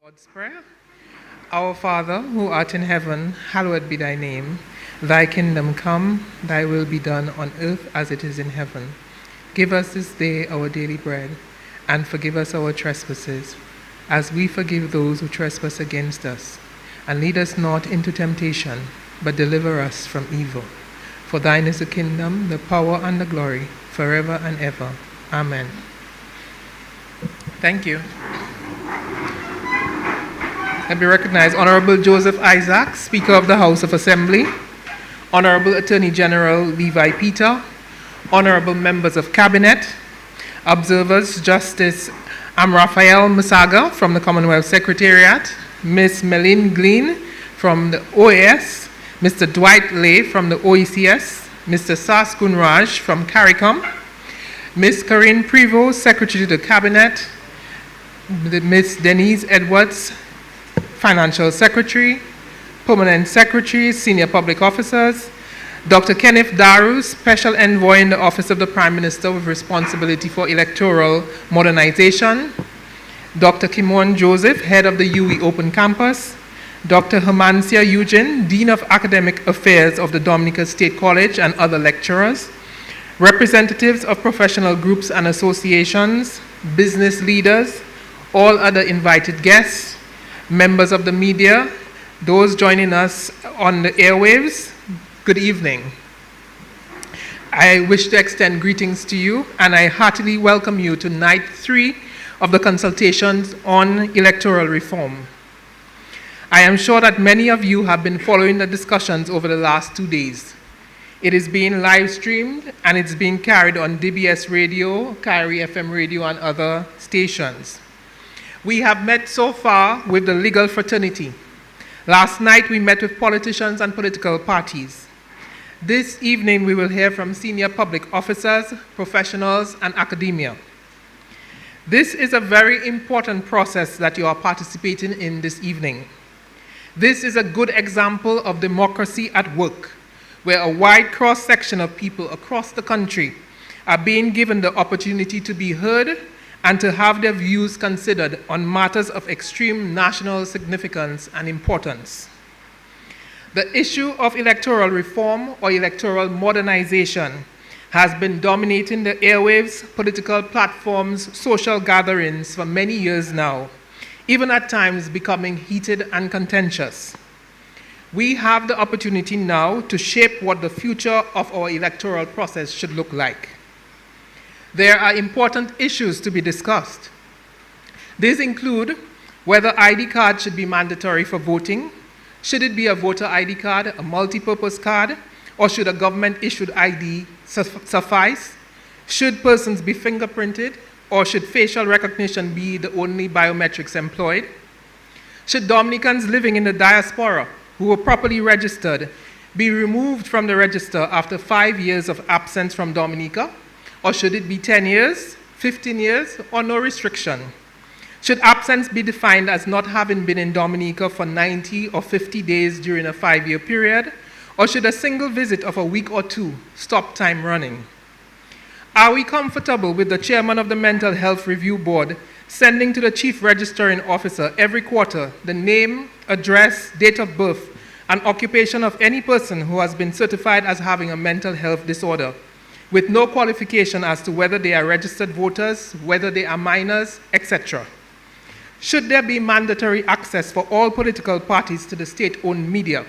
Lord's Prayer. Our Father, who art in heaven, hallowed be thy name. Thy kingdom come, thy will be done on earth as it is in heaven. Give us this day our daily bread, and forgive us our trespasses, as we forgive those who trespass against us. And lead us not into temptation, but deliver us from evil. For thine is the kingdom, the power, and the glory, forever and ever. Amen. Thank you. Let me recognize Honorable Joseph Isaac, Speaker of the House of Assembly, Honorable Attorney General Levi Peter, Honorable Members of Cabinet, Observers Justice Amrafael Musaga from the Commonwealth Secretariat, Ms. Meline Glean from the OAS, Mr. Dwight Lay from the OECS, Mr. Sas Gunraj from CARICOM, Ms. Corinne Prevost, Secretary to the Cabinet, Ms. Denise Edwards, Financial Secretary, Permanent Secretary, Senior Public Officers, Dr. Kenneth Daru, Special Envoy in the Office of the Prime Minister with responsibility for electoral modernization, Dr. Kimon Joseph, Head of the UE Open Campus, Dr. Hermancia Eugene, Dean of Academic Affairs of the Dominica State College, and other lecturers, representatives of professional groups and associations, business leaders, all other invited guests, members of the media, those joining us on the airwaves, good evening. I wish to extend greetings to you, and I heartily welcome you to night 3 of the consultations on electoral reform. I am sure that many of you have been following the discussions over the last 2 days. It is being live streamed, and it's being carried on DBS Radio, Kyrie FM Radio, and other stations. We have met so far with the legal fraternity. Last night we met with politicians and political parties. This evening we will hear from senior public officers, professionals, and academia. This is a very important process that you are participating in this evening. This is a good example of democracy at work, where a wide cross-section of people across the country are being given the opportunity to be heard and to have their views considered on matters of extreme national significance and importance. The issue of electoral reform or electoral modernization has been dominating the airwaves, political platforms, social gatherings for many years now, even at times becoming heated and contentious. We have the opportunity now to shape what the future of our electoral process should look like. There are important issues to be discussed. These include whether ID cards should be mandatory for voting, should it be a voter ID card, a multi-purpose card, or should a government-issued ID suffice? Should persons be fingerprinted, or should facial recognition be the only biometrics employed? Should Dominicans living in the diaspora who were properly registered be removed from the register after 5 years of absence from Dominica? Or should it be 10 years, 15 years, or no restriction? Should absence be defined as not having been in Dominica for 90 or 50 days during a 5-year period? Or should a single visit of a week or 2 stop time running? Are we comfortable with the chairman of the Mental Health Review Board sending to the chief registering officer every quarter the name, address, date of birth, and occupation of any person who has been certified as having a mental health disorder, with no qualification as to whether they are registered voters, whether they are minors, etc.? Should there be mandatory access for all political parties to the state-owned media?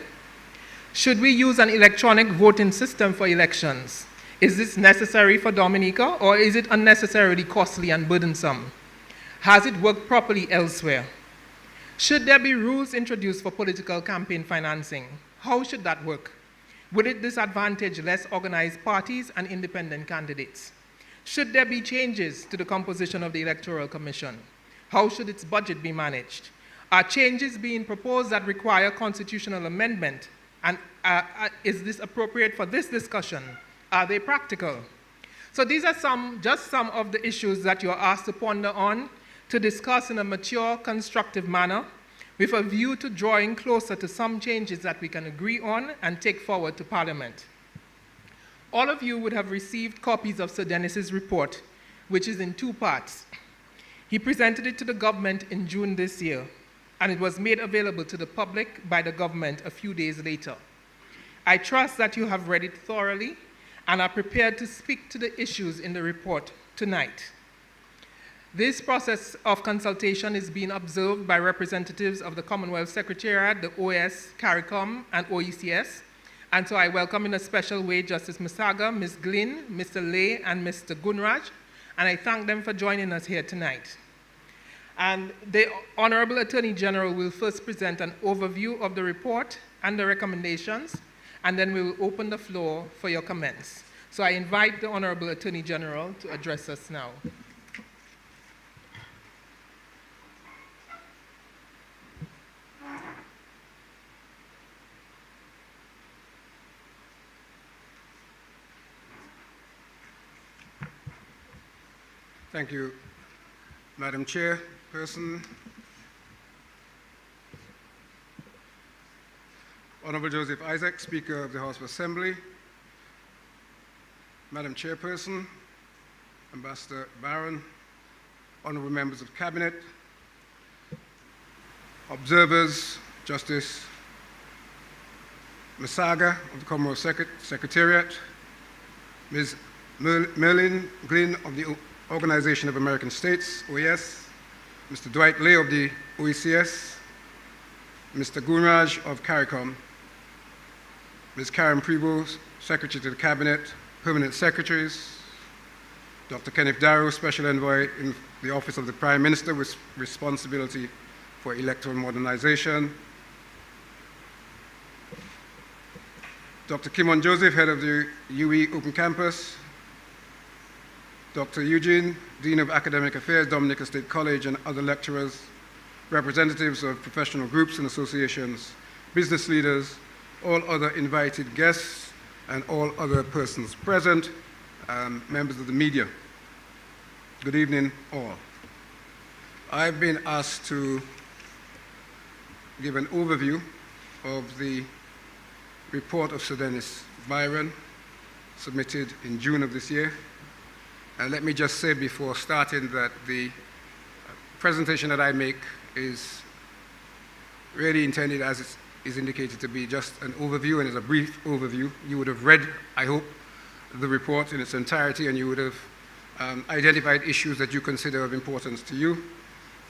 Should we use an electronic voting system for elections? Is this necessary for Dominica, or is it unnecessarily costly and burdensome? Has it worked properly elsewhere? Should there be rules introduced for political campaign financing? How should that work? Would it disadvantage less organized parties and independent candidates? Should there be changes to the composition of the Electoral Commission? How should its budget be managed? Are changes being proposed that require constitutional amendment? And is this appropriate for this discussion? Are they practical? So these are just some of the issues that you are asked to ponder on, to discuss in a mature, constructive manner, with a view to drawing closer to some changes that we can agree on and take forward to Parliament. All of you would have received copies of Sir Dennis's report, which is in 2 parts. He presented it to the government in June this year. and it was made available to the public by the government a few days later. I trust that you have read it thoroughly and are prepared to speak to the issues in the report tonight. This process of consultation is being observed by representatives of the Commonwealth Secretariat, the OAS, CARICOM, and OECS, and so I welcome in a special way Justice Masaga, Ms. Glynn, Mr. Lay, and Mr. Gunraj, and I thank them for joining us here tonight. And the Honorable Attorney General will first present an overview of the report and the recommendations, and then we will open the floor for your comments. So I invite the Honorable Attorney General to address us now. Thank you, Madam Chairperson. Honorable Joseph Isaac, Speaker of the House of Assembly. Madam Chairperson, Ambassador Barron, honorable members of Cabinet, observers, Justice Masaga of the Commonwealth Secretariat, Ms. Merlin Glynn of the Organization of American States, OAS, Mr. Dwight Lay of the OECS, Mr. Gunraj of CARICOM, Ms. Karen Prevost, Secretary to the Cabinet, Permanent Secretaries, Dr. Kenneth Darrow, Special Envoy in the Office of the Prime Minister with responsibility for electoral modernization, Dr. Kimon Joseph, Head of the UE Open Campus, Dr. Eugene, Dean of Academic Affairs, Dominica State College, and other lecturers, representatives of professional groups and associations, business leaders, all other invited guests, and all other persons present, members of the media. Good evening, all. I've been asked to give an overview of the report of Sir Dennis Byron, submitted in June of this year. And let me just say before starting that the presentation that I make is really intended, as it is indicated, to be just an overview, and is a brief overview. You would have read, I hope, the report in its entirety, and you would have identified issues that you consider of importance to you,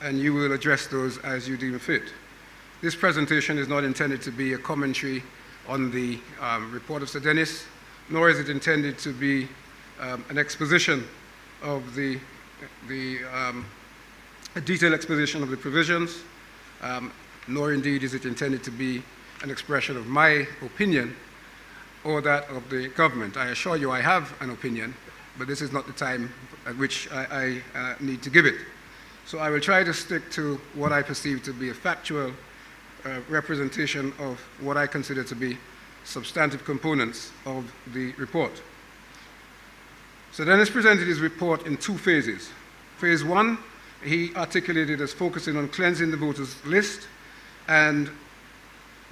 and you will address those as you deem fit. This presentation is not intended to be a commentary on the report of Sir Dennis, nor is it intended to be an exposition of a detailed exposition of the provisions, nor indeed is it intended to be an expression of my opinion or that of the government. I assure you I have an opinion, but this is not the time at which I need to give it. So I will try to stick to what I perceive to be a factual representation of what I consider to be substantive components of the report. So Dennis presented his report in two phases. Phase one, he articulated as focusing on cleansing the voters list, and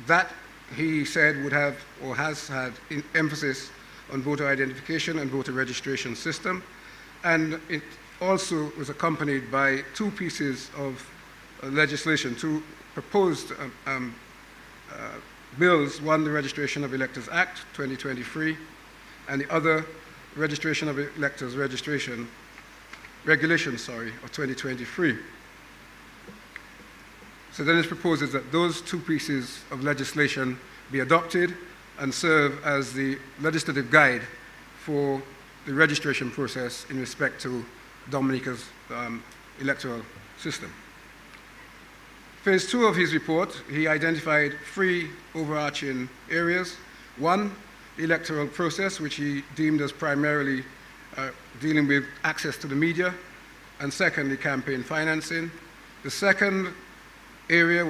that, he said, would have or has had emphasis on voter identification and voter registration system. And it also was accompanied by two pieces of legislation, two proposed bills, one the Registration of Electors Act 2023, and the other Registration of Electors Regulations of 2023. So Dennis proposes that those two pieces of legislation be adopted and serve as the legislative guide for the registration process in respect to Dominica's electoral system. Phase two of his report, he identified three overarching areas. One, the electoral process, which he deemed as primarily dealing with access to the media, and secondly, campaign financing. The second area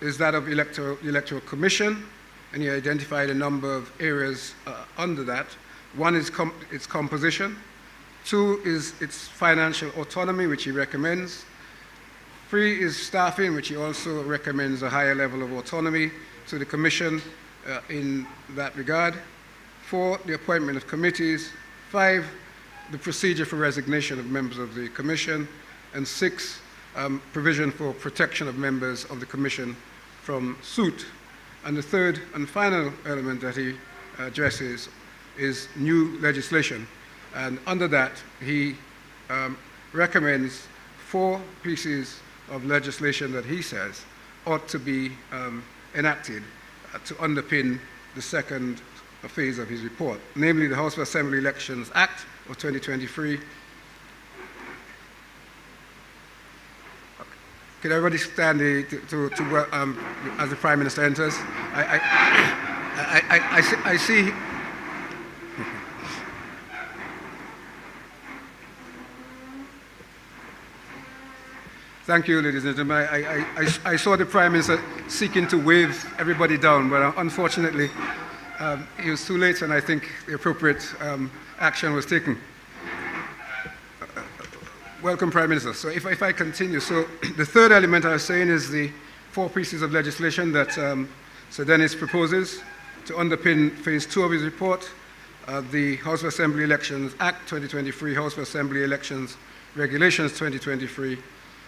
is that of the Electoral Commission, and he identified a number of areas under that. One is its composition. Two is its financial autonomy, which he recommends. Three is staffing, which he also recommends a higher level of autonomy to the Commission in that regard. Four, the appointment of committees. Five, the procedure for resignation of members of the Commission. And six, provision for protection of members of the Commission from suit. And the third and final element that he addresses is new legislation. And under that, he recommends 4 pieces of legislation that he says ought to be enacted to underpin the second phase of his report, namely the House of Assembly Elections Act of 2023. Can everybody stand as the Prime Minister enters? I see. Thank you, ladies and gentlemen. I saw the Prime Minister seeking to wave everybody down, but unfortunately, it was too late, and I think the appropriate action was taken. Welcome, Prime Minister. So if I continue, so the third element I was saying is the 4 pieces of legislation that Sir Dennis proposes to underpin phase 2 of his report, the House of Assembly Elections Act 2023, House of Assembly Elections Regulations 2023,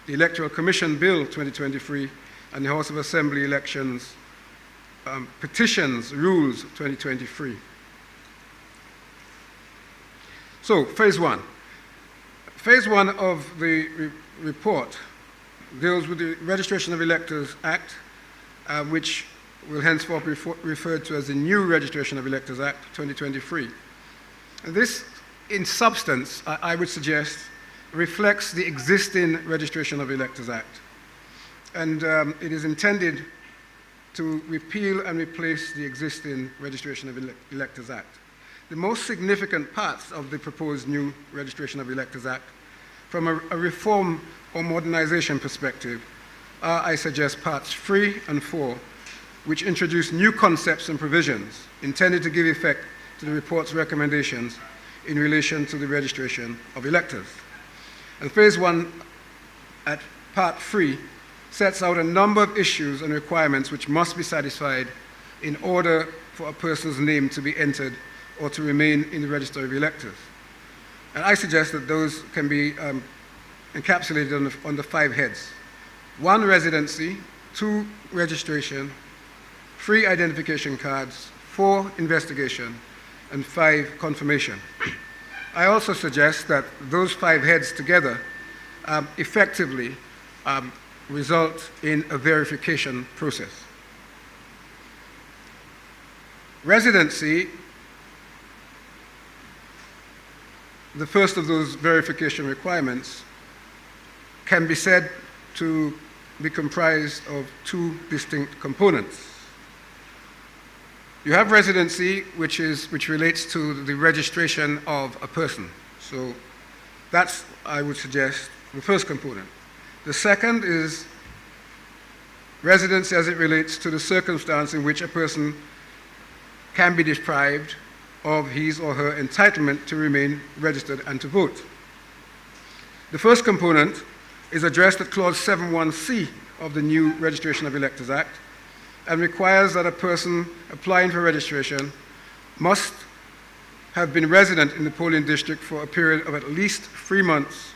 the Electoral Commission Bill 2023, and the House of Assembly Elections Petitions Rules 2023. So, phase 1. Phase 1 of the report deals with the Registration of Electors Act, which will henceforth be referred to as the new Registration of Electors Act 2023. And this, in substance, I would suggest, reflects the existing Registration of Electors Act. And it is intended to repeal and replace the existing Registration of Electors Act. The most significant parts of the proposed new Registration of Electors Act, from a reform or modernization perspective, are, I suggest, parts 3 and 4, which introduce new concepts and provisions intended to give effect to the report's recommendations in relation to the registration of electors. And phase 1 at part 3 sets out a number of issues and requirements which must be satisfied in order for a person's name to be entered or to remain in the register of electors. And I suggest that those can be encapsulated under 5 heads. 1, residency; 2, registration; 3, identification cards; 4, investigation; and 5, confirmation. I also suggest that those 5 heads together effectively result in a verification process. Residency, the first of those verification requirements, can be said to be comprised of 2 distinct components. You have residency, which relates to the registration of a person. So that's, I would suggest, the first component. The second is residency as it relates to the circumstance in which a person can be deprived of his or her entitlement to remain registered and to vote. The first component is addressed at Clause 7.1c of the new Registration of Electors Act, and requires that a person applying for registration must have been resident in the polling district for a period of at least 3 months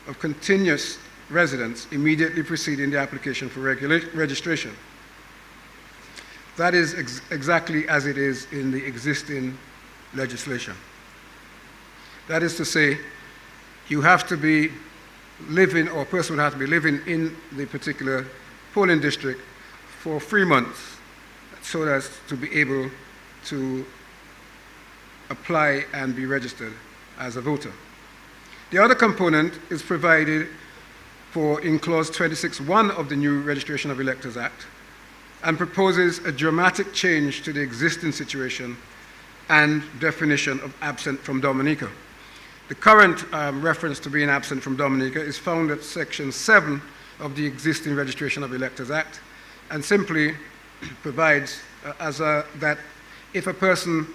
of continuous residence immediately preceding the application for registration. That is exactly as it is in the existing legislation. That is to say, you have to be living, or a person would have to be living in the particular polling district for 3 months so as to be able to apply and be registered as a voter. The other component is provided for in Clause 26.1 of the new Registration of Electors Act, and proposes a dramatic change to the existing situation and definition of absent from Dominica. The current reference to being absent from Dominica is found at Section 7 of the existing Registration of Electors Act, and simply provides that if a person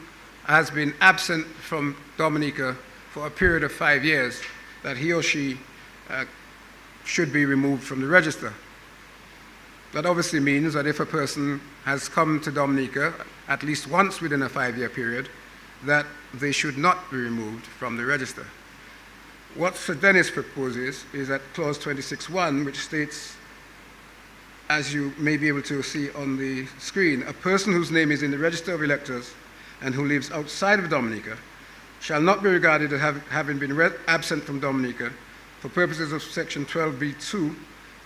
has been absent from Dominica for a period of 5 years, that he or she should be removed from the register. That obviously means that if a person has come to Dominica at least once within a 5-year period, that they should not be removed from the register. What Sir Dennis proposes is at clause 26.1, which states, as you may be able to see on the screen, a person whose name is in the register of electors and who lives outside of Dominica shall not be regarded as having been absent from Dominica for purposes of section 12b2,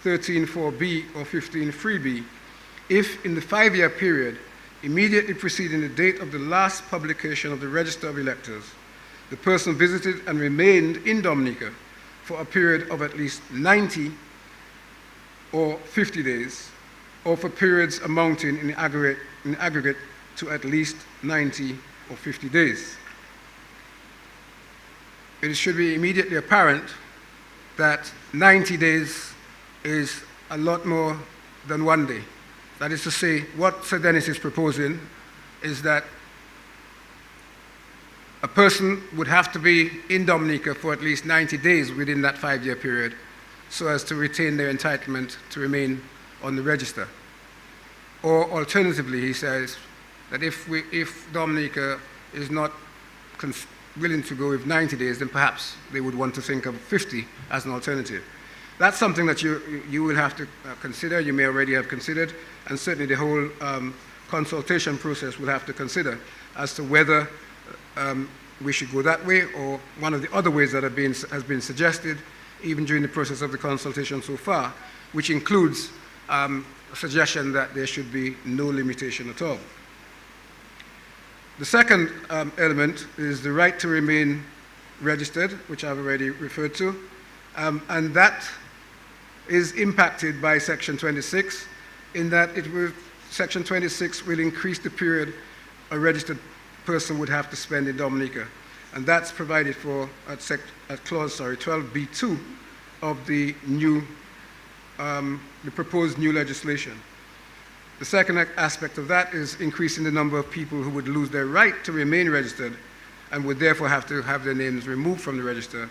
13.4b, or 15.3b, if in the 5-year period immediately preceding the date of the last publication of the register of electors, the person visited and remained in Dominica for a period of at least 90 or 50 days, or for periods amounting in aggregate to at least 90 or 50 days. It should be immediately apparent that 90 days is a lot more than 1 day. That is to say, what Sir Dennis is proposing is that a person would have to be in Dominica for at least 90 days within that 5-year period so as to retain their entitlement to remain on the register. Or alternatively, he says that if Dominica is not willing to go with 90 days, then perhaps they would want to think of 50 as an alternative. That's something that you will have to consider, you may already have considered, and certainly the whole consultation process will have to consider as to whether we should go that way, or one of the other ways that has been suggested, even during the process of the consultation so far, which includes a suggestion that there should be no limitation at all. The second element is the right to remain registered, which I've already referred to, and that is impacted by Section 26, in that Section 26 will increase the period a registered person would have to spend in Dominica, and that's provided for at clause 12b2 of the proposed new legislation. The second aspect of that is increasing the number of people who would lose their right to remain registered and would therefore have to have their names removed from the register,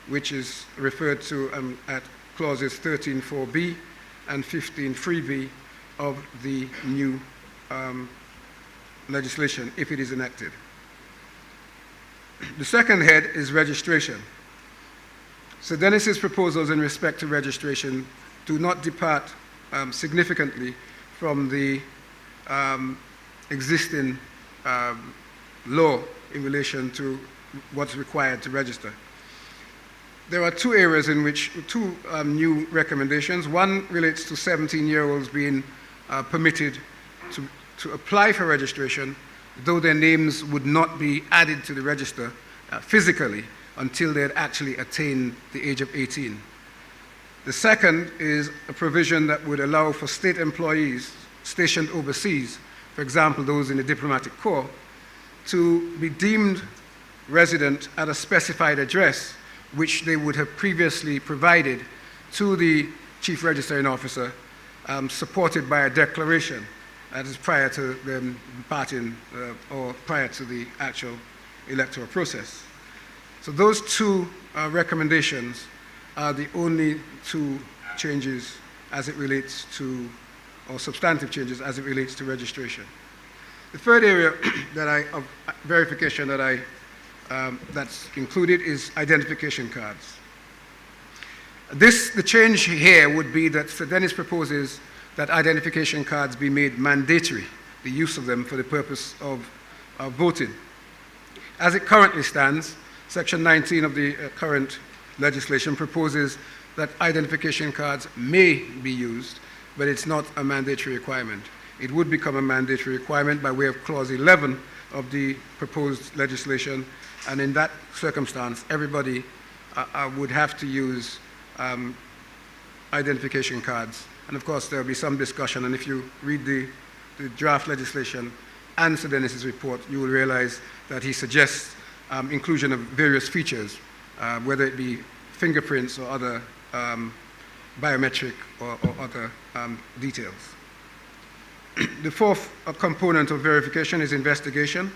which is referred to at clauses 13.4b and 15.3b of the new legislation, if it is enacted. The second head is registration. So Dennis's proposals in respect to registration do not depart significantly from the existing law in relation to what's required to register. There are two areas in which, two new recommendations. One relates to 17-year-olds being permitted to apply for registration, though their names would not be added to the register physically until they had actually attained the age of 18. The second is a provision that would allow for state employees stationed overseas, for example, those in the diplomatic corps, to be deemed resident at a specified address which they would have previously provided to the Chief Registering Officer, supported by a declaration that is prior to them departing or prior to the actual electoral process. So those two recommendations are the only two changes as it relates to, or substantive changes as it relates to registration. The third area of verification that's included is identification cards. The change here would be that Sir Dennis proposes that identification cards be made mandatory, the use of them for the purpose of voting. As it currently stands, Section 19 of the current legislation proposes that identification cards may be used, but it's not a mandatory requirement. It would become a mandatory requirement by way of Clause 11 of the proposed legislation, and in that circumstance, everybody would have to use identification cards. And of course, there will be some discussion, and if you read the draft legislation and Sir Dennis's report, you will realize that he suggests inclusion of various features, whether it be fingerprints or other biometric or other details. The fourth component of verification is investigation,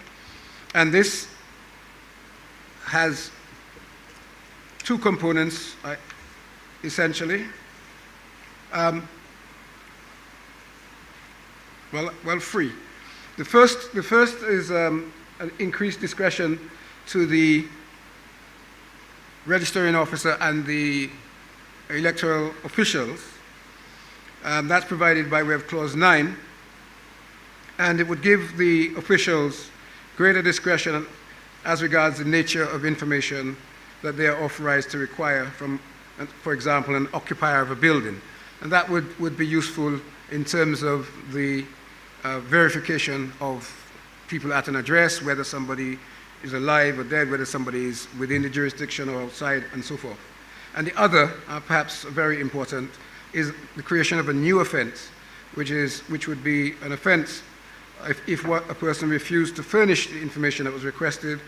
and this has two components, essentially. Three. The first is an increased discretion to the registering officer and the electoral officials. That's provided by way of Clause 9, and it would give the officials greater discretion as regards the nature of information that they are authorized to require from, for example, an occupier of a building. And that would be useful in terms of the verification of people at an address, whether somebody is alive or dead, whether somebody is within the jurisdiction or outside, and so forth. And the other, perhaps very important, is the creation of a new offense, which would be an offense if a person refused to furnish the information that was requested,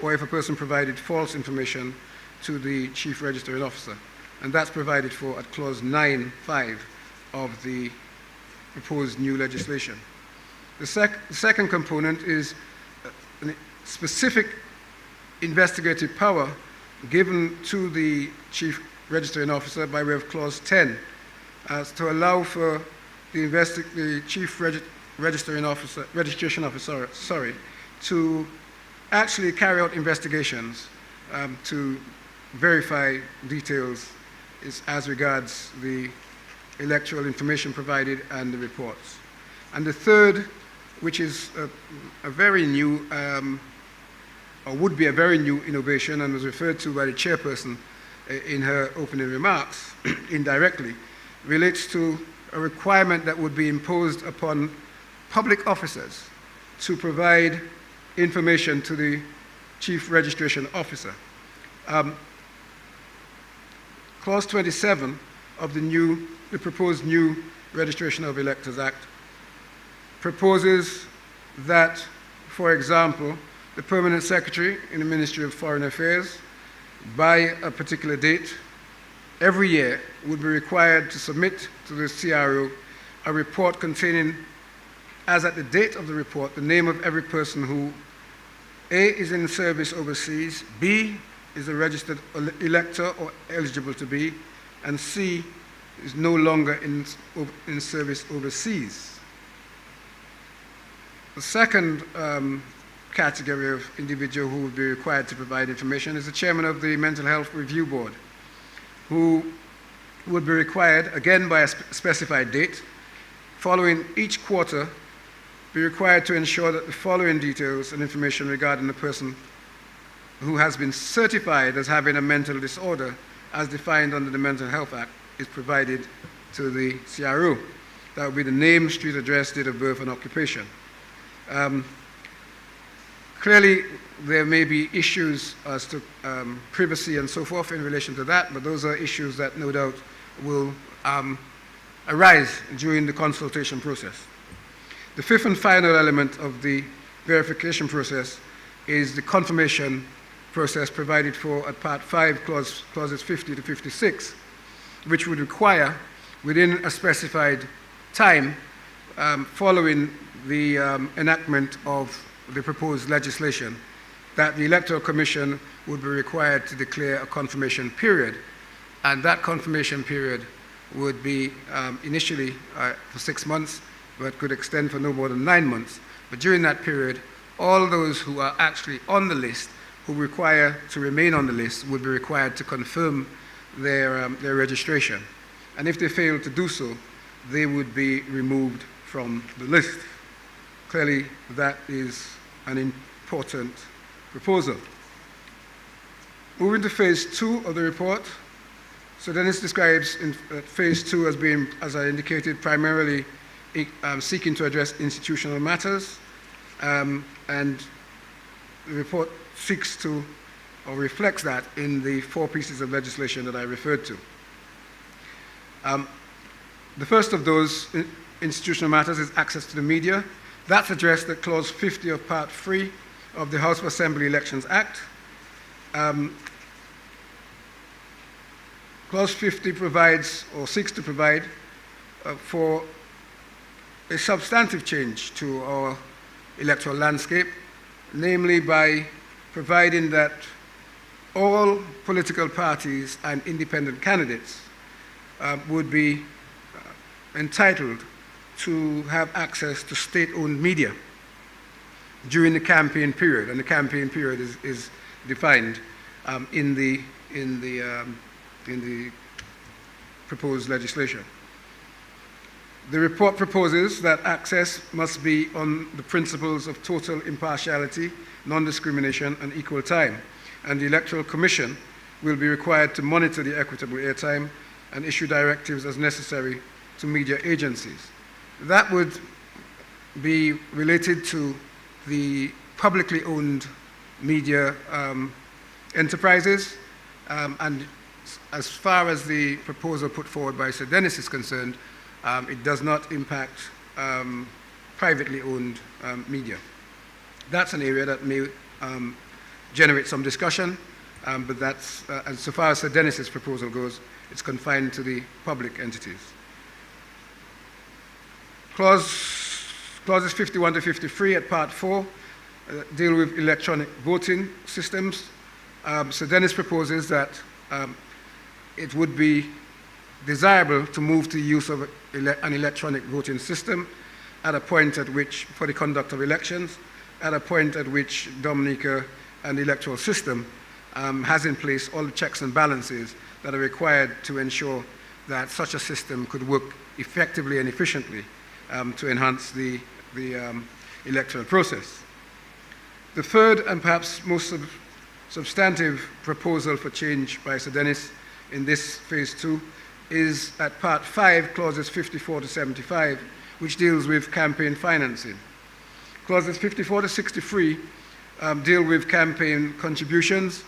or if a person provided false information to the chief registering officer. And that's provided for at Clause 9.5 of the proposed new legislation. The second component is a specific investigative power given to the chief registering officer by way of Clause 10 as to allow for the chief registration officer to actually carry out investigations to verify details as regards the electoral information provided and the reports. And the third, which is a very new, or would be a very new innovation, and was referred to by the chairperson in her opening remarks indirectly, relates to a requirement that would be imposed upon public officers to provide information to the chief registration officer. Clause 27 of the proposed new Registration of Electors Act proposes that, for example, the permanent secretary in the Ministry of Foreign Affairs, by a particular date, every year would be required to submit to the CRO a report containing, as at the date of the report, the name of every person who A, is in service overseas, B, is a registered elector or eligible to be, and C, is no longer in service overseas. The second category of individual who would be required to provide information is the chairman of the Mental Health Review Board, who would be required, again by a specified date, following each quarter, be required to ensure that the following details and information regarding the person who has been certified as having a mental disorder as defined under the Mental Health Act is provided to the CRO. That would be the name, street address, date of birth, and occupation. Clearly, there may be issues as to privacy and so forth in relation to that, but those are issues that no doubt will arise during the consultation process. The fifth and final element of the verification process is the confirmation process provided for at Part 5, clauses 50 to 56, which would require, within a specified time, following the enactment of the proposed legislation, that the Electoral Commission would be required to declare a confirmation period. And that confirmation period would be initially for 6 months, but could extend for no more than 9 months. But during that period, all those who are actually on the list, who require to remain on the list, would be required to confirm their registration. And if they fail to do so, they would be removed from the list. Clearly, that is an important proposal. Moving to phase 2 of the report. So Dennis describes phase 2 as being, as I indicated, primarily seeking to address institutional matters, and the report seeks to, or reflects that in the 4 pieces of legislation that I referred to. The first of those institutional matters is access to the media. That's addressed at Clause 50 of Part 3 of the House of Assembly Elections Act. Clause 50 provides, or seeks to provide, for a substantive change to our electoral landscape, namely by providing that all political parties and independent candidates would be entitled to have access to state-owned media during the campaign period, and the campaign period is defined in the proposed legislation. The report proposes that access must be on the principles of total impartiality, non-discrimination, and equal time, and the Electoral Commission will be required to monitor the equitable airtime and issue directives as necessary to media agencies. That would be related to the publicly owned media enterprises, and as far as the proposal put forward by Sir Dennis is concerned, it does not impact privately owned media. That's an area that may generate some discussion, but that's, as so far as Sir Dennis's proposal goes, it's confined to the public entities. Clauses 51 to 53 at Part 4 deal with electronic voting systems. Sir Dennis proposes that it would be desirable to move to the use of an electronic voting system at a point at which, for the conduct of elections, at a point at which Dominica and the electoral system has in place all the checks and balances that are required to ensure that such a system could work effectively and efficiently to enhance the electoral process. The third and perhaps most substantive proposal for change by Sir Dennis in this phase 2 is at Part 5, clauses 54 to 75, which deals with campaign financing. Clauses 54 to 63 deal with campaign contributions,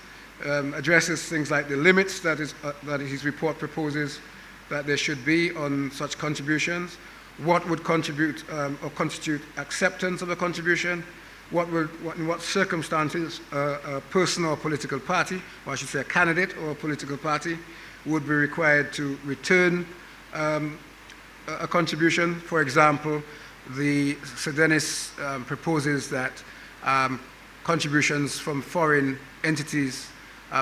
addresses things like the limits that his report proposes that there should be on such contributions, what would contribute or constitute acceptance of a contribution, in what circumstances a person or a political party, or I should say a candidate or a political party, would be required to return a contribution. For example, the Sir Dennis proposes that contributions from foreign entities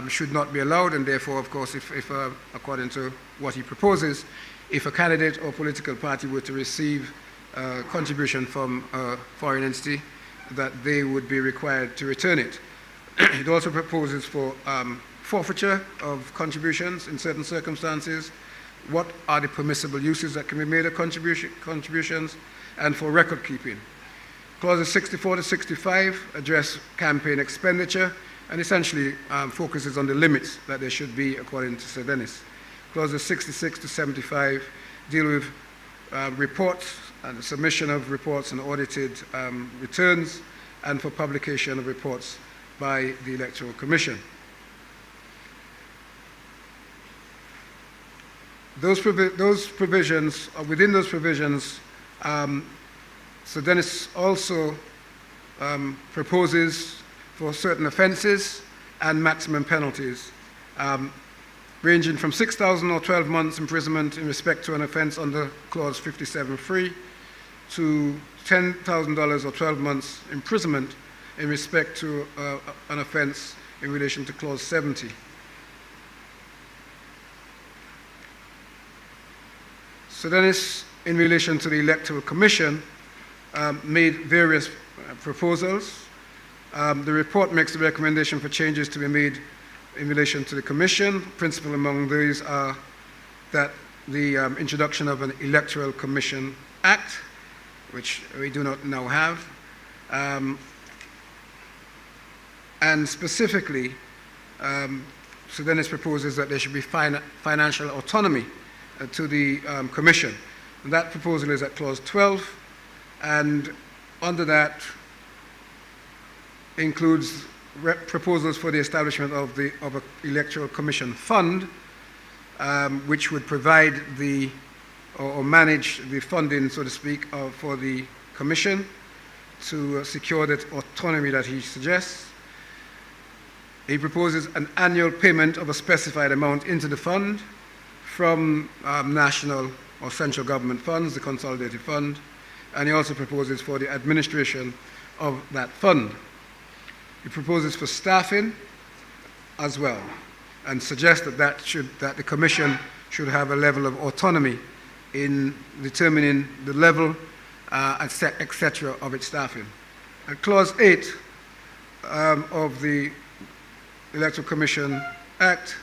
should not be allowed, and therefore, of course, if according to what he proposes, if a candidate or political party were to receive a contribution from a foreign entity, that they would be required to return it. It also proposes for forfeiture of contributions in certain circumstances, what are the permissible uses that can be made of contributions, and for record keeping. Clauses 64 to 65 address campaign expenditure and essentially focuses on the limits that there should be according to Sir Dennis. Clauses 66 to 75 deal with reports and the submission of reports and audited returns, and for publication of reports by the Electoral Commission. Within those provisions, Sir Dennis also proposes for certain offences and maximum penalties, ranging from 6,000 or 12 months imprisonment in respect to an offence under Clause 57(3) to $10,000 or 12 months imprisonment in respect to an offence in relation to Clause 70. So Dennis, in relation to the Electoral Commission, made various proposals. The report makes the recommendation for changes to be made in relation to the Commission. Principal among these are that the introduction of an Electoral Commission Act, which we do not now have, and specifically, Sir Dennis proposes that there should be financial autonomy to the Commission. And that proposal is at Clause 12, and under that includes proposals for the establishment of an Electoral Commission Fund, which would provide or manage the funding, so to speak, for the Commission to secure that autonomy that he suggests. He proposes an annual payment of a specified amount into the fund from national or central government funds, the consolidated fund, and he also proposes for the administration of that fund. He proposes for staffing as well, and suggests that the Commission should have a level of autonomy in determining the level, etc., of its staffing. And Clause 8 of the Electoral Commission Act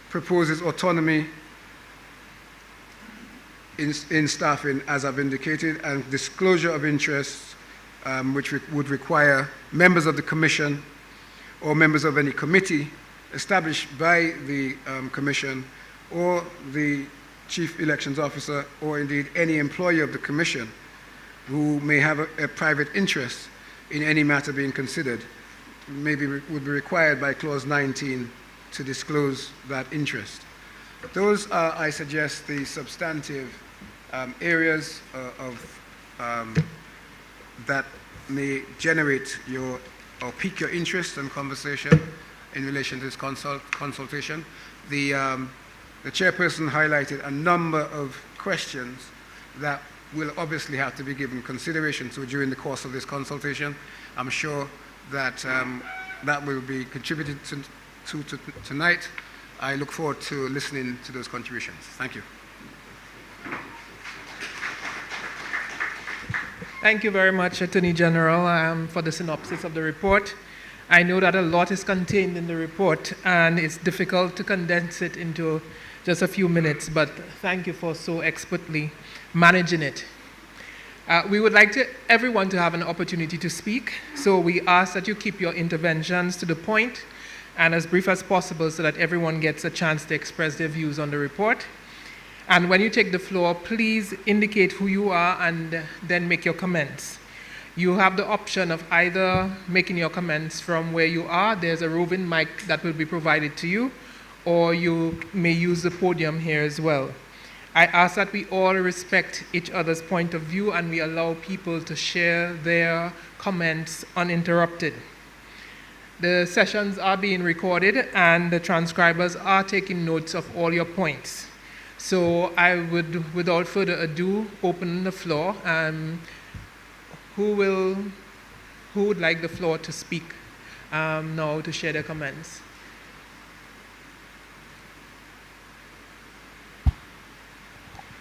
proposes autonomy in staffing, as I've indicated, and disclosure of interests, which would require members of the Commission or members of any committee established by the Commission or the Chief Elections Officer, or indeed any employee of the Commission who may have a private interest in any matter being considered, would be required by Clause 19 to disclose that interest. Those are, I suggest, the substantive areas that may generate or pique your interest and conversation in relation to this consultation. The chairperson highlighted a number of questions that will obviously have to be given consideration to during the course of this consultation. I'm sure that that will be contributed to tonight. I look forward to listening to those contributions. Thank you. Thank you very much, Attorney General, for the synopsis of the report. I know that a lot is contained in the report, and it's difficult to condense it into just a few minutes, but thank you for so expertly managing it. We would like everyone to have an opportunity to speak, so we ask that you keep your interventions to the point and as brief as possible so that everyone gets a chance to express their views on the report. And when you take the floor, please indicate who you are and then make your comments. You have the option of either making your comments from where you are, there's a roving mic that will be provided to you, or you may use the podium here as well. I ask that we all respect each other's point of view and we allow people to share their comments uninterrupted. The sessions are being recorded and the transcribers are taking notes of all your points. So I would, without further ado, open the floor. Who would like the floor to speak now to share their comments?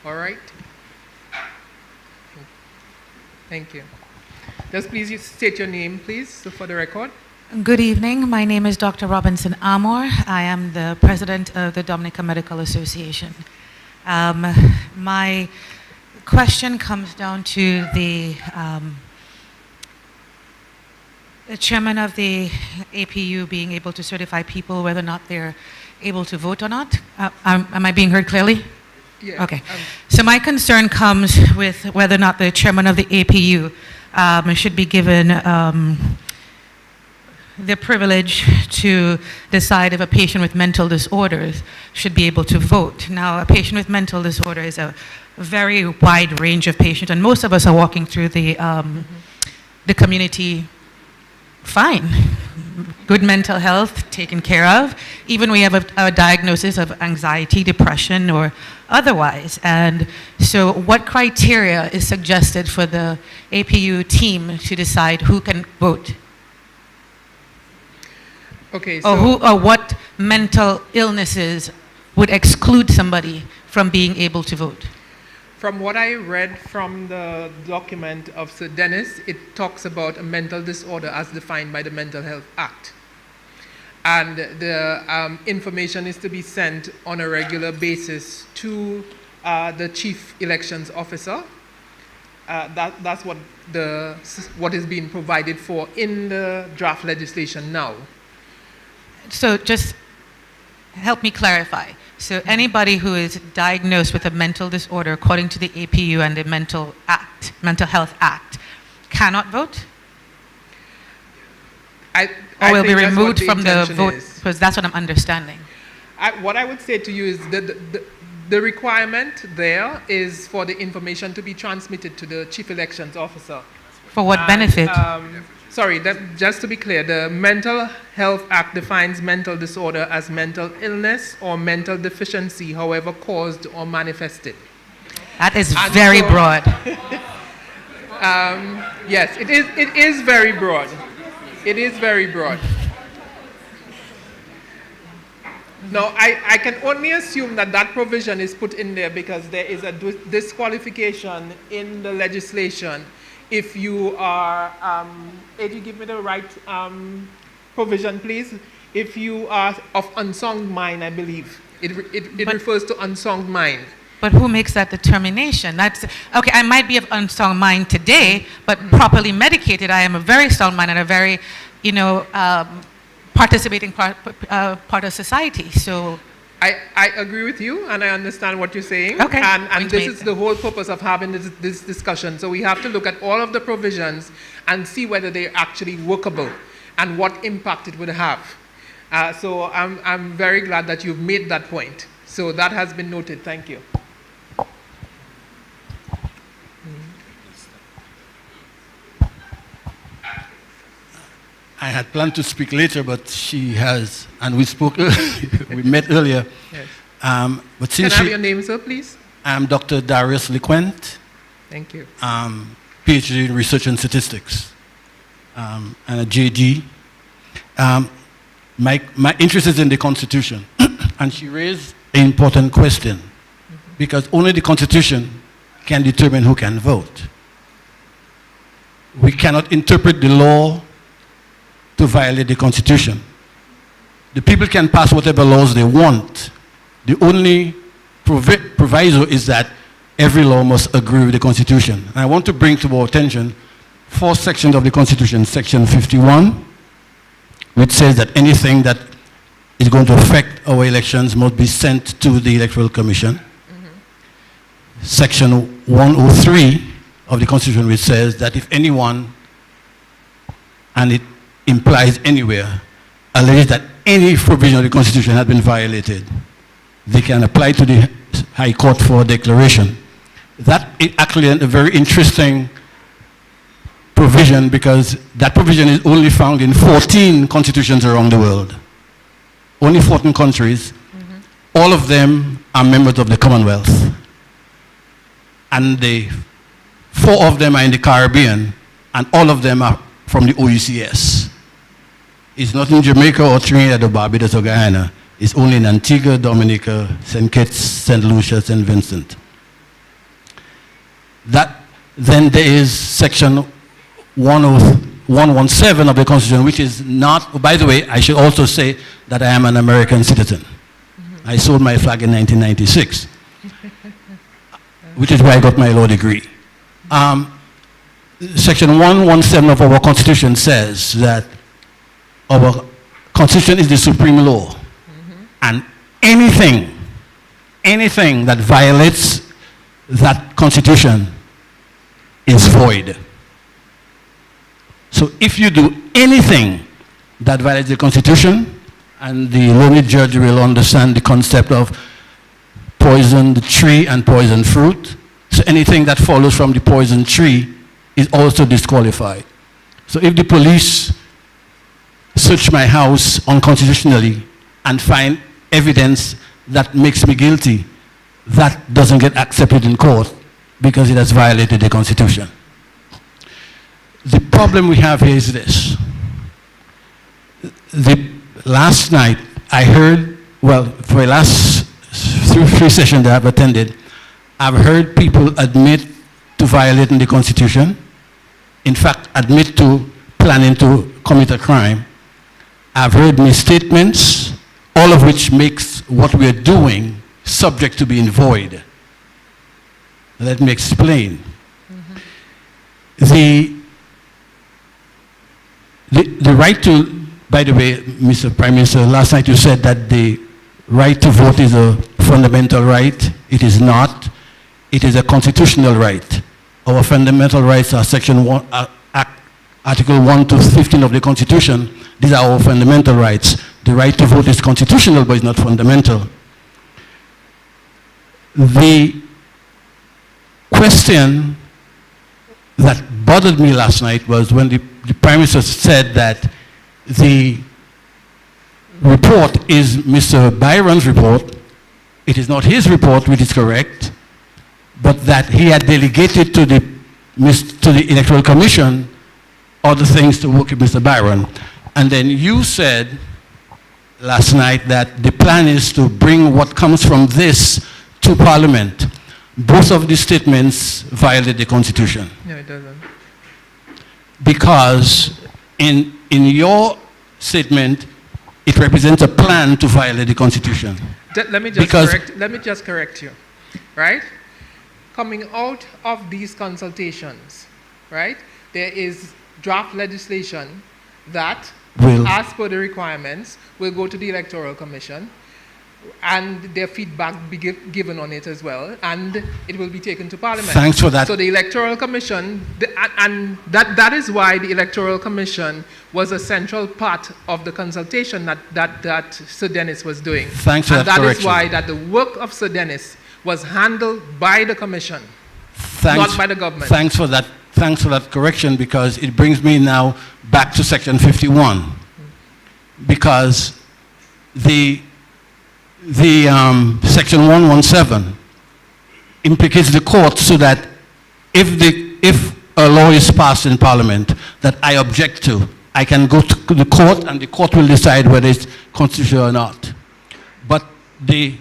All right. Thank you. Just please state your name, please, for the record. Good evening. My name is Dr. Robinson Amor. I am the president of the Dominica Medical Association. My question comes down to the chairman of the APU being able to certify people whether or not they're able to vote or not. Am I being heard clearly? Yeah. Okay. So my concern comes with whether or not the chairman of the APU should be given the privilege to decide if a patient with mental disorders should be able to vote. Now, a patient with mental disorder is a very wide range of patients, and most of us are walking through the community fine. Good mental health taken care of. Even we have a diagnosis of anxiety, depression, or otherwise. And so what criteria is suggested for the APU team to decide who can vote? Okay, so or what mental illnesses would exclude somebody from being able to vote? from what I read from the document of Sir Dennis, it talks about a mental disorder as defined by the Mental Health Act. And the information is to be sent on a regular basis to the Chief Elections Officer. That's what is being provided for in the draft legislation now. So just help me clarify. So anybody who is diagnosed with a mental disorder according to the APU and the Mental Health Act cannot vote? Or will be removed from the vote, because that's what I'm understanding. What I would say to you is that the requirement there is for the information to be transmitted to the Chief Elections Officer. For what benefit? Just to be clear, the Mental Health Act defines mental disorder as mental illness or mental deficiency, however caused or manifested. That is very broad. Yes, it is very broad. It is very broad. Now, I can only assume that that provision is put in there because there is a disqualification in the legislation if you are, if you give me the right provision, please. if you are of unsound mind, I believe. It refers to unsound mind. But who makes that determination? That's, okay, I might be of unsound mind today, but properly medicated, I am a very sound mind and a very, participating part of society. So I agree with you, and I understand what you're saying. Okay. And this is the whole purpose of having this discussion. So we have to look at all of the provisions and see whether they're actually workable and what impact it would have. So I'm very glad that you've made that point. So that has been noted. Thank you. I had planned to speak later, but she has, and we spoke, we met earlier. Yes. But since Can I have your name, sir, please? I'm Dr. Darius Lequent. Thank you. PhD in Research and Statistics, and a JD. My interest is in the Constitution, and she raised an important question, because only the Constitution can determine who can vote. We cannot interpret the law to violate the Constitution. The people can pass whatever laws they want. The only proviso is that every law must agree with the Constitution. And I want to bring to our attention 4 sections of the Constitution. Section 51, which says that anything that is going to affect our elections must be sent to the Electoral Commission. Section 103 of the Constitution, which says that if anyone, and it implies anywhere, alleges that any provision of the Constitution has been violated, they can apply to the High Court for a declaration. That is actually a very interesting provision, because that provision is only found in 14 constitutions around the world. Only 14 countries. All of them are members of the Commonwealth. And 4 of them are in the Caribbean, and all of them are from the OECS. It's not in Jamaica or Trinidad or Barbados or Guyana. It's only in Antigua, Dominica, St. Kitts, St. Lucia, St. Vincent. Then there is section 117 of the Constitution, which is not, by the way, I should also say that I am an American citizen. I sold my flag in 1996, which is where I got my law degree. Section 117 of our Constitution says that our Constitution is the supreme law. And anything that violates that Constitution is void. So if you do anything that violates the Constitution, and the learned judge will understand the concept of poison the tree and poison fruit, so anything that follows from the poison tree is also disqualified. So if the police search my house unconstitutionally and find evidence that makes me guilty, that doesn't get accepted in court because it has violated the Constitution. The problem we have here is this. Last night, I heard, well, for the last 3 sessions that I've attended, I've heard people admit to violating the Constitution, in fact, admit to planning to commit a crime. I've heard misstatements, all of which makes what we're doing subject to being void. Let me explain. The right to, by the way, Mr. Prime Minister, last night you said that the right to vote is a fundamental right. It is not. It is a constitutional right. Our fundamental rights are Section 1, Article 1 to 15 of the Constitution. These are our fundamental rights. The right to vote is constitutional, but it's not fundamental. The question that bothered me last night was when the Prime Minister said that the report is Mr. Byron's report. It is not his report, which is correct, but that he had delegated to the Electoral Commission other things to work with Mr. Byron. And then you said last night that the plan is to bring what comes from this to Parliament. Both of these statements violate the Constitution. No, it doesn't. Because in your statement, it represents a plan to violate the Constitution. Let me just correct you, right? Coming out of these consultations, right, there is draft legislation that, as per the requirements, will go to the Electoral Commission, and their feedback be given on it as well, and it will be taken to Parliament. Thanks for that. So the Electoral Commission, and that is why the Electoral Commission was a central part of the consultation that Sir Dennis was doing. Thanks for that correction. And that is why that the work of Sir Dennis was handled by the Commission, not by the government. Thanks for that correction, because it brings me now back to Section 51, because the Section 117 implicates the court, so that if a law is passed in Parliament that I object to, I can go to the court, and the court will decide whether it's constitutional or not. But the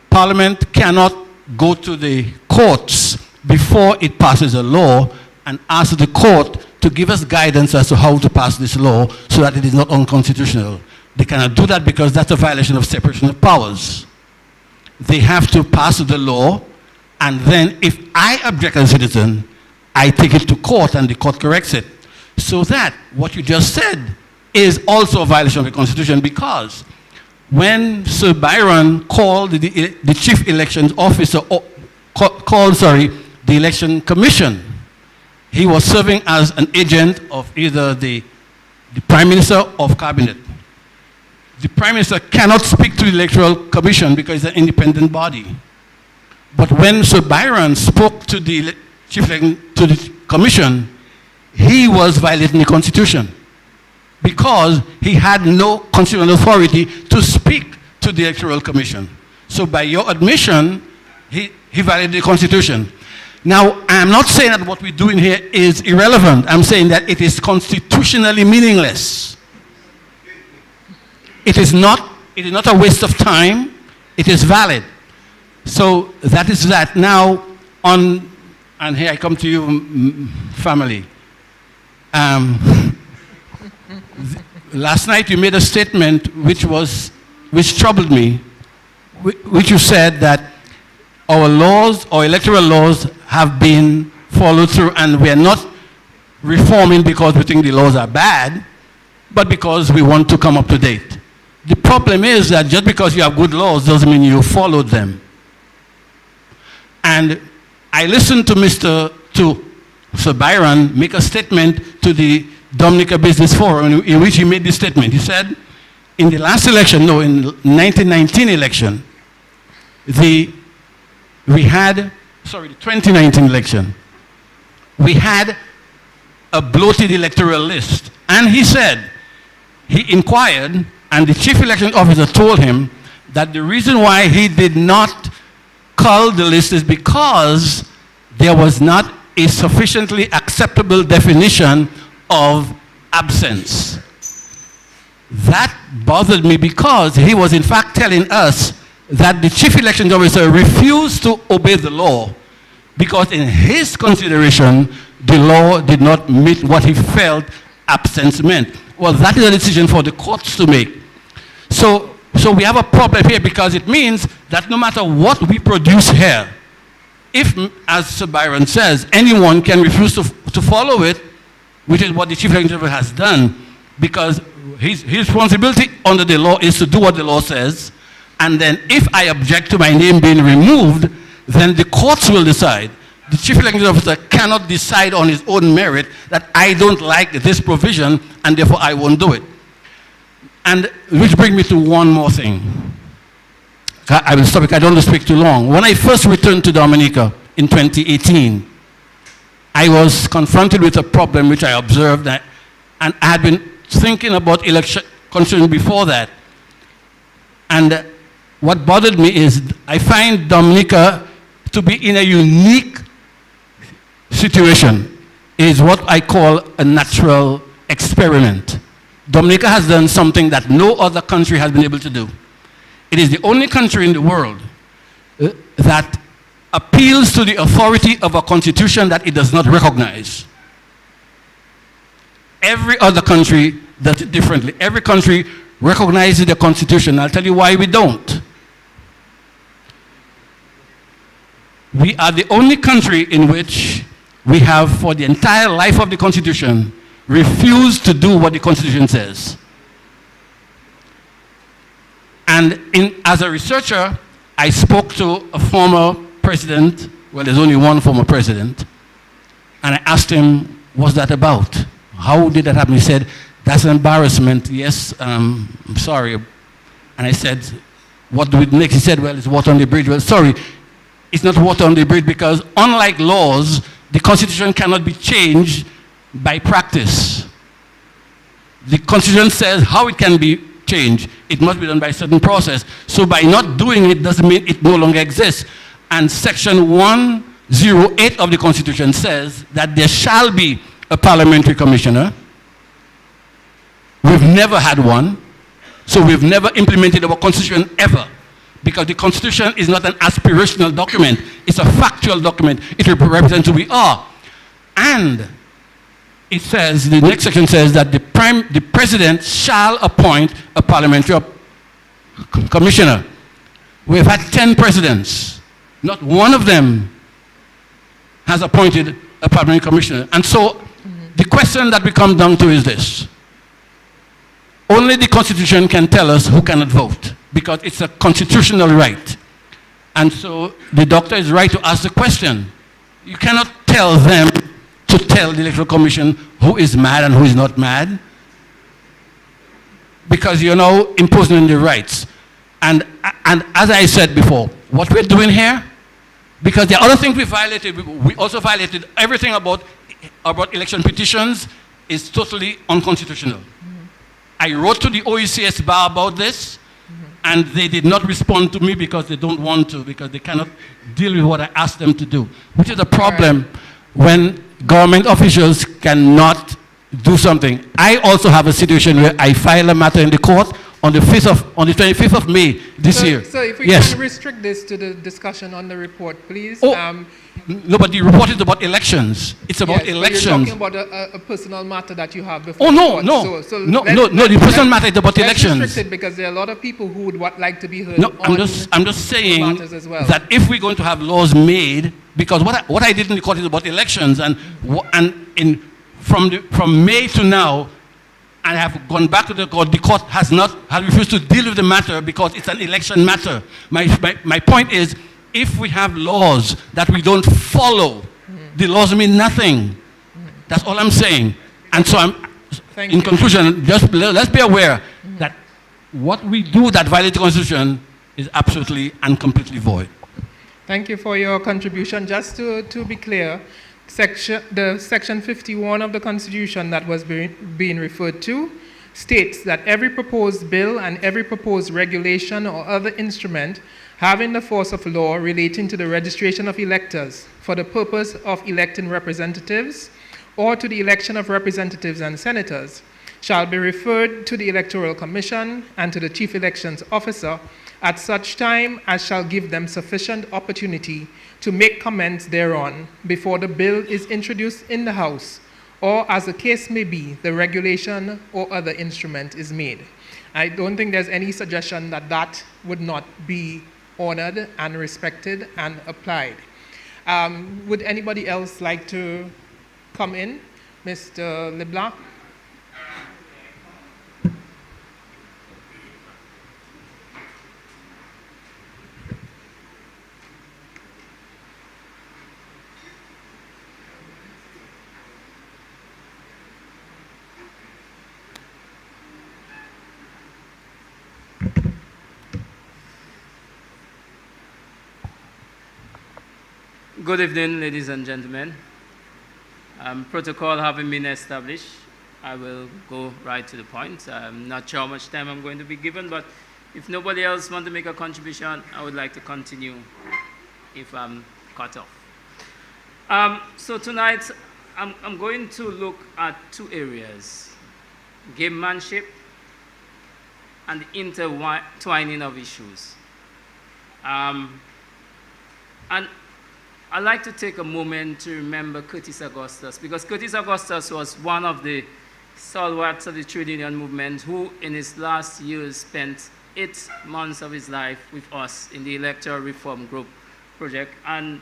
Parliament cannot go to the courts before it passes a law and ask the court to give us guidance as to how to pass this law so that it is not unconstitutional. They cannot do that because that's a violation of separation of powers. They have to pass the law, and then if I object as a citizen, I take it to court and the court corrects it. So that what you just said is also a violation of the Constitution, because when Sir Byron called the chief elections officer, the election commission, he was serving as an agent of either the Prime Minister or Cabinet. The Prime Minister cannot speak to the Electoral Commission because it's an independent body. But when Sir Byron spoke to the Commission, he was violating the Constitution because he had no constitutional authority to speak to the Electoral Commission. So by your admission, he violated the Constitution. Now, I'm not saying that what we're doing here is irrelevant. I'm saying that it is constitutionally meaningless. It is not a waste of time. It is valid. So that is that. Now, and here I come to you, family. Last night you made a statement which troubled me, which you said that our laws, our electoral laws, have been followed through, and we are not reforming because we think the laws are bad, but because we want to come up to date. The problem is that just because you have good laws doesn't mean you followed them. And I listened to Sir Byron make a statement to the Dominica Business Forum in which he made this statement. He said, in the last election, no, in the 1919 election, the 2019 election, we had a bloated electoral list. And he said, he inquired, and the chief election officer told him that the reason why he did not cull the list is because there was not a sufficiently acceptable definition of absence. That bothered me because he was in fact telling us that the chief election officer refused to obey the law because in his consideration, the law did not meet what he felt absence meant. Well, that is a decision for the courts to make. So we have a problem here because it means that no matter what we produce here, if, as Sir Byron says, anyone can refuse to follow it, which is what the chief election officer has done, because his responsibility under the law is to do what the law says, and then if I object to my name being removed, then the courts will decide. The chief election officer cannot decide on his own merit that I don't like this provision and therefore I won't do it. And which brings me to one more thing. I will stop because I don't want to speak too long. When I first returned to Dominica in 2018, I was confronted with a problem which I observed, and I had been thinking about election constitution before that. And what bothered me is I find Dominica to be in a unique situation. It is what I call a natural experiment. Dominica has done something that no other country has been able to do. It is the only country in the world that appeals to the authority of a constitution that it does not recognize. Every other country does it differently. Every country recognizes the Constitution. I'll tell you why we don't. We are the only country in which we have, for the entire life of the Constitution, refused to do what the Constitution says. And as a researcher, I spoke to a former president. Well, there's only one former president. And I asked him, what's that about? How did that happen? He said, that's an embarrassment. Yes, I'm sorry. And I said, what do we next? He said, well, it's water on the bridge. Well, sorry, it's not water on the bridge because unlike laws, the Constitution cannot be changed by practice. The Constitution says how it can be changed. It must be done by a certain process. So by not doing it doesn't mean it no longer exists. And Section 108 of the Constitution says that there shall be a parliamentary commissioner. We've never had one. So we've never implemented our Constitution ever. Because the Constitution is not an aspirational document. It's a factual document. It represents who we are. And it says, the next section says that the president shall appoint a parliamentary commissioner. We've had 10 presidents. Not one of them has appointed a parliamentary commissioner. And so the question that we come down to is this. Only the Constitution can tell us who cannot vote, because it's a constitutional right. And so the doctor is right to ask the question. You cannot tell them to tell the Electoral Commission who is mad and who is not mad, because you're now imposing the rights. And as I said before, what we're doing here, because the other thing we violated, we also violated everything about election petitions is totally unconstitutional. I wrote to the OECS bar about this, and they did not respond to me because they don't want to, because they cannot deal with what I asked them to do, which is a problem when government officials cannot do something. I also have a situation where I file a matter in the court on the 25th of May this year. So if we can restrict this to the discussion on the report, please. No, but the report is about elections. It's about elections. You're talking about a personal matter that you have before. Oh, no. The personal matter is about elections. Restrict it because there are a lot of people who would like to be heard. No, I'm just saying that if we're going to have laws made, because what I did in the court is about elections, and from May to now, I have gone back to the court. The court has refused to deal with the matter because it's an election matter. My point is, if we have laws that we don't follow, the laws mean nothing. That's all I'm saying. And so in conclusion, just let's be aware that what we do that violates the Constitution is absolutely and completely void. Thank you for your contribution. Just to be clear, the section 51 of the Constitution that was being referred to states that every proposed bill and every proposed regulation or other instrument having the force of law relating to the registration of electors for the purpose of electing representatives or to the election of representatives and senators shall be referred to the Electoral Commission and to the Chief Elections Officer at such time as shall give them sufficient opportunity to make comments thereon before the bill is introduced in the House, or as the case may be, the regulation or other instrument is made. I don't think there's any suggestion that that would not be honored and respected and applied. Would anybody else like to come in? Mr. LeBlanc? Good evening, ladies and gentlemen. Protocol having been established, I will go right to the point. I'm not sure how much time I'm going to be given, but if nobody else wants to make a contribution, I would like to continue if I'm cut off. So tonight, I'm going to look at two areas: gamemanship and the intertwining of issues. And I'd like to take a moment to remember Curtis Augustus, because Curtis Augustus was one of the stalwarts of the trade union movement who in his last years spent 8 months of his life with us in the electoral reform group project, and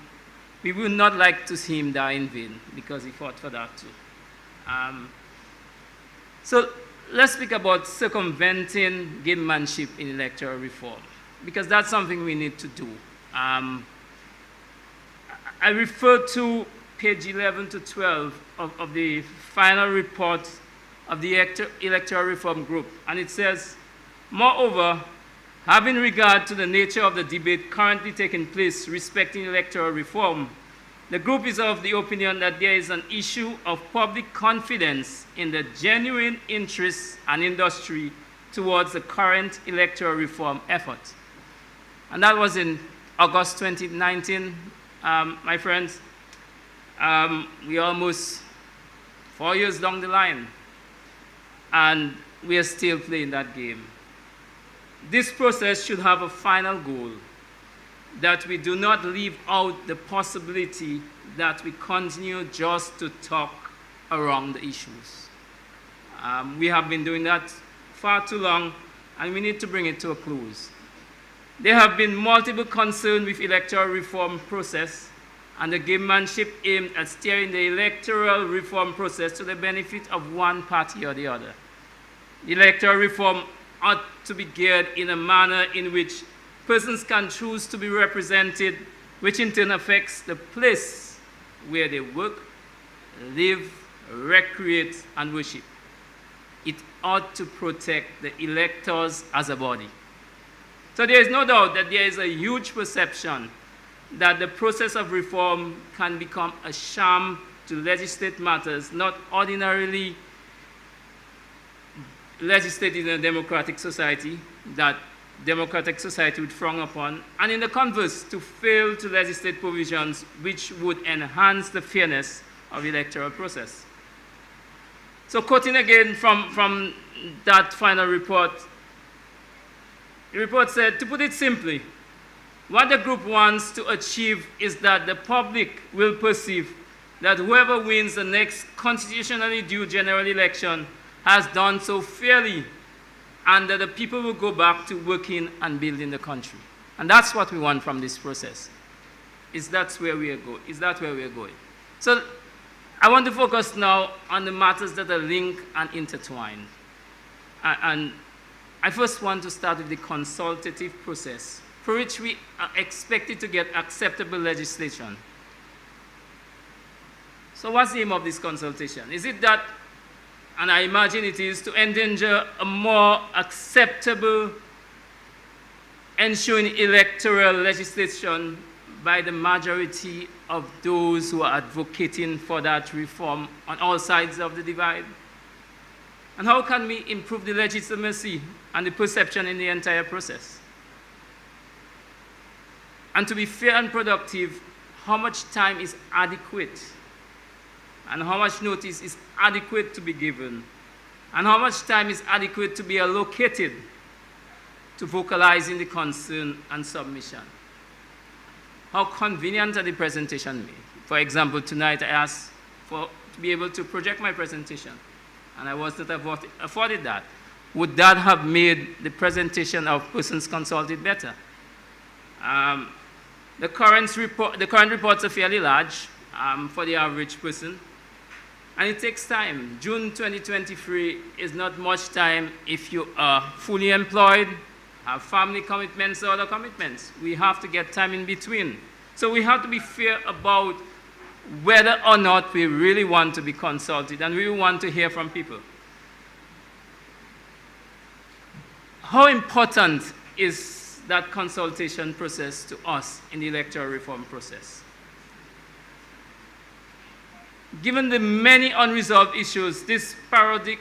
we would not like to see him die in vain because he fought for that too. So let's speak about circumventing gamemanship in electoral reform, because that's something we need to do. I refer to page 11 to 12 of the final report of the electoral reform group, and it says, moreover, having regard to the nature of the debate currently taking place respecting electoral reform, the group is of the opinion that there is an issue of public confidence in the genuine interests and industry towards the current electoral reform effort. And that was in August 2019, my friends. We're almost 4 years down the line, and we are still playing that game. This process should have a final goal, that we do not leave out the possibility that we continue just to talk around the issues. We have been doing that far too long, and we need to bring it to a close. There have been multiple concerns with electoral reform process and the gamemanship aimed at steering the electoral reform process to the benefit of one party or the other. The electoral reform ought to be geared in a manner in which persons can choose to be represented, which in turn affects the place where they work, live, recreate, and worship. It ought to protect the electors as a body. So there is no doubt that there is a huge perception that the process of reform can become a sham to legislate matters not ordinarily legislated in a democratic society, that democratic society would frown upon, and in the converse, to fail to legislate provisions which would enhance the fairness of the electoral process. So quoting again from that final report, the report said, to put it simply, what the group wants to achieve is that the public will perceive that whoever wins the next constitutionally due general election has done so fairly, and that the people will go back to working and building the country. And that's what we want from this process. Is that where we are going? So I want to focus now on the matters that are linked and intertwined. And I first want to start with the consultative process, for which we are expected to get acceptable legislation. So what's the aim of this consultation? Is it that, and I imagine it is, to endanger a more acceptable ensuing electoral legislation by the majority of those who are advocating for that reform on all sides of the divide? And how can we improve the legitimacy and the perception in the entire process? And to be fair and productive, how much time is adequate? And how much notice is adequate to be given? And how much time is adequate to be allocated to vocalizing the concern and submission? How convenient are the presentation made? For example, tonight I asked to be able to project my presentation, and I was not afforded that. Would that have made the presentation of persons consulted better? The current reports are fairly large for the average person, and it takes time. June 2023 is not much time if you are fully employed, have family commitments or other commitments. We have to get time in between. So we have to be fair about whether or not we really want to be consulted and we want to hear from people. How important is that consultation process to us in the electoral reform process? Given the many unresolved issues, this ad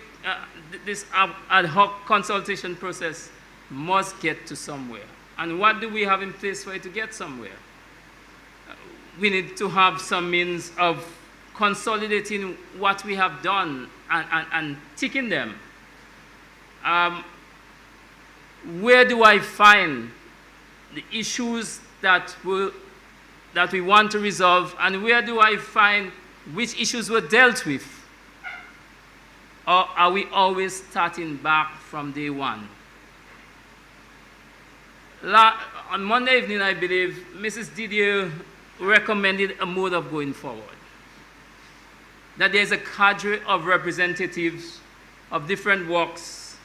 hoc consultation process must get to somewhere. And what do we have in place for it to get somewhere? We need to have some means of consolidating what we have done and ticking them. Where do I find the issues that we want to resolve, and where do I find which issues were dealt with? Or are we always starting back from day one? On Monday evening, I believe, Mrs. Didier recommended a mode of going forward. That there's a cadre of representatives of different walks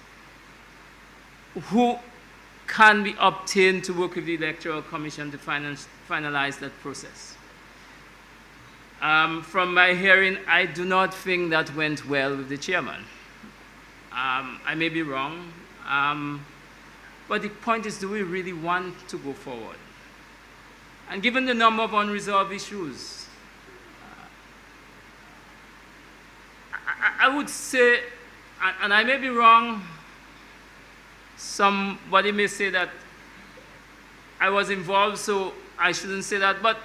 who can be obtained to work with the Electoral Commission to finalize that process. From my hearing, I do not think that went well with the chairman. I may be wrong, but the point is, do we really want to go forward? And given the number of unresolved issues, I would say, and I may be wrong, somebody may say that I was involved, so I shouldn't say that, but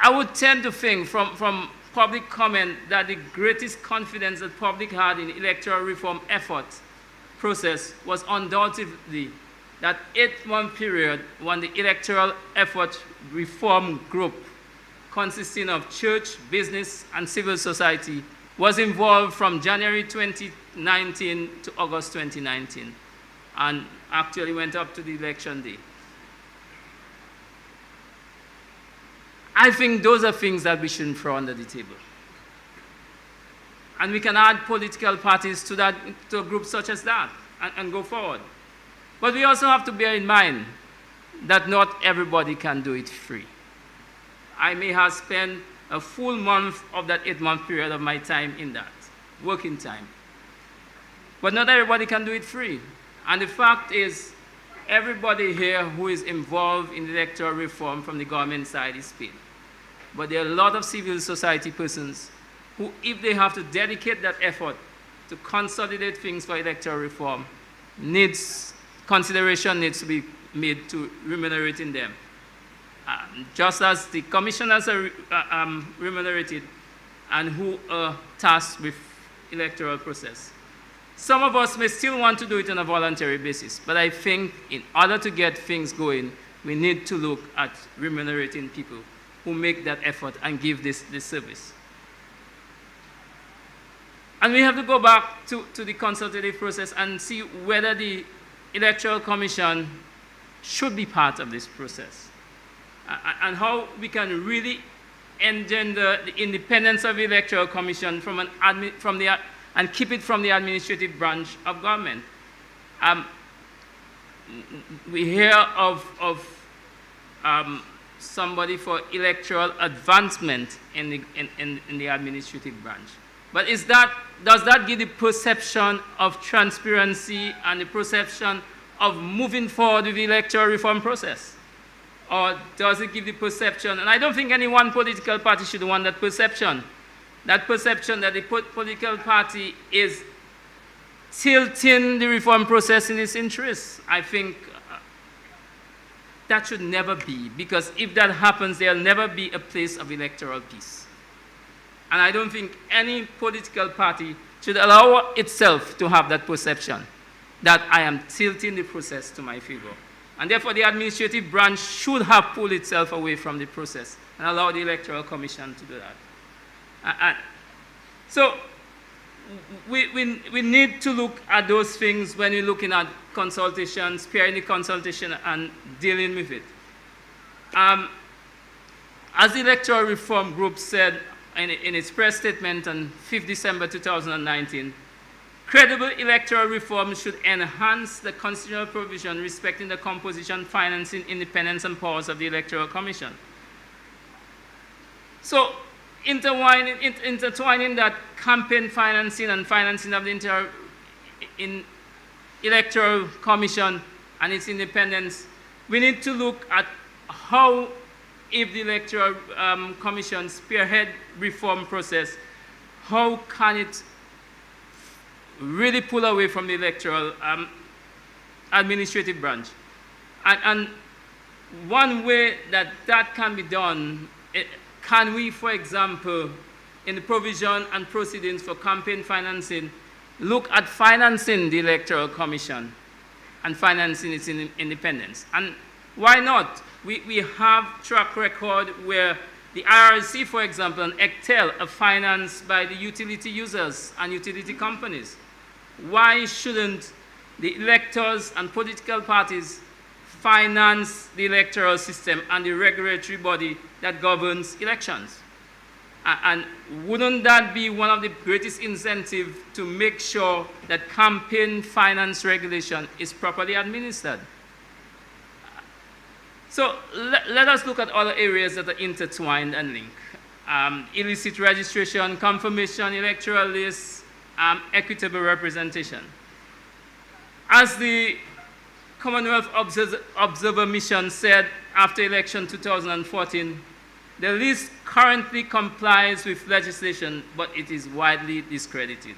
I would tend to think from public comment that the greatest confidence that public had in electoral reform effort process was undoubtedly that 8-month period when the electoral effort reform group consisting of church, business, and civil society was involved from January 2019 to August 2019 and actually went up to the election day. I think those are things that we shouldn't throw under the table. And we can add political parties to that, to a group such as that, and go forward. But we also have to bear in mind that not everybody can do it free. I may have spent a full month of that 8-month period of my time in that, working time. But not everybody can do it free. And the fact is, everybody here who is involved in electoral reform from the government side is paid. But there are a lot of civil society persons who, if they have to dedicate that effort to consolidate things for electoral reform, consideration needs to be made to remunerating them. Just as the commissioners are remunerated and who are tasked with electoral process. Some of us may still want to do it on a voluntary basis, but I think in order to get things going, we need to look at remunerating people who make that effort and give this service. And we have to go back to the consultative process and see whether the Electoral Commission should be part of this process, and how we can really engender the independence of the Electoral Commission and keep it from the administrative branch of government. We hear of somebody for electoral advancement in the administrative branch. But does that give the perception of transparency and the perception of moving forward with the electoral reform process? Or does it give the perception, and I don't think any one political party should want that perception that the political party is tilting the reform process in its interests. I think that should never be, because if that happens, there'll never be a place of electoral peace. And I don't think any political party should allow itself to have that perception that I am tilting the process to my favor. And therefore, the administrative branch should have pulled itself away from the process and allow the Electoral Commission to do that. So we need to look at those things when we're looking at consultation, sparing the consultation and dealing with it. As the Electoral Reform Group said in its press statement on 5th December 2019, credible electoral reform should enhance the constitutional provision respecting the composition, financing, independence, and powers of the Electoral Commission. So, intertwining that campaign financing and financing of the Electoral Commission and its independence, we need to look at how, if the Electoral Commission spearhead reform process, how can it really pull away from the electoral administrative branch? And one way that can be done, can we, for example, in the provision and proceedings for campaign financing, look at financing the Electoral Commission and financing its independence? And why not? We have track record where the IRC, for example, and ELectoral are financed by the utility users and utility companies. why shouldn't the electors and political parties finance the electoral system and the regulatory body that governs elections? And wouldn't that be one of the greatest incentives to make sure that campaign finance regulation is properly administered? So let us look at other areas that are intertwined and linked. Illicit registration, confirmation, electoral lists, equitable representation. As the Commonwealth Observer Mission said after election 2014, the list currently complies with legislation, but it is widely discredited.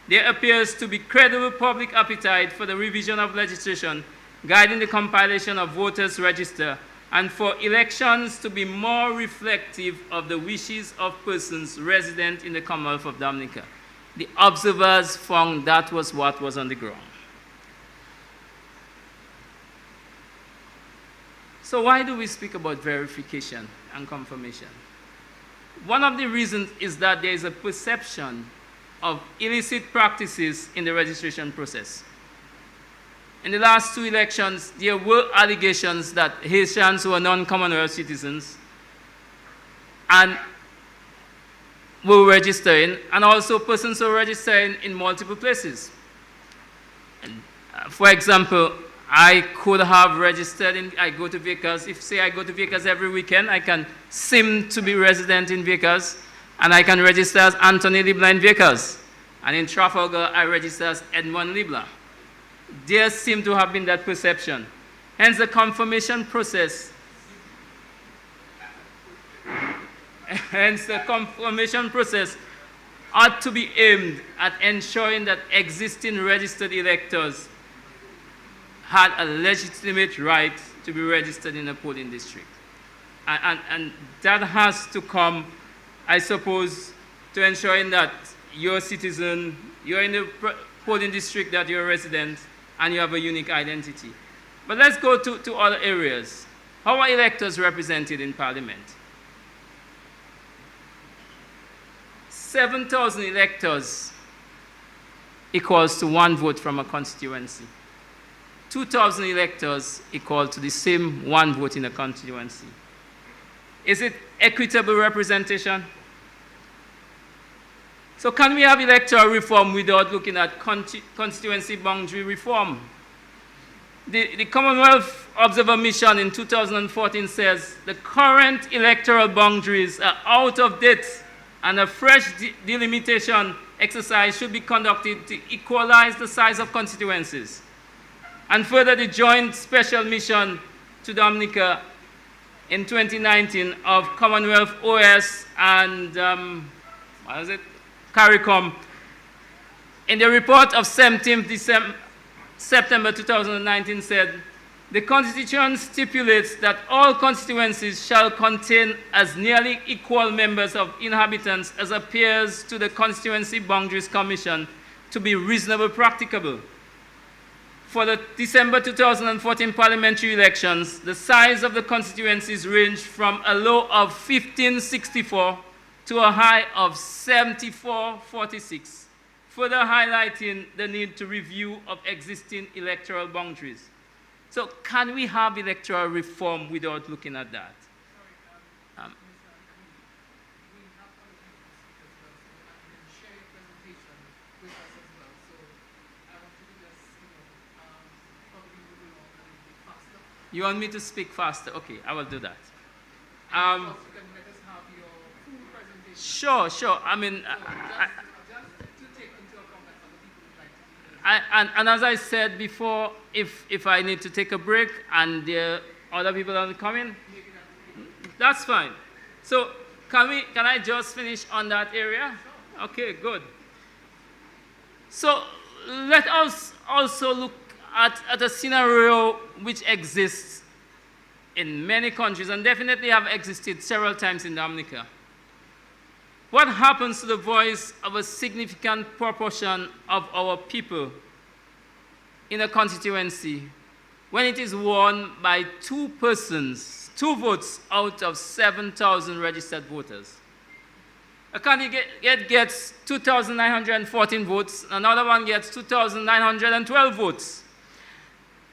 There appears to be credible public appetite for the revision of legislation guiding the compilation of voters' register and for elections to be more reflective of the wishes of persons resident in the Commonwealth of Dominica. The observers found that was what was on the ground. So why do we speak about verification and confirmation? One of the reasons is that there is a perception of illicit practices in the registration process. In the last 2 elections, there were allegations that Haitians who are non-Commonwealth citizens and were registering, and also persons who are registering in multiple places. And, for example, I could have registered I go to Vickers. If, say, I go to Vickers every weekend, I can seem to be resident in Vickers, and I can register as Anthony Libla in Vickers. And in Trafalgar, I register as Edmond Libla. There seemed to have been that perception. Hence, the confirmation process ought to be aimed at ensuring that existing registered electors had a legitimate right to be registered in a polling district. And that has to come, I suppose, to ensuring that you're a citizen, you're in the polling district that you're a resident, and you have a unique identity. But let's go to other areas. How are electors represented in Parliament? 7,000 electors equals to 1 vote from a constituency. 2,000 electors equal to the same 1 vote in a constituency. Is it equitable representation? So can we have electoral reform without looking at constituency boundary reform? The Commonwealth Observer Mission in 2014 says the current electoral boundaries are out of date and a fresh delimitation exercise should be conducted to equalize the size of constituencies. And further, the Joint Special Mission to Dominica in 2019 of Commonwealth OS and, CARICOM, in the report of 17th September 2019 said, the Constitution stipulates that all constituencies shall contain as nearly equal members of inhabitants as appears to the Constituency Boundaries Commission to be reasonably practicable. For the December 2014 parliamentary elections, the size of the constituencies ranged from a low of 1564 to a high of 7446, further highlighting the need to review of existing electoral boundaries. So can we have electoral reform without looking at that? You want me to speak faster? Okay, I will do that. Sure. I mean, and as I said before, if I need to take a break and there are other people are coming, that's fine. So can I just finish on that area? Okay, good. So let us also look at a scenario which exists in many countries and definitely have existed several times in Dominica. What happens to the voice of a significant proportion of our people in a constituency when it is won by 2 persons, 2 votes out of 7,000 registered voters? A candidate gets 2,914 votes, another one gets 2,912 votes.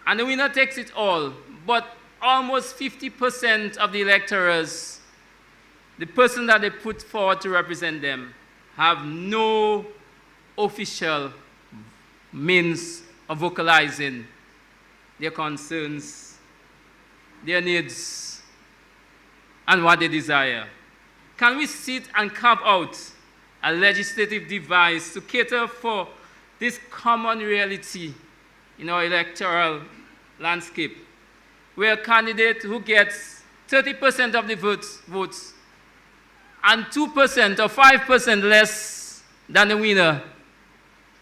And the winner takes it all. But almost 50% of the electors, the person that they put forward to represent them, have no official means of vocalizing their concerns, their needs, and what they desire. Can we sit and carve out a legislative device to cater for this common reality in our electoral landscape, where a candidate who gets 30% of the votes and 2% or 5% less than the winner,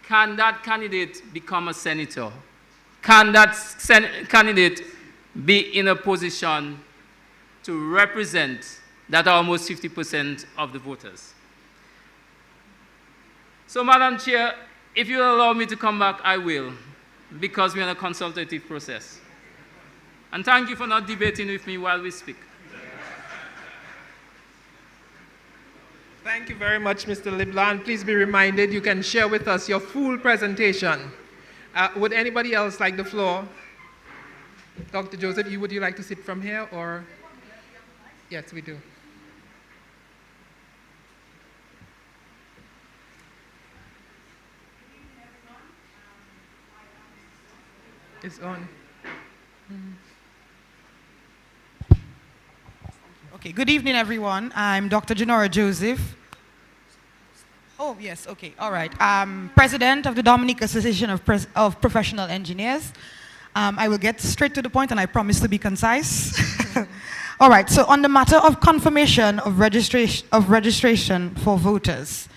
can that candidate become a senator? Can that candidate be in a position to represent that almost 50% of the voters? So, Madam Chair, if you allow me to come back, I will, because we're in a consultative process. And thank you for not debating with me while we speak. Thank you very much, Mr. LeBlanc. Please be reminded you can share with us your full presentation. Would anybody else like the floor? Dr. Joseph, would you like to sit from here, or? Yes, we do. It's on. Okay, good evening, everyone. I'm Dr. Janora Joseph. Oh, yes, okay, all right. I'm president of the Dominica Association of Professional Engineers. I will get straight to the point, and I promise to be concise. All right, so on the matter of confirmation of registration for voters,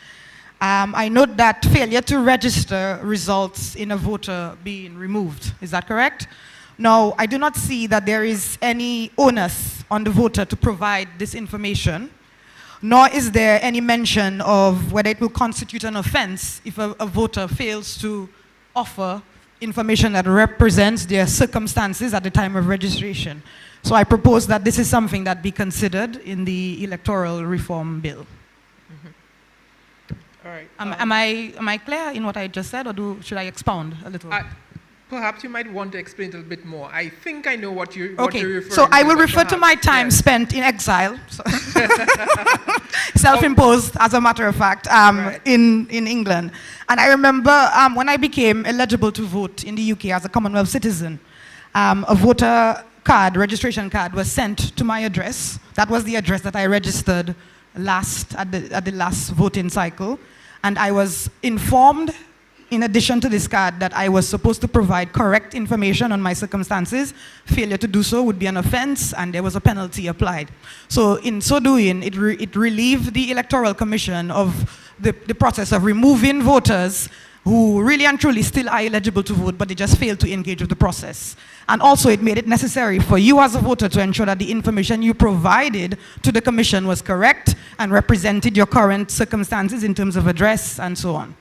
I note that failure to register results in a voter being removed. Is that correct? Now, I do not see that there is any onus on the voter to provide this information, nor is there any mention of whether it will constitute an offense if a voter fails to offer information that represents their circumstances at the time of registration. So I propose that this is something that be considered in the electoral reform bill. All right. Am I clear in what I just said, or should I expound a little? Perhaps you might want to explain it a little bit more. I think I know what you're okay, referring to. So I will refer to my time spent in exile, so self-imposed, as a matter of fact, right. in England. And I remember when I became eligible to vote in the UK as a Commonwealth citizen, a voter card, registration card, was sent to my address. That was the address that I registered at the last voting cycle. And I was informed, in addition to this card, that I was supposed to provide correct information on my circumstances. Failure to do so would be an offense, and there was a penalty applied. So in so doing, it relieved the Electoral Commission of the process of removing voters who really and truly still are eligible to vote, but they just failed to engage with the process. And also it made it necessary for you as a voter to ensure that the information you provided to the commission was correct and represented your current circumstances in terms of address and so on.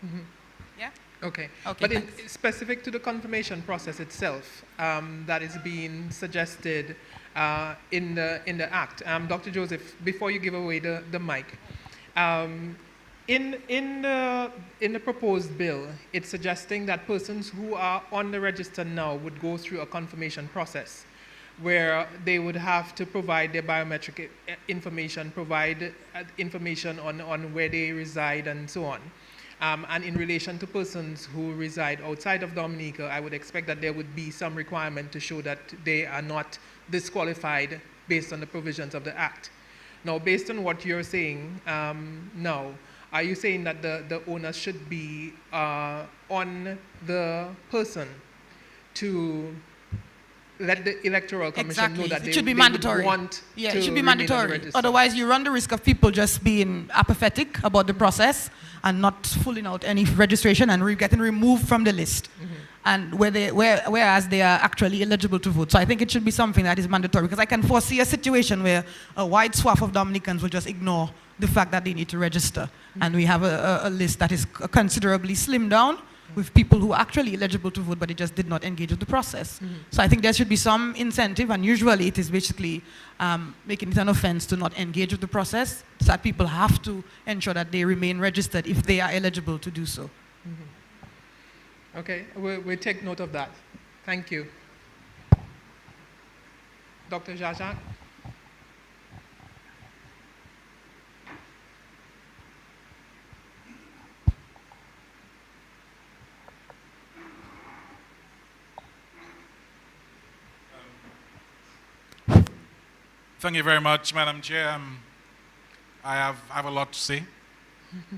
Mm-hmm. Yeah? Okay. Okay, But specific to the confirmation process itself, that is being suggested in the Act. Dr. Joseph, before you give away the mic, in the proposed bill, it's suggesting that persons who are on the register now would go through a confirmation process where they would have to provide their biometric information, provide information on where they reside and so on. And in relation to persons who reside outside of Dominica, I would expect that there would be some requirement to show that they are not disqualified based on the provisions of the Act. Now, based on what you're saying now, are you saying that the onus should be on the person to let the Electoral Commission know that it should be mandatory. Want yeah, to it should be remain on the mandatory. register? Otherwise, you run the risk of people just being apathetic about the process and not filling out any registration and getting removed from the list. Mm-hmm. And whereas they are actually eligible to vote. So I think it should be something that is mandatory, because I can foresee a situation where a wide swath of Dominicans will just ignore the fact that they need to register. Mm-hmm. And we have a list that is considerably slimmed down with people who are actually eligible to vote, but they just did not engage with the process. So I think there should be some incentive, and usually it is basically making it an offense to not engage with the process, so that people have to ensure that they remain registered if they are eligible to do so. Okay, we'll take note of that. Thank you. Dr. Jajak? Thank you very much, Madam Chair. I have a lot to say,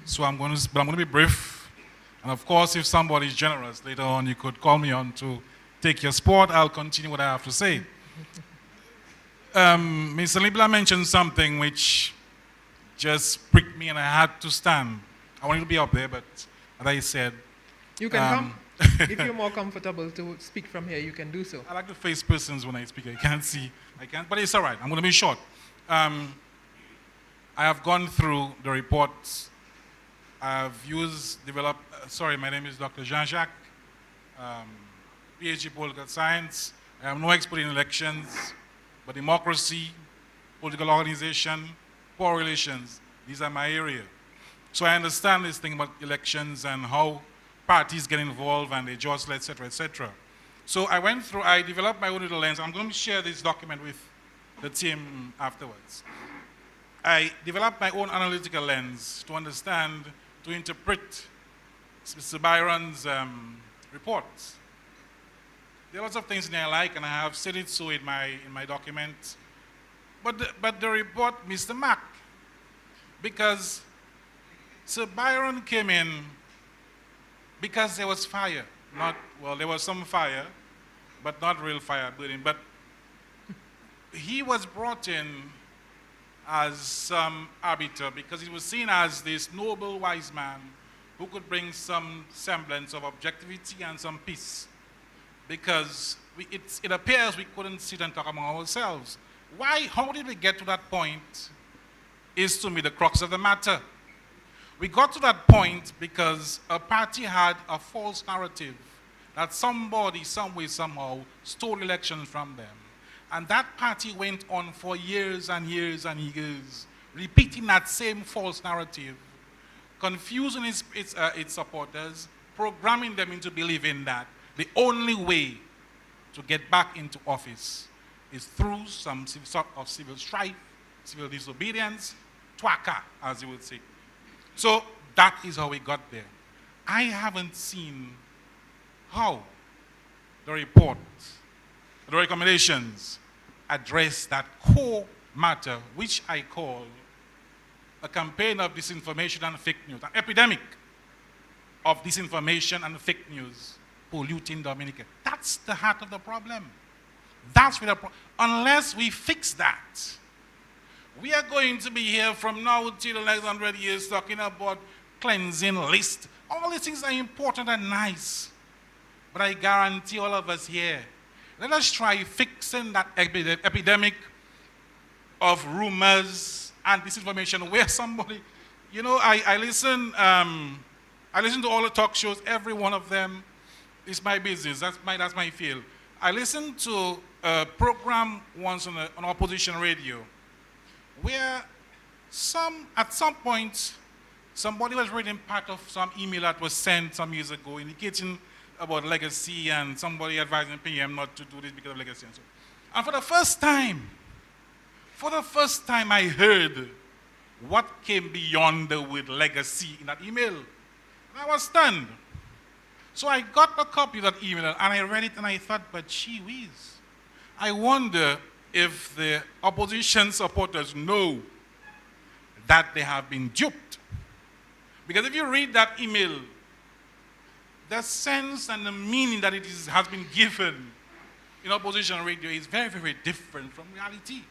so I'm going to be brief. And of course, if somebody is generous later on, you could call me on to take your spot. I'll continue what I have to say. Mr. Libla mentioned something which just pricked me, and I had to stand. I wanted to be up there, but as I said, you can come. If you're more comfortable to speak from here, you can do so. I like to face persons when I speak. I can't see. But it's all right. I'm going to be short. I have gone through the reports. I've my name is Dr. Jean-Jacques, PhD political science. I am no expert in elections, but democracy, political organization, power relations, these are my area. So I understand this thing about elections and how parties get involved and they jostle, etc., etc. So I developed my own little lens. I'm going to share this document with the team afterwards. I developed my own analytical lens to understand, to interpret Mr. Byron's reports. There are lots of things in there I like, and I have said it so in my document. But the report, Mr. Mack, because Sir Byron came in because there was fire. There was some fire, but not real fire burning. But he was brought in as some arbiter because he was seen as this noble, wise man who could bring some semblance of objectivity and some peace. Because it appears we couldn't sit and talk among ourselves. How did we get to that point is to me the crux of the matter. We got to that point because a party had a false narrative that somebody, some way, somehow, stole elections from them. And that party went on for years and years and years, repeating that same false narrative, confusing its supporters, programming them into believing that the only way to get back into office is through some sort of civil strife, civil disobedience, twaka, as you would say. So that is how we got there. I haven't seen how the report, the recommendations address that core matter, which I call a campaign of disinformation and fake news, an epidemic of disinformation and fake news polluting Dominica. That's the heart of the problem. That's where unless we fix that, we are going to be here from now till the next 100 years talking about cleansing list. All these things are important and nice. But I guarantee all of us here, let us try fixing that epidemic of rumors and disinformation where somebody, I listen to all the talk shows, every one of them is my business. That's my field. I listened to a program once on opposition radio where at some point, somebody was reading part of some email that was sent some years ago indicating about legacy and somebody advising PM not to do this because of legacy and so on. And for the first time I heard what came beyond the word legacy in that email. And I was stunned. So I got a copy of that email and I read it and I thought, but gee whiz, I wonder if the opposition supporters know that they have been duped. Because if you read that email, the sense and the meaning that has been given in opposition radio is very, very different from reality.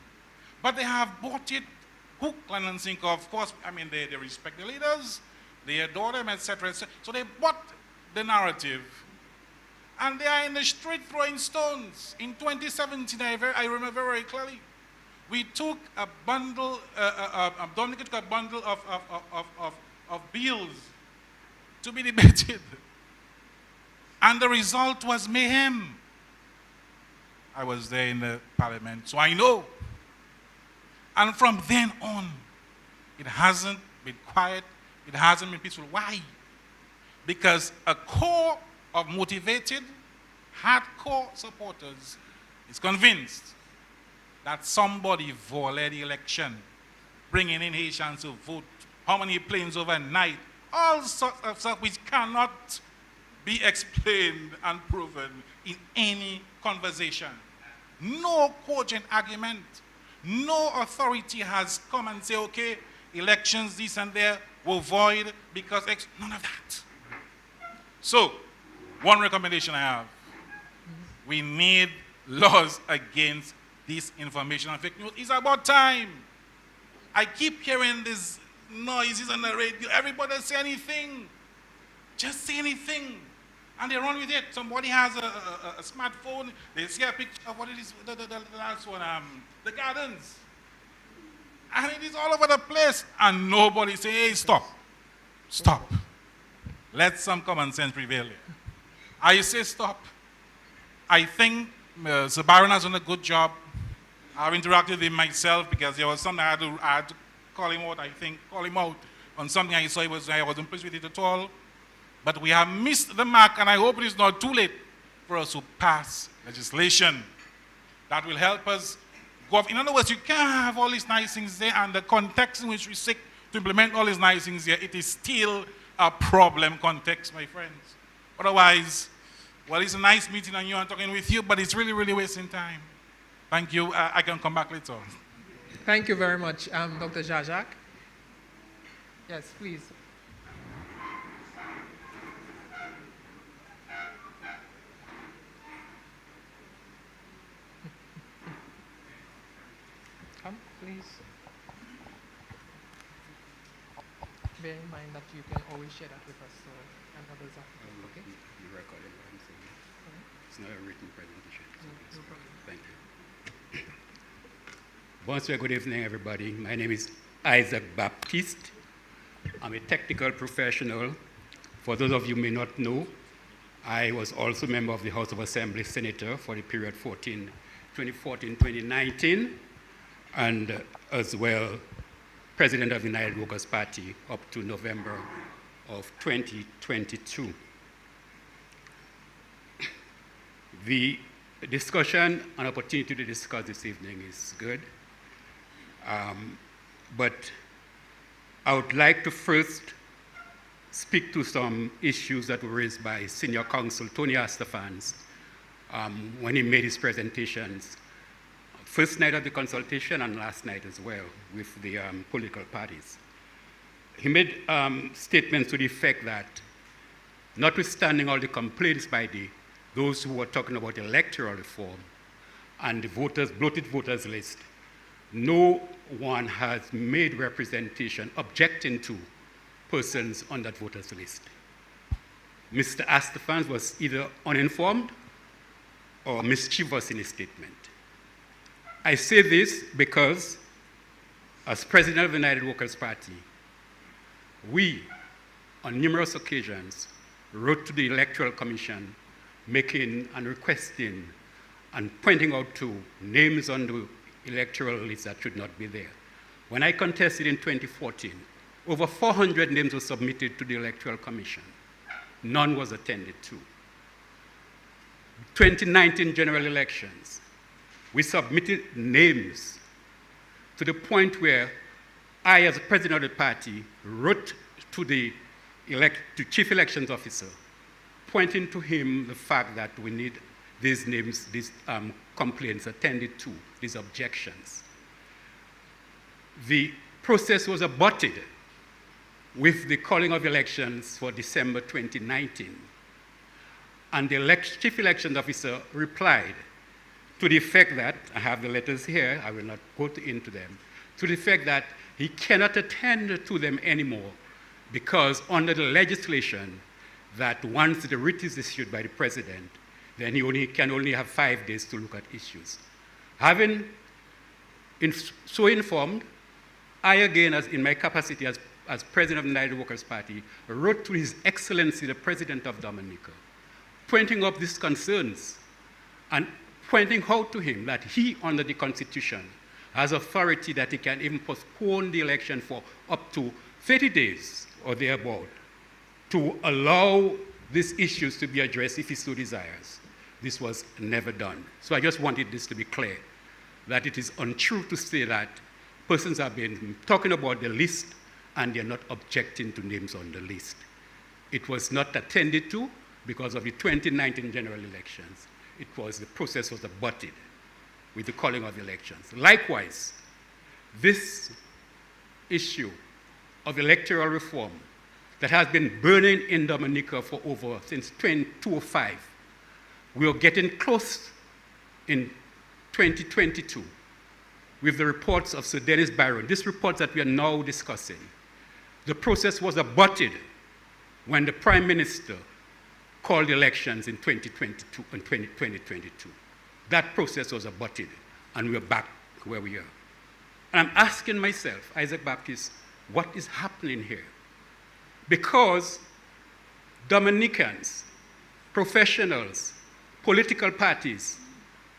But they have bought it hook, line, and sinker. Of course, they respect the leaders, they adore them, etc., etc. So they bought the narrative. And they are in the street throwing stones. In 2017, I remember very clearly, we took a bundle, Dominica took a bundle of bills to be debated. And the result was mayhem. I was there in the parliament, so I know. And from then on, it hasn't been quiet, it hasn't been peaceful. Why? Because a core of motivated, hardcore supporters is convinced that somebody violated the election, bringing in Haitians to vote, how many planes overnight, all sorts of stuff which cannot be explained and proven in any conversation. No cogent argument. No authority has come and say, okay, elections this and there were void because none of that. So, one recommendation I have, we need laws against disinformation and fake news. It's about time. I keep hearing these noises on the radio. Everybody say anything. Just say anything. And they run with it. Somebody has a smartphone. They see a picture of what it is, the last one, the gardens. And it is all over the place. And nobody say, hey, stop. Stop. Let some common sense prevail here. I say stop. I think Sir Byron has done a good job. I've interacted with him myself because there was something I had to call him out, call him out on something I saw I wasn't pleased with it at all. But we have missed the mark, and I hope it is not too late for us to pass legislation that will help us go off. In other words, you can't have all these nice things there, and the context in which we seek to implement all these nice things here, it is still a problem context, my friends. Otherwise, well, it's a nice meeting and I'm talking with you, but it's really, really wasting time. Thank you. I can come back later. Thank you very much, Dr. Jajak. Yes, please. Come, please. Bear in mind that you can always share that with us and others after, okay? You recorded what I'm saying. It's not a written presentation. No problem. Thank you. Bonsoir, good evening, everybody. My name is Isaac Baptiste. I'm a technical professional. For those of you who may not know, I was also a member of the House of Assembly Senator for the period 2014-2019, and as well, President of the United Workers' Party up to November of 2022. The discussion and opportunity to discuss this evening is good, but I would like to first speak to some issues that were raised by Senior Counsel Tony Astafans when he made his presentations first night of the consultation and last night as well with the political parties. He made statements to the effect that notwithstanding all the complaints by those who were talking about electoral reform and the bloated voters list, no one has made representation objecting to persons on that voters list. Mr. Astafans was either uninformed or mischievous in his statement. I say this because, as President of the United Workers' Party, we, on numerous occasions, wrote to the Electoral Commission making and requesting and pointing out to names on the electoral list that should not be there. When I contested in 2014, over 400 names were submitted to the Electoral Commission. None was attended to. 2019 general elections, we submitted names to the point where I, as president of the party, wrote to the chief elections officer, pointing to him the fact that we need these names, these complaints attended to, these objections. The process was aborted with the calling of elections for December 2019. And the chief elections officer replied to the effect that, I have the letters here, I will not go into them, to the effect that he cannot attend to them anymore because under the legislation that once the writ is issued by the president, then he can only have 5 days to look at issues. Having so informed, I again, as in my capacity as president of the United Workers' Party, wrote to His Excellency, the President of Dominica, pointing up these concerns and pointing out to him that he, under the Constitution, has authority that he can even postpone the election for up to 30 days or thereabout to allow these issues to be addressed if he so desires. This was never done. So I just wanted this to be clear, that it is untrue to say that persons have been talking about the list and they're not objecting to names on the list. It was not attended to because of the 2019 general elections. The process was aborted with the calling of elections. Likewise, this issue of electoral reform that has been burning in Dominica since 2005, we are getting close in 2022 with the reports of Sir Dennis Byron, this report that we are now discussing. The process was aborted when the Prime Minister called elections in 2022 and 2022. That process was aborted, and we're back where we are. And I'm asking myself, Isaac Baptist, what is happening here? Because Dominicans, professionals, political parties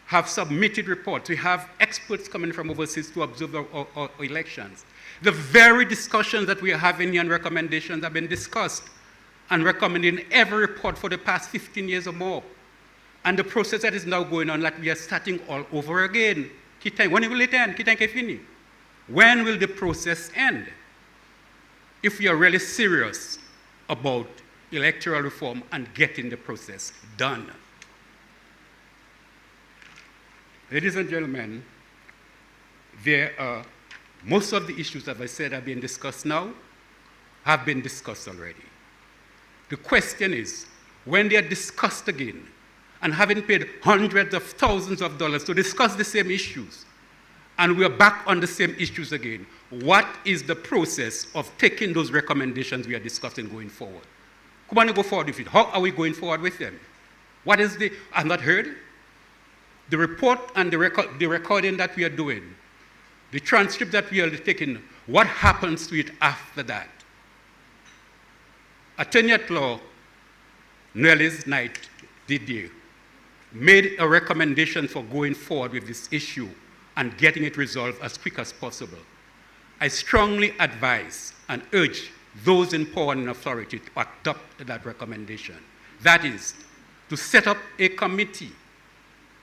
have submitted reports. We have experts coming from overseas to observe our elections. The very discussions that we are having here and recommendations have been discussed and recommended in every report for the past 15 years or more. And the process that is now going on, like we are starting all over again. When will it end? When will the process end? If we are really serious about electoral reform and getting the process done. Ladies and gentlemen, most of the issues, as I said, are being discussed now, have been discussed already. The question is, when they are discussed again, and having paid hundreds of thousands of dollars to discuss the same issues, and we are back on the same issues again, what is the process of taking those recommendations we are discussing going forward? Come on and go forward with it. How are we going forward with them? What is I've not heard. The report and the recording that we are doing, the transcript that we are taking, what happens to it after that? Attorney at law, Nellis Knight Didier, made a recommendation for going forward with this issue and getting it resolved as quick as possible. I strongly advise and urge those in power and authority to adopt that recommendation. That is, to set up a committee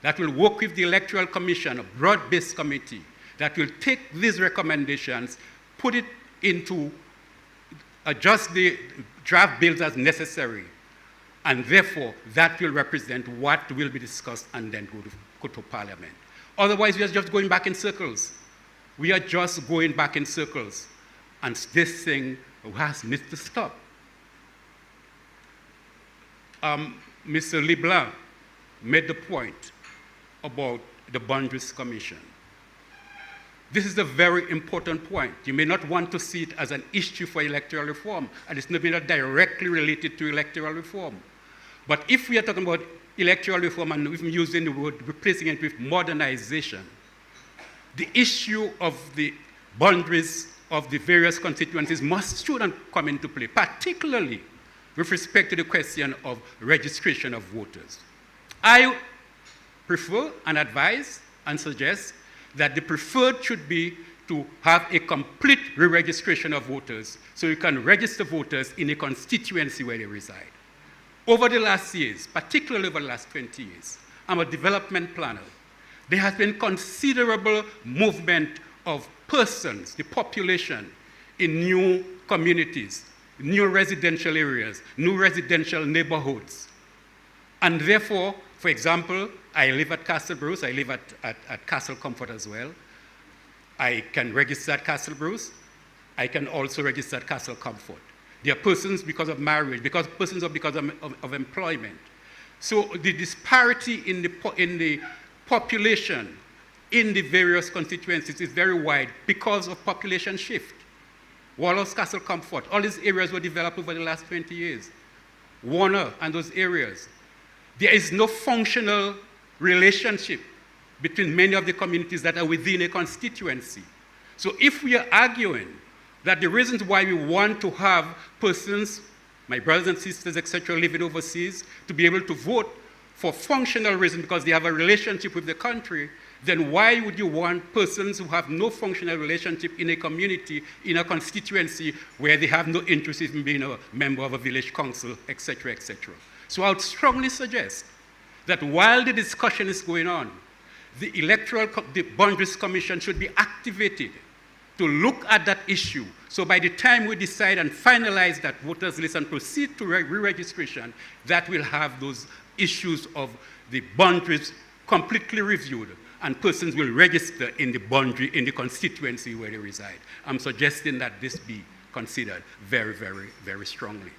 that will work with the Electoral Commission, a broad-based committee, that will take these recommendations, put it into, adjust the draft bills as necessary, and therefore that will represent what will be discussed and then go to Parliament. Otherwise, we are just going back in circles. We are just going back in circles, and this thing needs to stop. Mr. LeBlanc made the point about the Boundaries Commission. This is a very important point. You may not want to see it as an issue for electoral reform, and it's not directly related to electoral reform. But if we are talking about electoral reform and even using the word, replacing it with modernization, the issue of the boundaries of the various constituencies shouldn't come into play, particularly with respect to the question of registration of voters. I prefer and advise and suggest that the preferred should be to have a complete re-registration of voters so you can register voters in a constituency where they reside. Over the last years, particularly over the last 20 years, I'm a development planner. There has been considerable movement of persons, the population, in new communities, new residential areas, new residential neighborhoods. And therefore, for example, I live at Castle Bruce, I live at Castle Comfort as well. I can register at Castle Bruce. I can also register at Castle Comfort. There are persons because of marriage, because of employment. So the disparity in the population in the various constituencies is very wide because of population shift. Wallace, Castle Comfort, all these areas were developed over the last 20 years. Warner and those areas. There is no functional relationship between many of the communities that are within a constituency. So if we are arguing that the reasons why we want to have persons my brothers and sisters, etc., living overseas, to be able to vote for functional reasons because they have a relationship with the country, then why would you want persons who have no functional relationship in a community, in a constituency, where they have no interest in being a member of a village council, etc., etc.? So I would strongly suggest that while the discussion is going on, the the Boundaries Commission should be activated to look at that issue. So by the time we decide and finalize that voters list and proceed to re-registration, that will have those issues of the boundaries completely reviewed, and persons will register in the boundary, in the constituency where they reside. I'm suggesting that this be considered very, very, very strongly.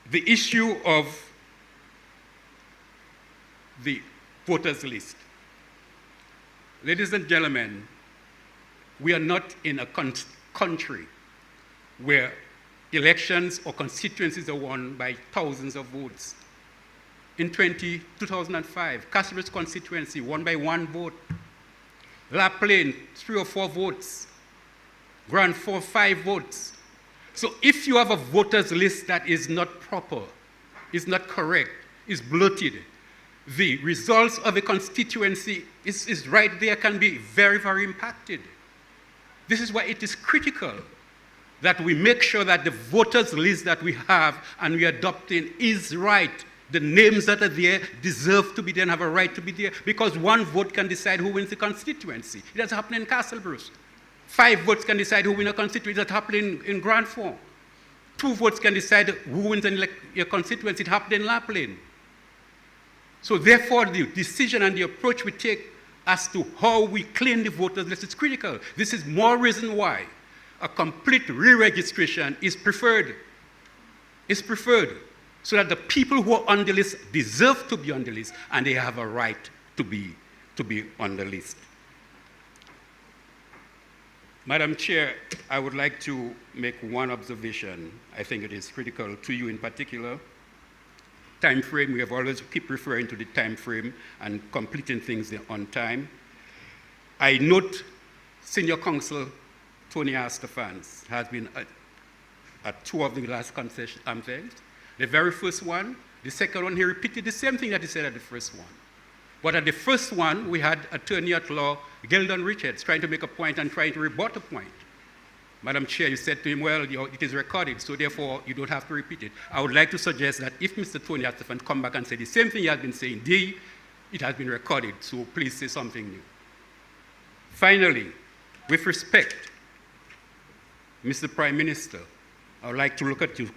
The issue of the voters list. Ladies and gentlemen, we are not in a country where elections or constituencies are won by thousands of votes. In 2005, Castlereagh's constituency won by 1 vote. La Plaine, 3 or 4 votes. Grand 4, 5 votes. So if you have a voters list that is not proper, is not correct, is bloated, the results of a constituency is right there, can be very, very impacted. This is why it is critical that we make sure that the voters list that we have and we are adopting is right. The names that are there deserve to be there and have a right to be there, because 1 vote can decide who wins the constituency. It has happened in Castlebruce. 5 votes can decide who wins a constituency. That happened in Grand Fond. 2 votes can decide who wins your constituency. It happened in La Plaine. So therefore, the decision and the approach we take as to how we clean the voters list is critical. This is more reason why a complete re-registration is preferred. Is preferred, so that the people who are on the list deserve to be on the list, and they have a right to be on the list. Madam Chair, I would like to make one observation. I think it is critical to you in particular. Time frame, we have always keep referring to the time frame and completing things on time. I note Senior Counsel Tony Astafans has been at 2 of the last concession events. The very first one, the second one, he repeated the same thing that he said at the first one. But at the first one, we had Attorney at Law Geldon Richards trying to make a point and trying to rebut a point. Madam Chair, you said to him, well, it is recorded, so therefore you don't have to repeat it. I would like to suggest that if Mr. Tony Astafan come back and say the same thing he has been saying, it has been recorded, so please say something new. Finally, with respect, Mr. Prime Minister, I would like to look at you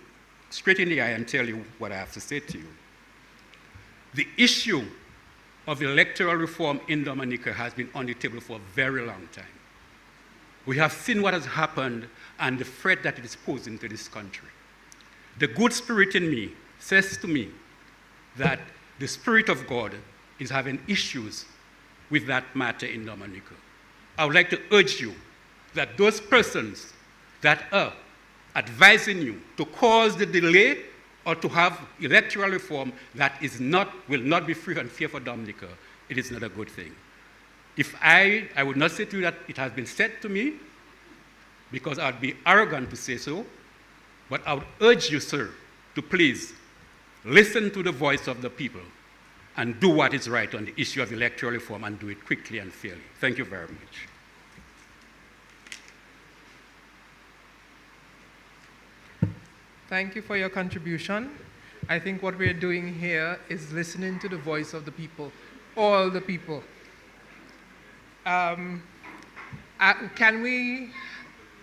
straight in the eye and tell you what I have to say to you. The issue of electoral reform in Dominica has been on the table for a very long time. We have seen what has happened and the threat that it is posing to this country. The good spirit in me says to me that the Spirit of God is having issues with that matter in Dominica. I would like to urge you that those persons that are advising you to cause the delay or to have electoral reform that will not be free and fair for Dominica, it is not a good thing. If I would not say to you that it has been said to me, because I would be arrogant to say so, but I would urge you, sir, to please listen to the voice of the people and do what is right on the issue of electoral reform, and do it quickly and fairly. Thank you very much. Thank you for your contribution. I think what we're doing here is listening to the voice of the people, all the people.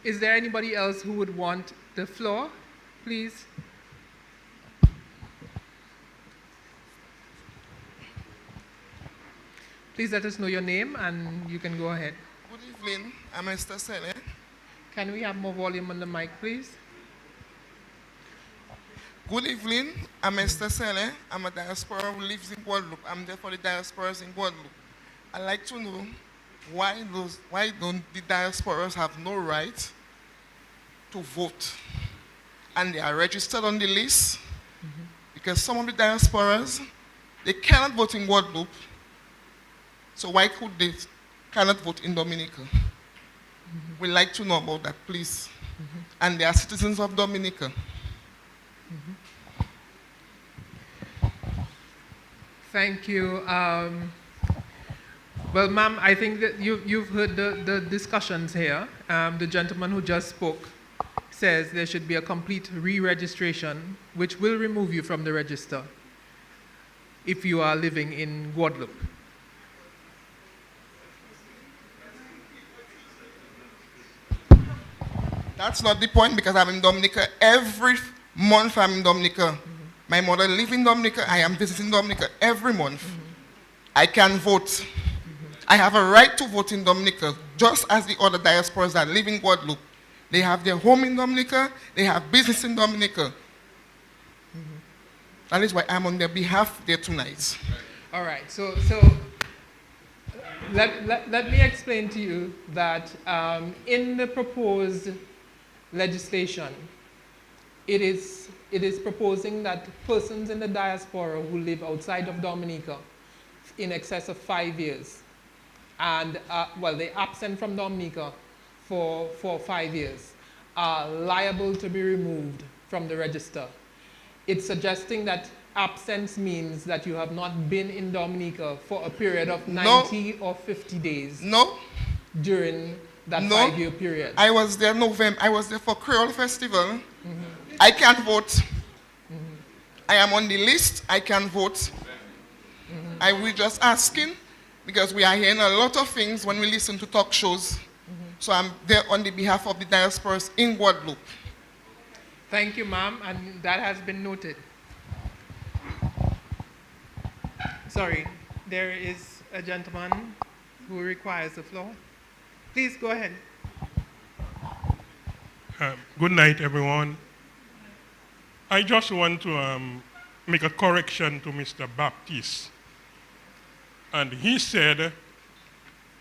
Is there anybody else who would want the floor, please? Please let us know your name and you can go ahead. Good evening, I'm Mr. Sele. Can we have more volume on the mic, please? Good evening, I'm Mr. Sele. I'm a diaspora who lives in Guadeloupe. I'm there for the diasporas in Guadeloupe. I'd like to know why don't the diasporas have no right to vote? And they are registered on the list because some of the diasporas, they cannot vote in Guadeloupe. So why could they cannot vote in Dominica? We'd like to know about that, please. And they are citizens of Dominica. Thank you. Well, ma'am, I think that you've heard the discussions here. The gentleman who just spoke says there should be a complete re-registration, which will remove you from the register if you are living in Guadeloupe. That's not the point, because I'm in Dominica every month. I'm in Dominica. My mother lives in Dominica. I am visiting Dominica every month. I can vote. I have a right to vote in Dominica, just as the other diasporas that live in Guadeloupe. They have their home in Dominica. They have business in Dominica. That is why I'm on their behalf there tonight. All right. So let me explain to you that in the proposed legislation, it is proposing that persons in the diaspora who live outside of Dominica in excess of 5 years, and they're absent from Dominica for 5 years, are liable to be removed from the register. It's suggesting that absence means that you have not been in Dominica for a period of 90 or 50 days. No. During that 5-year period. I was there November. I was there for Creole Festival. I can vote. I am on the list. I can vote. I will just asking, because we are hearing a lot of things when we listen to talk shows. So I'm there on the behalf of the diasporas in Guadeloupe. Thank you, ma'am, and that has been noted. Sorry, there is a gentleman who requires the floor. Please go ahead. Good night, everyone. I just want to make a correction to Mr. Baptiste. And he said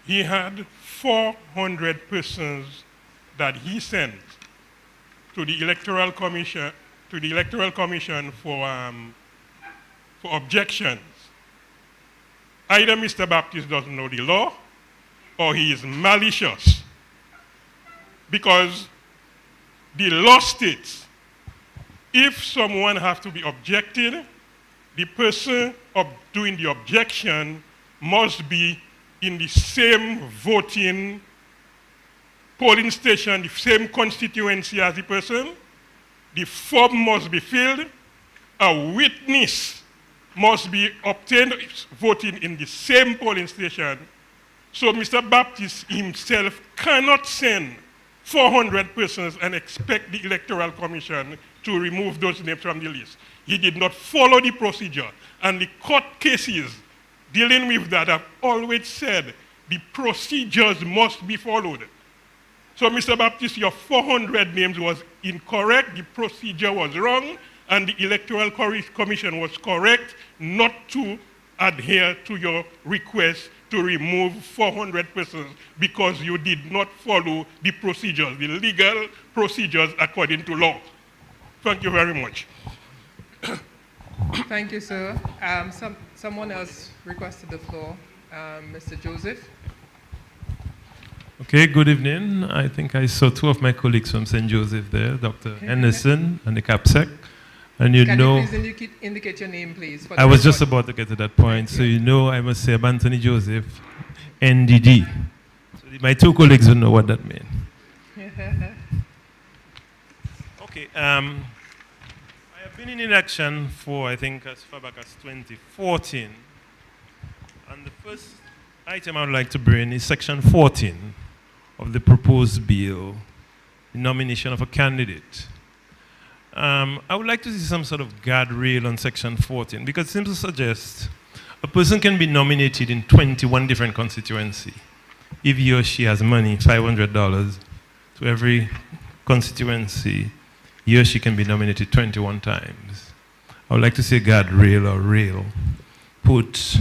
he had 400 persons that he sent to the Electoral Commission for objections. Either Mr. Baptiste doesn't know the law, or he is malicious. Because the law states, if someone has to be objected, the person doing the objection must be in the same voting polling station, the same constituency as the person. The form must be filled. A witness must be obtained voting in the same polling station. So Mr. Baptiste himself cannot send 400 persons and expect the Electoral Commission to remove those names from the list. He did not follow the procedure. And the court cases dealing with that have always said the procedures must be followed. So Mr. Baptiste, your 400 names was incorrect, the procedure was wrong, and the Electoral Commission was correct not to adhere to your request to remove 400 persons because you did not follow the procedures, the legal procedures according to law. Thank you very much. Thank you, sir. Someone else requested the floor. Mr. Joseph. Okay, good evening. I think I saw two of my colleagues from St. Joseph there, Dr. Henderson and the CAPSEC. And Can you please indicate your name, please? I was just about to get to that point. So you know I must say I'm Anthony Joseph, NDD. So my two colleagues will know what that means. Okay, I have been in election for, I think, as far back as 2014. And the first item I would like to bring is Section 14 of the proposed bill, the nomination of a candidate. I would like to see some sort of guardrail on Section 14 because it seems to suggest a person can be nominated in 21 different constituencies if he or she has money, $500 to every constituency. He or she can be nominated 21 times. I would like to see a guardrail or rail put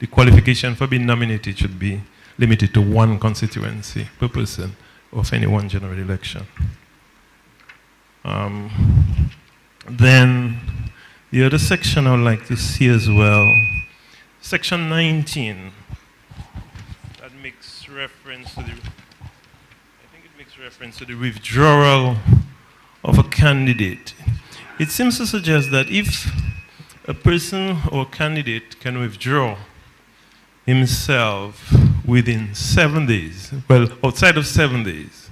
the qualification for being nominated should be limited to one constituency per person of any one general election. Then the other section I would like to see as well, Section 19, that makes reference to makes reference to the withdrawal of a candidate. It seems to suggest that if a person or candidate can withdraw himself within 7 days, well, outside of 7 days.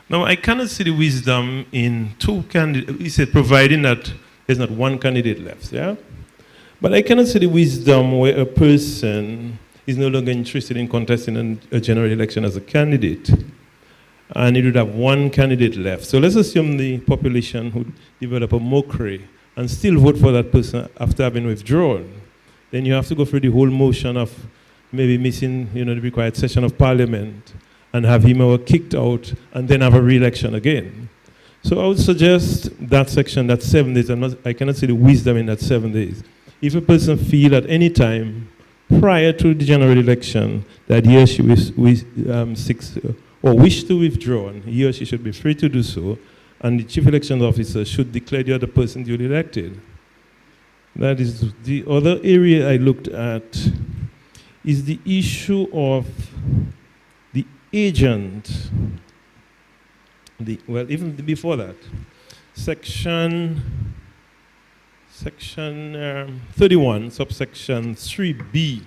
Now, I cannot see the wisdom in two candidates. He said, providing that there's not one candidate left, yeah? But I cannot see the wisdom where a person is no longer interested in contesting a general election as a candidate, and it would have one candidate left. So let's assume the population would develop a mockery and still vote for that person after having withdrawn. Then you have to go through the whole motion of maybe missing, the required session of parliament and have him or her kicked out and then have a re-election again. So I would suggest that section, that 7 days, I cannot see the wisdom in that 7 days. If a person feel at any time prior to the general election that he or she wish to withdraw, and he or she should be free to do so, and the chief election officer should declare the other person duly elected. That is the other area I looked at is the issue of the agent. Even before that, section 31, subsection 3B.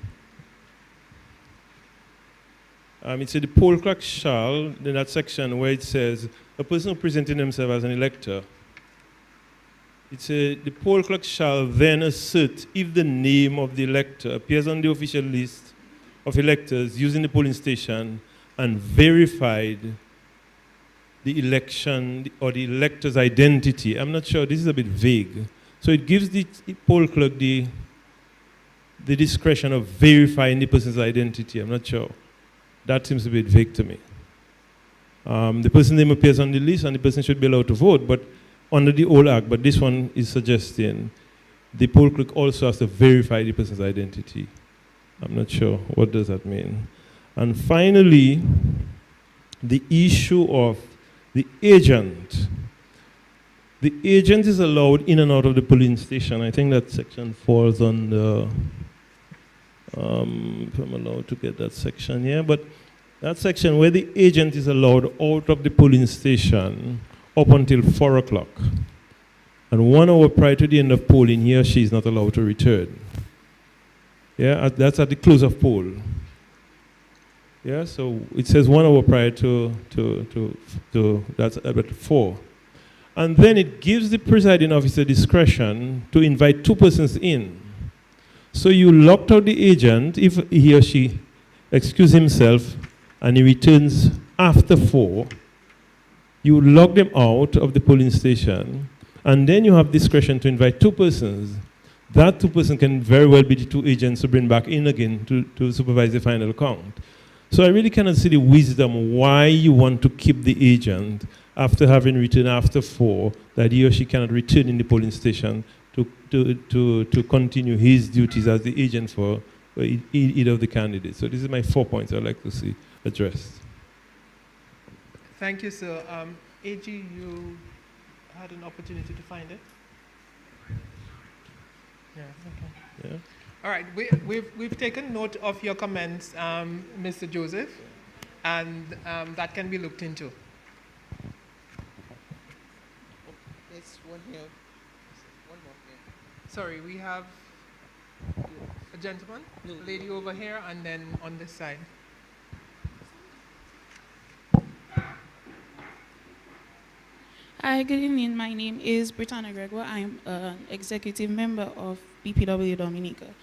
It said the poll clerk shall, in that section where it says, a person who presented himself as an elector, it said the poll clerk shall then assert if the name of the elector appears on the official list of electors using the polling station and verified the election or the elector's identity. I'm not sure, this is a bit vague. So it gives the poll clerk the discretion of verifying the person's identity. I'm not sure. That seems a bit vague to me. The person's name appears on the list and the person should be allowed to vote, but under the old act, but this one is suggesting the poll clerk also has to verify the person's identity. I'm not sure. What does that mean? And finally, the issue of the agent. The agent is allowed in and out of the polling station. I think that section falls on the, if I'm allowed to get that section here, but that section where the agent is allowed out of the polling station up until 4 o'clock. And 1 hour prior to the end of polling, he or she is not allowed to return. Yeah, that's at the close of poll. Yeah, so it says 1 hour prior to that's about 4. And then it gives the presiding officer discretion to invite 2 persons in. So you locked out the agent if he or she excuse himself and he returns after 4. You lock them out of the polling station, and then you have discretion to invite 2 persons. That 2 persons can very well be the 2 agents to bring back in again to supervise the final count. So I really cannot see the wisdom why you want to keep the agent after having returned after 4, that he or she cannot return in the polling station to continue his duties as the agent for either of the candidates. So this is my 4 points I'd like to see addressed. Thank you, sir. AG, you had an opportunity to find it? Yeah, okay. Yeah. All right, we've taken note of your comments, Mr. Joseph, and that can be looked into. There's one here. One more here. Sorry, we have a gentleman, a lady over here, and then on this side. Hi, good evening. My name is Britannia Gregoire. I'm an executive member of BPW Dominica.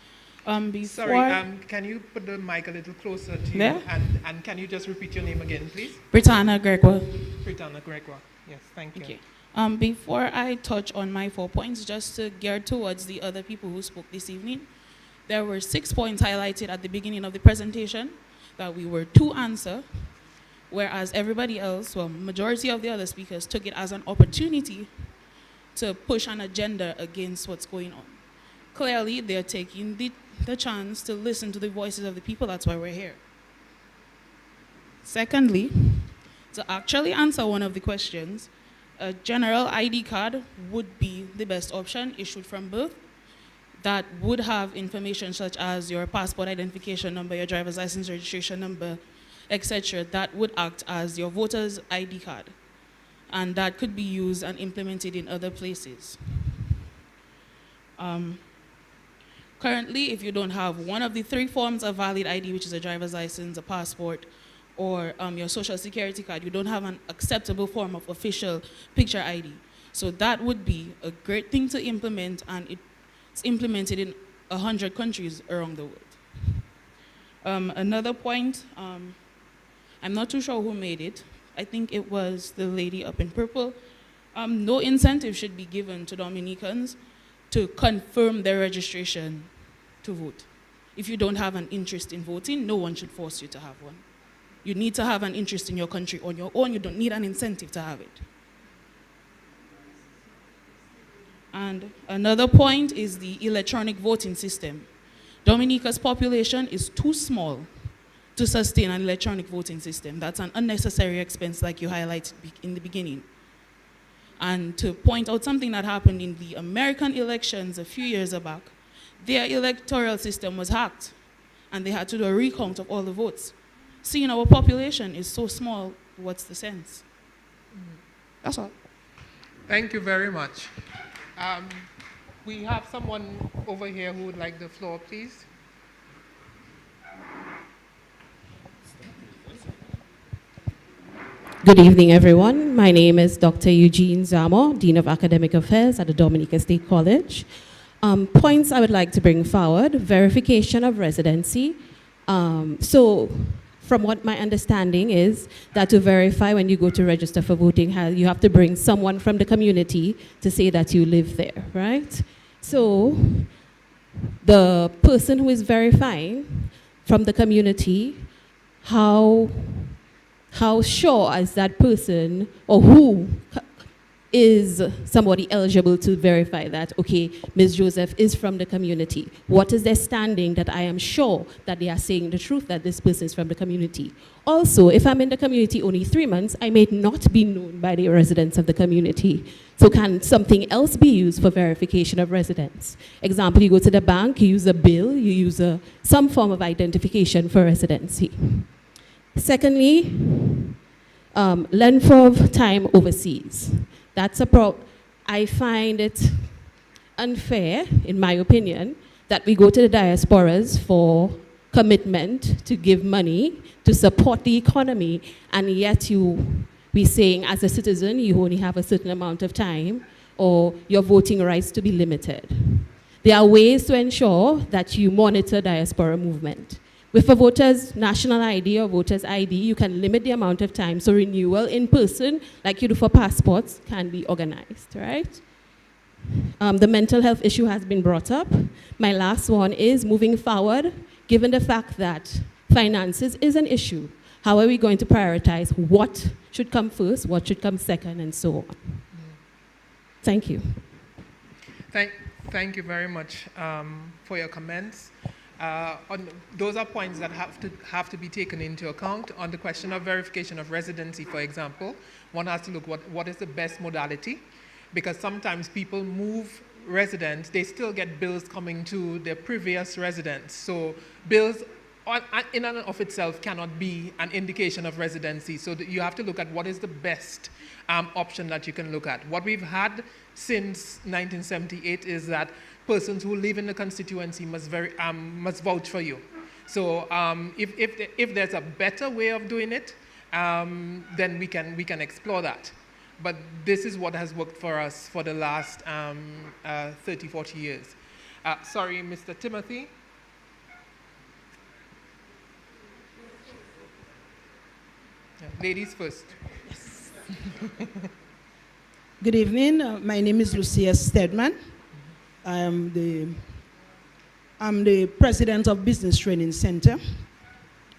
Sorry, can you put the mic a little closer to you? And can you just repeat your name again, please? Britannia Gregoire. Britannia Gregoire. Yes, thank you. Okay. Before I touch on my 4 points, just to gear towards the other people who spoke this evening, there were 6 points highlighted at the beginning of the presentation that we were to answer, whereas everybody else, well, majority of the other speakers took it as an opportunity to push an agenda against what's going on. Clearly, they're taking the chance to listen to the voices of the people. That's why we're here. Secondly, to actually answer one of the questions, a general ID card would be the best option issued from birth that would have information such as your passport identification number, your driver's license registration number, etc., that would act as your voter's ID card. And that could be used and implemented in other places. Currently, if you don't have one of the 3 forms of valid ID, which is a driver's license, a passport, or your social security card, you don't have an acceptable form of official picture ID. So that would be a great thing to implement, and it's implemented in 100 countries around the world. Another point, I'm not too sure who made it. I think it was the lady up in purple. No incentive should be given to Dominicans to confirm their registration to vote. If you don't have an interest in voting, no one should force you to have one. You need to have an interest in your country on your own. You don't need an incentive to have it. And another point is the electronic voting system. Dominica's population is too small to sustain an electronic voting system. That's an unnecessary expense, like you highlighted in the beginning. And to point out something that happened in the American elections a few years back, their electoral system was hacked, and they had to do a recount of all the votes. Seeing our population is so small, what's the sense? That's all. Thank you very much. We have someone over here who would like the floor, please. Good evening, everyone. My name is Dr. Eugene Zamo, Dean of Academic Affairs at the Dominica State College. Points I would like to bring forward: verification of residency. So, from what my understanding is, that to verify when you go to register for voting, you have to bring someone from the community to say that you live there, right? So, the person who is verifying from the community, how sure is that person, or who is somebody eligible to verify that, okay, Ms. Joseph is from the community? What is their standing that I am sure that they are saying the truth, that this person is from the community? Also, if I'm in the community only 3 months, I may not be known by the residents of the community. So can something else be used for verification of residence? Example, you go to the bank, you use a bill, you use some form of identification for residency. Secondly, length of time overseas. That's a problem. I find it unfair, in my opinion, that we go to the diasporas for commitment to give money to support the economy, and yet we're saying as a citizen you only have a certain amount of time, or your voting rights to be limited. There are ways to ensure that you monitor diaspora movement. With a voter's national ID or voter's ID, you can limit the amount of time, so renewal in person, like you do for passports, can be organized, right? The mental health issue has been brought up. My last one is, moving forward, given the fact that finances is an issue, how are we going to prioritize what should come first, what should come second, and so on? Thank you. Thank you very much for your comments. Those are points that have to be taken into account. On the question of verification of residency, for example, one has to look what is the best modality, because sometimes people move residents, they still get bills coming to their previous residence. So bills in and of itself cannot be an indication of residency. So you have to look at what is the best option that you can look at. What we've had since 1978 is that persons who live in the constituency must vouch for you. So if there's a better way of doing it, then we can explore that. But this is what has worked for us for the last 30, 40 years. Sorry, Mr. Timothy. Yeah, ladies first. Yes. Good evening. My name is Lucia Stedman. I'm the president of Business Training Center,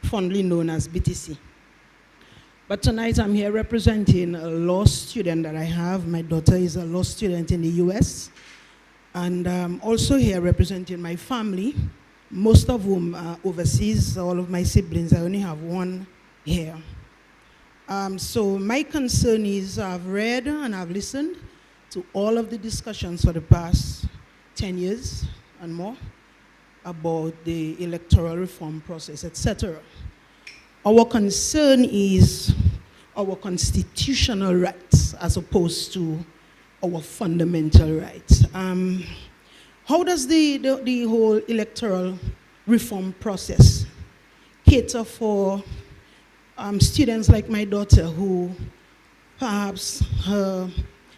fondly known as BTC. But tonight I'm here representing a law student that I have. My daughter is a law student in the US. And I'm also here representing my family, most of whom are overseas. All of my siblings, I only have one here. So my concern is I've read and I've listened to all of the discussions for the past 10 years and more about the electoral reform process, etc. Our concern is our constitutional rights as opposed to our fundamental rights. How does the whole electoral reform process cater for students like my daughter who perhaps her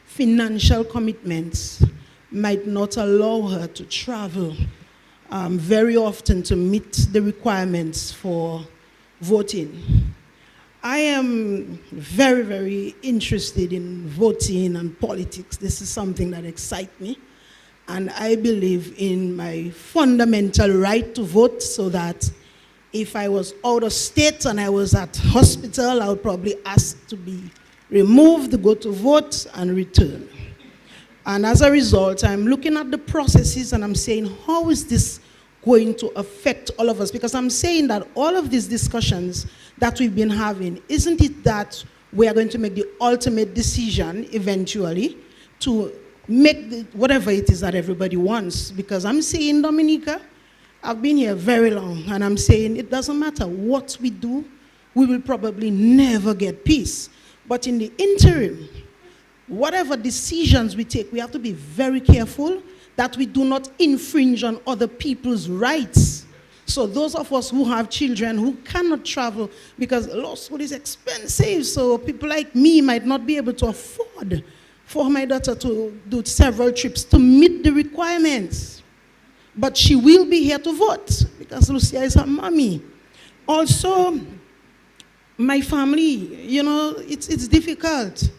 financial commitments might not allow her to travel very often to meet the requirements for voting? I am very, very interested in voting and politics. This is something that excites me. And I believe in my fundamental right to vote, so that if I was out of state and I was at hospital, I would probably ask to be removed, go to vote, and return. And as a result, I'm looking at the processes and I'm saying, how is this going to affect all of us? Because I'm saying that all of these discussions that we've been having, isn't it that we are going to make the ultimate decision eventually to make whatever it is that everybody wants? Because I'm saying, Dominica, I've been here very long, and I'm saying it doesn't matter what we do, we will probably never get peace. But in the interim, whatever decisions we take, we have to be very careful that we do not infringe on other people's rights. So those of us who have children who cannot travel, because law school is expensive, so people like me might not be able to afford for my daughter to do several trips to meet the requirements. But she will be here to vote because Lucia is her mommy. Also, my family, you know, it's difficult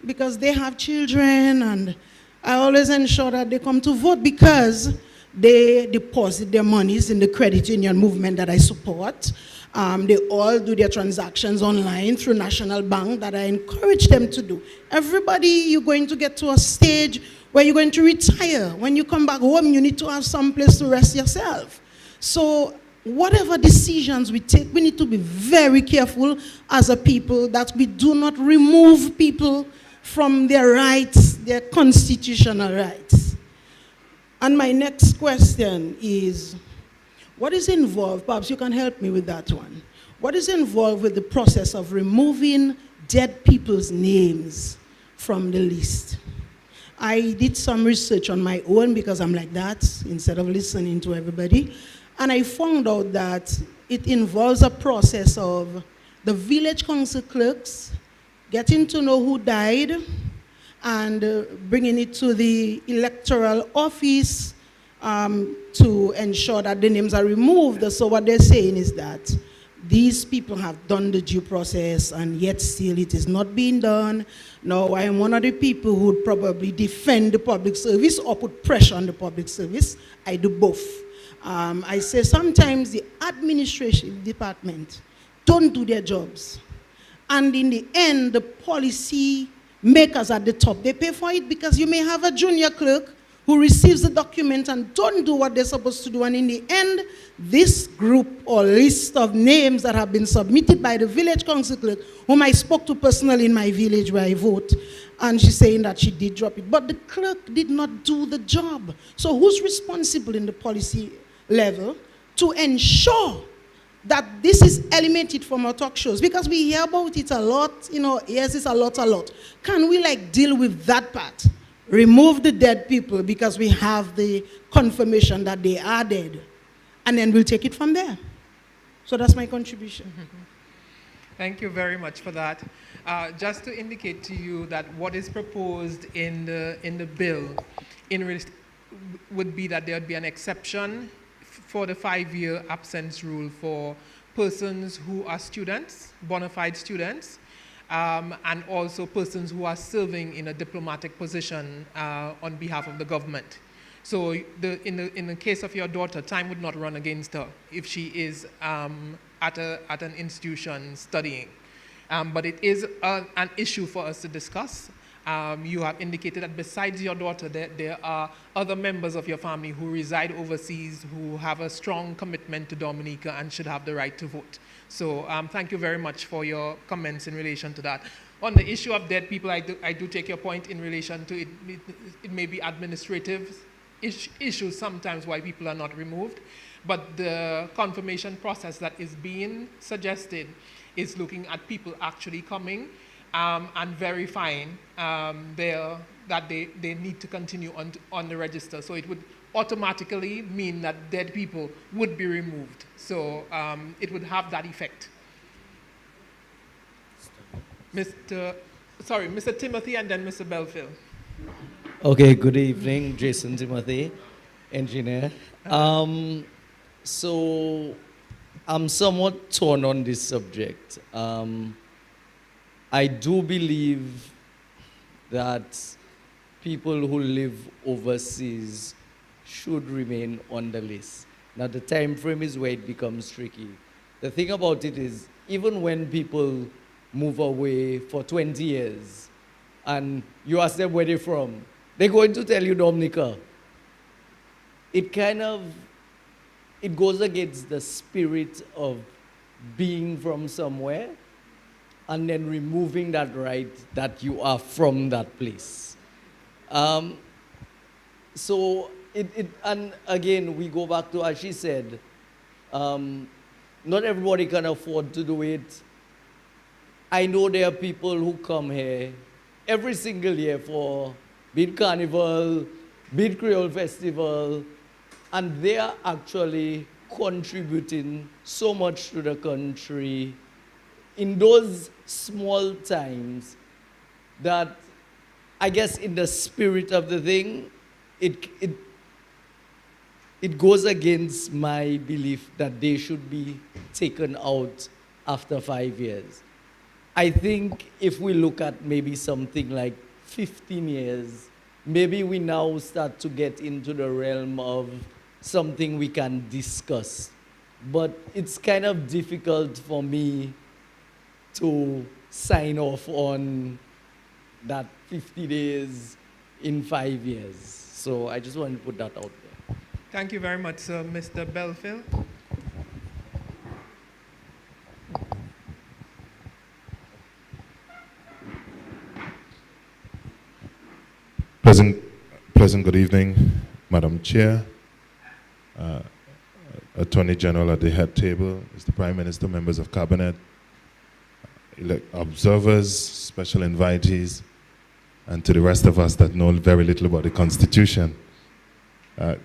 because they have children, and I always ensure that they come to vote because they deposit their monies in the credit union movement that I support. They all do their transactions online through National Bank that I encourage them to do. Everybody, you're going to get to a stage where you're going to retire. When you come back home, you need to have some place to rest yourself. So whatever decisions we take, we need to be very careful as a people that we do not remove people from their rights, their constitutional rights. And my next question is, what is involved? Perhaps you can help me with that one. What is involved with the process of removing dead people's names from the list? I did some research on my own because I'm like that, instead of listening to everybody. And I found out that it involves a process of the village council clerks getting to know who died and bringing it to the electoral office to ensure that the names are removed. So what they're saying is that these people have done the due process, and yet still it is not being done. Now, I am one of the people who would probably defend the public service or put pressure on the public service. I do both. I say sometimes the administration department don't do their jobs. And in the end, the policy makers at the top, they pay for it, because you may have a junior clerk who receives the document and don't do what they're supposed to do. And in the end, this group or list of names that have been submitted by the village council clerk, whom I spoke to personally in my village where I vote, and she's saying that she did drop it. But the clerk did not do the job. So who's responsible in the policy level to ensure that this is eliminated from our talk shows? Because we hear about it a lot, you know, yes, it's a lot. Can we like deal with that part? Remove the dead people because we have the confirmation that they are dead, and then we'll take it from there. So that's my contribution. Thank you very much for that. Just to indicate to you that what is proposed in the bill would be that there would be an exception for the 5-year absence rule for persons who are students, bona fide students, and also persons who are serving in a diplomatic position on behalf of the government. So in the case of your daughter, time would not run against her if she is at an institution studying. But it is an issue for us to discuss. You have indicated that besides your daughter, there are other members of your family who reside overseas who have a strong commitment to Dominica and should have the right to vote. So thank you very much for your comments in relation to that. On the issue of dead people, I do take your point in relation to it may be administrative issues sometimes why people are not removed. But the confirmation process that is being suggested is looking at people actually coming and verifying that they need to continue on the register. So it would automatically mean that dead people would be removed. So it would have that effect. Mr. Timothy and then Mr. Belfield. Okay, good evening, Jason Timothy, engineer. So I'm somewhat torn on this subject. I do believe that people who live overseas should remain on the list. Now the time frame is where it becomes tricky. The thing about it is, even when people move away for 20 years and you ask them where they're from, they're going to tell you Dominica. It goes against the spirit of being from somewhere and then removing that right that you are from that place. And again, we go back to, as she said, not everybody can afford to do it. I know there are people who come here every single year for Beat Carnival, Beat Creole Festival, and they are actually contributing so much to the country in those small times that I guess in the spirit of the thing, it goes against my belief that they should be taken out after 5 years. I think if we look at maybe something like 15 years, maybe we now start to get into the realm of something we can discuss. But it's kind of difficult for me to sign off on that 50 days in 5 years. So I just want to put that out there. Thank you very much, sir. Mr. Belfield. Pleasant good evening, Madam Chair, Attorney General at the head table, Mr. Prime Minister, members of Cabinet, observers, special invitees, and to the rest of us that know very little about the Constitution.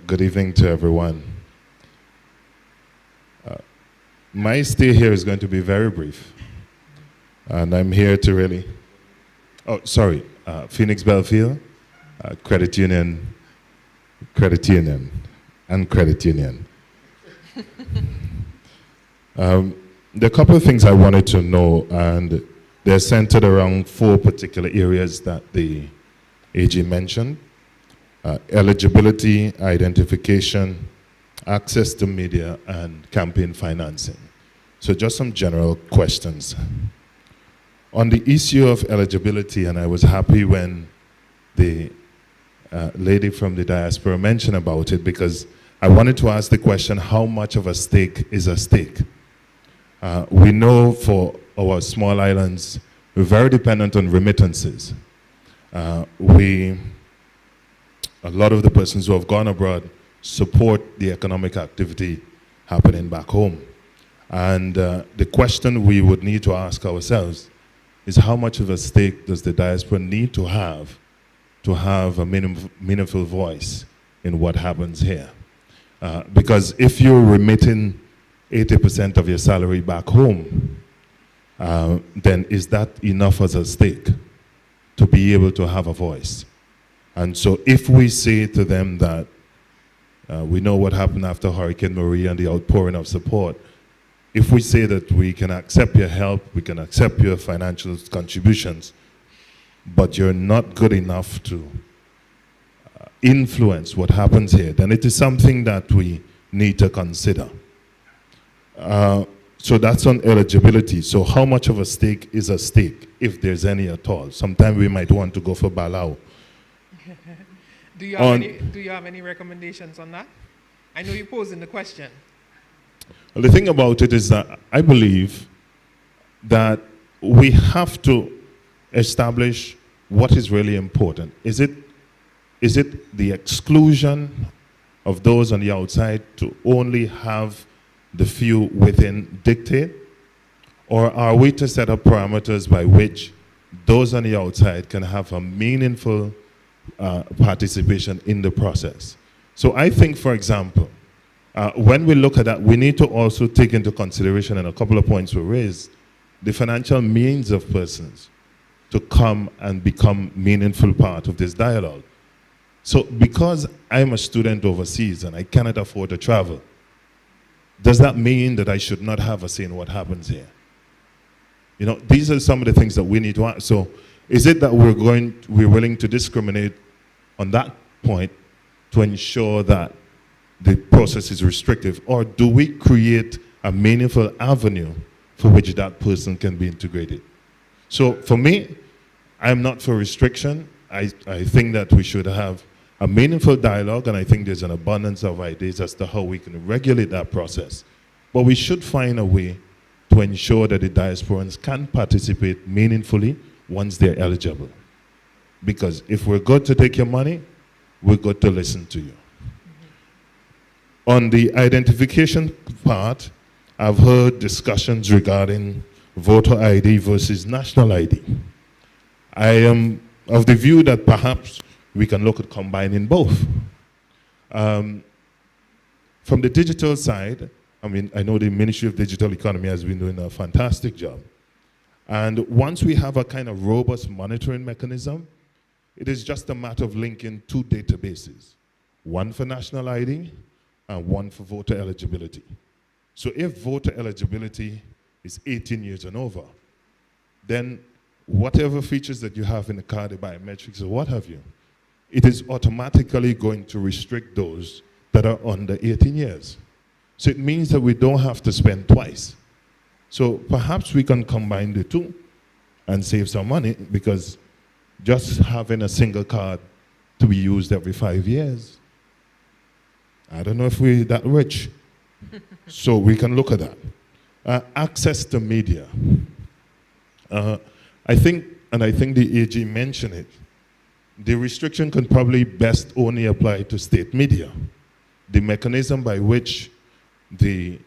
Good evening to everyone. My stay here is going to be very brief, and I'm here to really, Phoenix Belfield, Credit Union, and Credit Union. There are a couple of things I wanted to know, and they're centered around 4 particular areas that the AG mentioned. Eligibility, identification, access to media, and campaign financing. So just some general questions. On the issue of eligibility, and I was happy when the lady from the diaspora mentioned about it, because I wanted to ask the question, how much of a stake is a stake? We know for our small islands, we're very dependent on remittances. A lot of the persons who have gone abroad support the economic activity happening back home. And the question we would need to ask ourselves is, how much of a stake does the diaspora need to have a meaningful voice in what happens here? Because if you're remitting 80% of your salary back home, then is that enough as a stake to be able to have a voice? And so if we say to them that we know what happened after Hurricane Maria and the outpouring of support, if we say that we can accept your help, we can accept your financial contributions, but you're not good enough to influence what happens here, then it is something that we need to consider. So that's on eligibility. So how much of a stake is a stake, if there's any at all? Sometimes we might want to go for Balau. Do you have any recommendations on that? I know you're posing the question. Well, the thing about it is that I believe that we have to establish what is really important. Is it the exclusion of those on the outside to only have the few within dictate? Or are we to set up parameters by which those on the outside can have a meaningful participation in the process? So I think, for example, when we look at that, we need to also take into consideration, and a couple of points were raised, the financial means of persons to come and become meaningful part of this dialogue. So because I'm a student overseas and I cannot afford to travel, does that mean that I should not have a say in what happens here? You know, these are some of the things that we need to ask. So is it that we're willing to discriminate on that point to ensure that the process is restrictive, or do we create a meaningful avenue for which that person can be integrated? So for me, I'm not for restriction. I think that we should have a meaningful dialogue, and I think there's an abundance of ideas as to how we can regulate that process. But we should find a way to ensure that the diasporans can participate meaningfully once they're eligible. Because if we're good to take your money, we're good to listen to you. On the identification part, I've heard discussions regarding voter ID versus national ID. I am of the view that perhaps we can look at combining both. From the digital side, I mean, I know the Ministry of Digital Economy has been doing a fantastic job. And once we have a kind of robust monitoring mechanism, it is just a matter of linking two databases, one for national ID and one for voter eligibility. So if voter eligibility is 18 years and over, then whatever features that you have in the card, the biometrics or what have you, it is automatically going to restrict those that are under 18 years. So it means that we don't have to spend twice. So perhaps we can combine the two and save some money, because just having a single card to be used every 5 years, I don't know if we're that rich. So we can look at that. Access to media. I think the AG mentioned it, the restriction can probably best only apply to state media. The mechanism by which the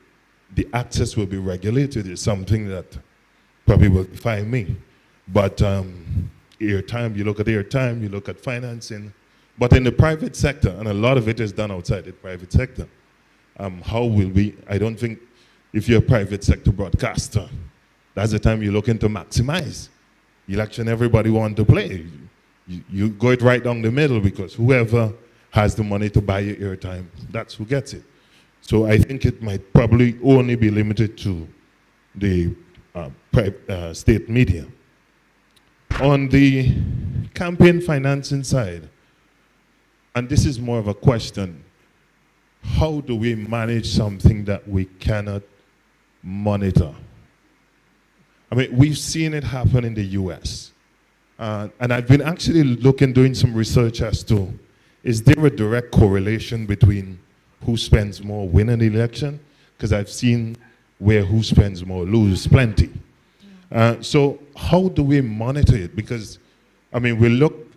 access will be regulated is something that probably will define me. But airtime, you look at airtime, you look at financing. But in the private sector, and a lot of it is done outside the private sector, how will we, I don't think if you're a private sector broadcaster, that's the time you're looking to maximize. Election, everybody wants to play. You go it right down the middle, because whoever has the money to buy your airtime, that's who gets it. So I think it might probably only be limited to the state media. On the campaign financing side, and this is more of a question, how do we manage something that we cannot monitor? I mean, we've seen it happen in the US. And I've been actually doing some research as to, is there a direct correlation between who spends more win an election? Because I've seen where who spends more lose plenty. So how do we monitor it? Because, I mean,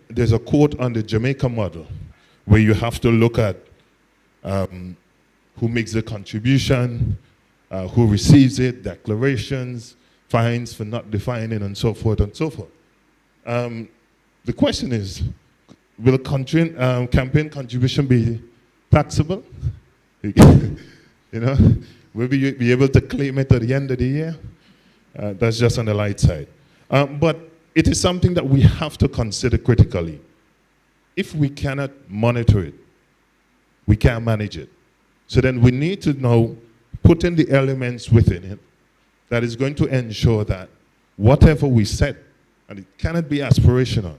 there's a quote on the Jamaica model where you have to look at who makes the contribution, who receives it, declarations, fines for not defining, and so forth and so forth. The question is, will campaign contribution be taxable? You know, will we be able to claim it at the end of the year? That's just on the light side. But it is something that we have to consider critically. If we cannot monitor it, we can't manage it. So then we need to now put in the elements within it that is going to ensure that whatever we set, and it cannot be aspirational,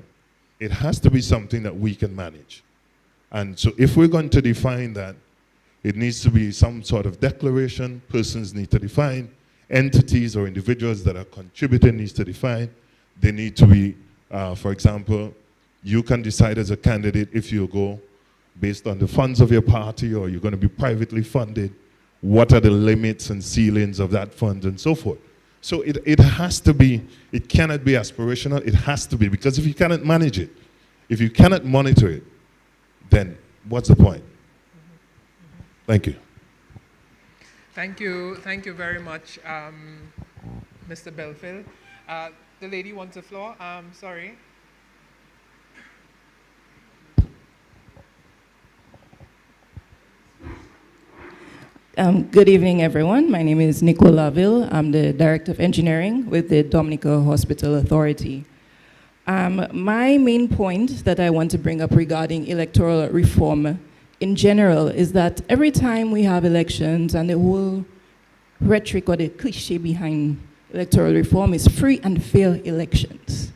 it has to be something that we can manage. And so if we're going to define that, it needs to be some sort of declaration, persons need to define, entities or individuals that are contributing needs to define. They need to be, for example, you can decide as a candidate if you go based on the funds of your party or you're going to be privately funded, what are the limits and ceilings of that fund and so forth. So it has to be, it cannot be aspirational, it has to be, because if you cannot manage it, if you cannot monitor it, then what's the point? Thank you. Thank you very much, Mr. Belfield. The lady wants the floor. Sorry. Good evening, everyone. My name is Nicole Laville. I'm the Director of Engineering with the Dominica Hospital Authority. My main point that I want to bring up regarding electoral reform in general is that every time we have elections, and the whole rhetoric or the cliche behind electoral reform is free and fair elections.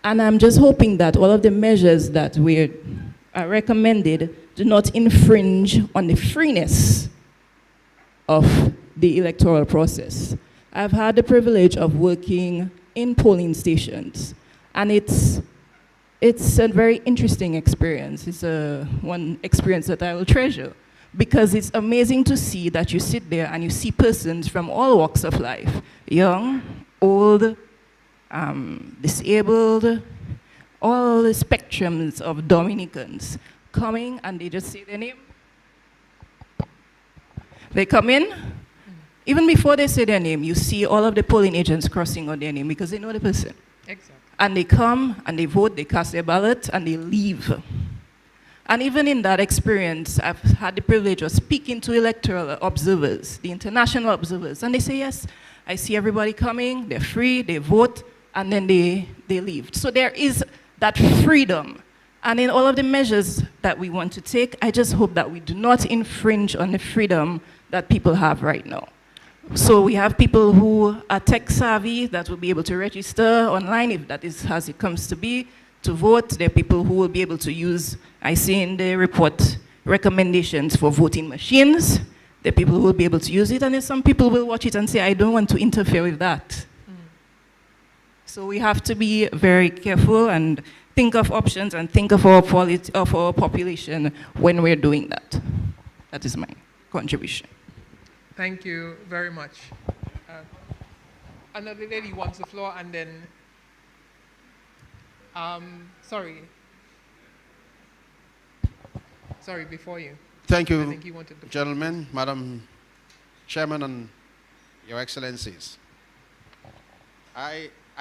And I'm just hoping that all of the measures that are recommended do not infringe on the freeness of the electoral process. I've had the privilege of working in polling stations, and it's a very interesting experience. It's one experience that I will treasure, because it's amazing to see that you sit there and you see persons from all walks of life, young, old, disabled, all the spectrums of Dominicans coming, and they just say their name. They come in, even before they say their name, you see all of the polling agents crossing on their name because they know the person. Exactly. And they come and they vote, they cast their ballot, and they leave. And even in that experience, I've had the privilege of speaking to electoral observers, the international observers, and they say, yes, I see everybody coming, they're free, they vote, and then they leave. So there is that freedom. And in all of the measures that we want to take, I just hope that we do not infringe on the freedom that people have right now. So we have people who are tech savvy that will be able to register online, if that is as it comes to be, to vote. There are people who will be able to use, I see in the report, recommendations for voting machines. There are people who will be able to use it, and then some people will watch it and say, I don't want to interfere with that. So we have to be very careful and think of options and think of our population when we're doing that. That is my contribution. Thank you very much. Another lady wants the floor, and then, sorry, before you. Thank I you, think you wanted the floor. gentlemen, Madam Chairman, and Your Excellencies.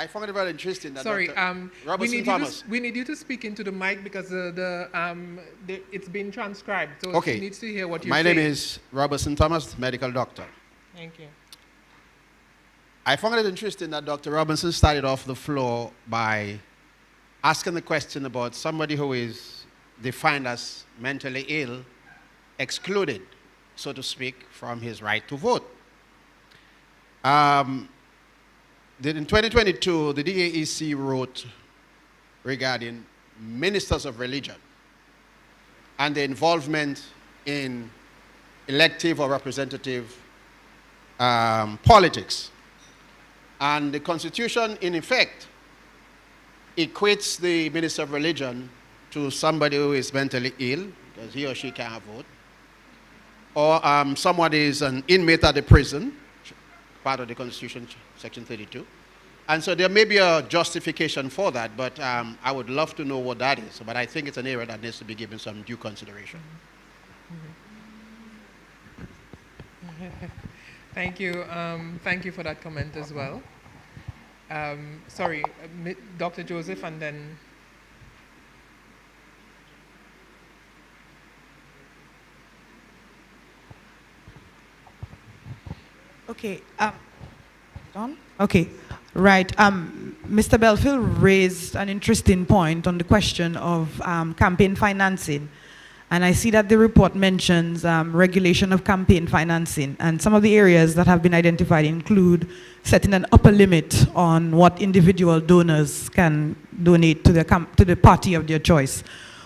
I found it very interesting that Sorry, Dr. Robertson Thomas. we need you to speak into the mic because it's been transcribed, so Okay. she needs to hear what you're My saying. name is Robertson Thomas, medical doctor. Thank you. I found it interesting that Dr. Robinson started off the floor by asking the question about somebody who is defined as mentally ill, excluded, so to speak, from his right to vote. In 2022, the DAEC wrote regarding ministers of religion and their involvement in elective or representative politics. And the Constitution, in effect, equates the minister of religion to somebody who is mentally ill, because he or she can't vote, or someone is an inmate at the prison, part of the Constitution, Section 32. And so there may be a justification for that, but I would love to know what that is. But I think it's an area that needs to be given some due consideration. Thank you. Thank you for that comment as well. Sorry, Dr. Joseph, and then. Okay. Done? Okay. Right. Mr. Belfield raised an interesting point on the question of campaign financing. And I see that the report mentions regulation of campaign financing. And some of the areas that have been identified include setting an upper limit on what individual donors can donate to the party of their choice.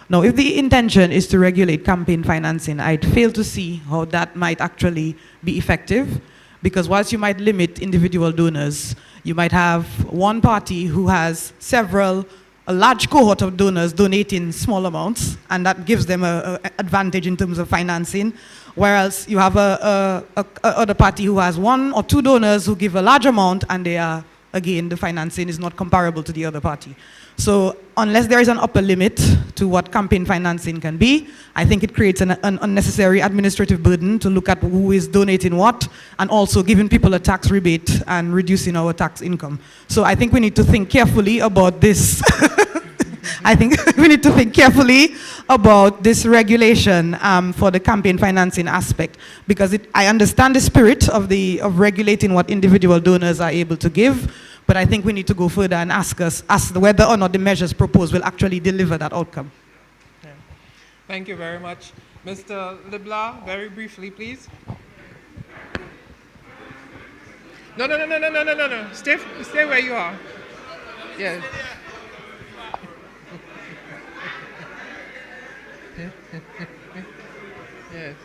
Now, if the intention is to regulate campaign financing, I'd fail to see how that might actually be effective. Because whilst you might limit individual donors, you might have one party who has a large cohort of donors donating small amounts, and that gives them an advantage in terms of financing, whereas you have other party who has one or two donors who give a large amount, and they are again, the financing is not comparable to the other party. So unless there is an upper limit to what campaign financing can be, I think it creates an unnecessary administrative burden to look at who is donating what, and also giving people a tax rebate and reducing our tax income. So I think we need to think carefully about this. I think we need to think carefully about this regulation for the campaign financing aspect, because I understand the spirit of regulating what individual donors are able to give, but I think we need to go further and ask whether or not the measures proposed will actually deliver that outcome. Yeah. Thank you very much. Mr. Leblanc, very briefly, please. No. Stay where you are. Yes. Yes.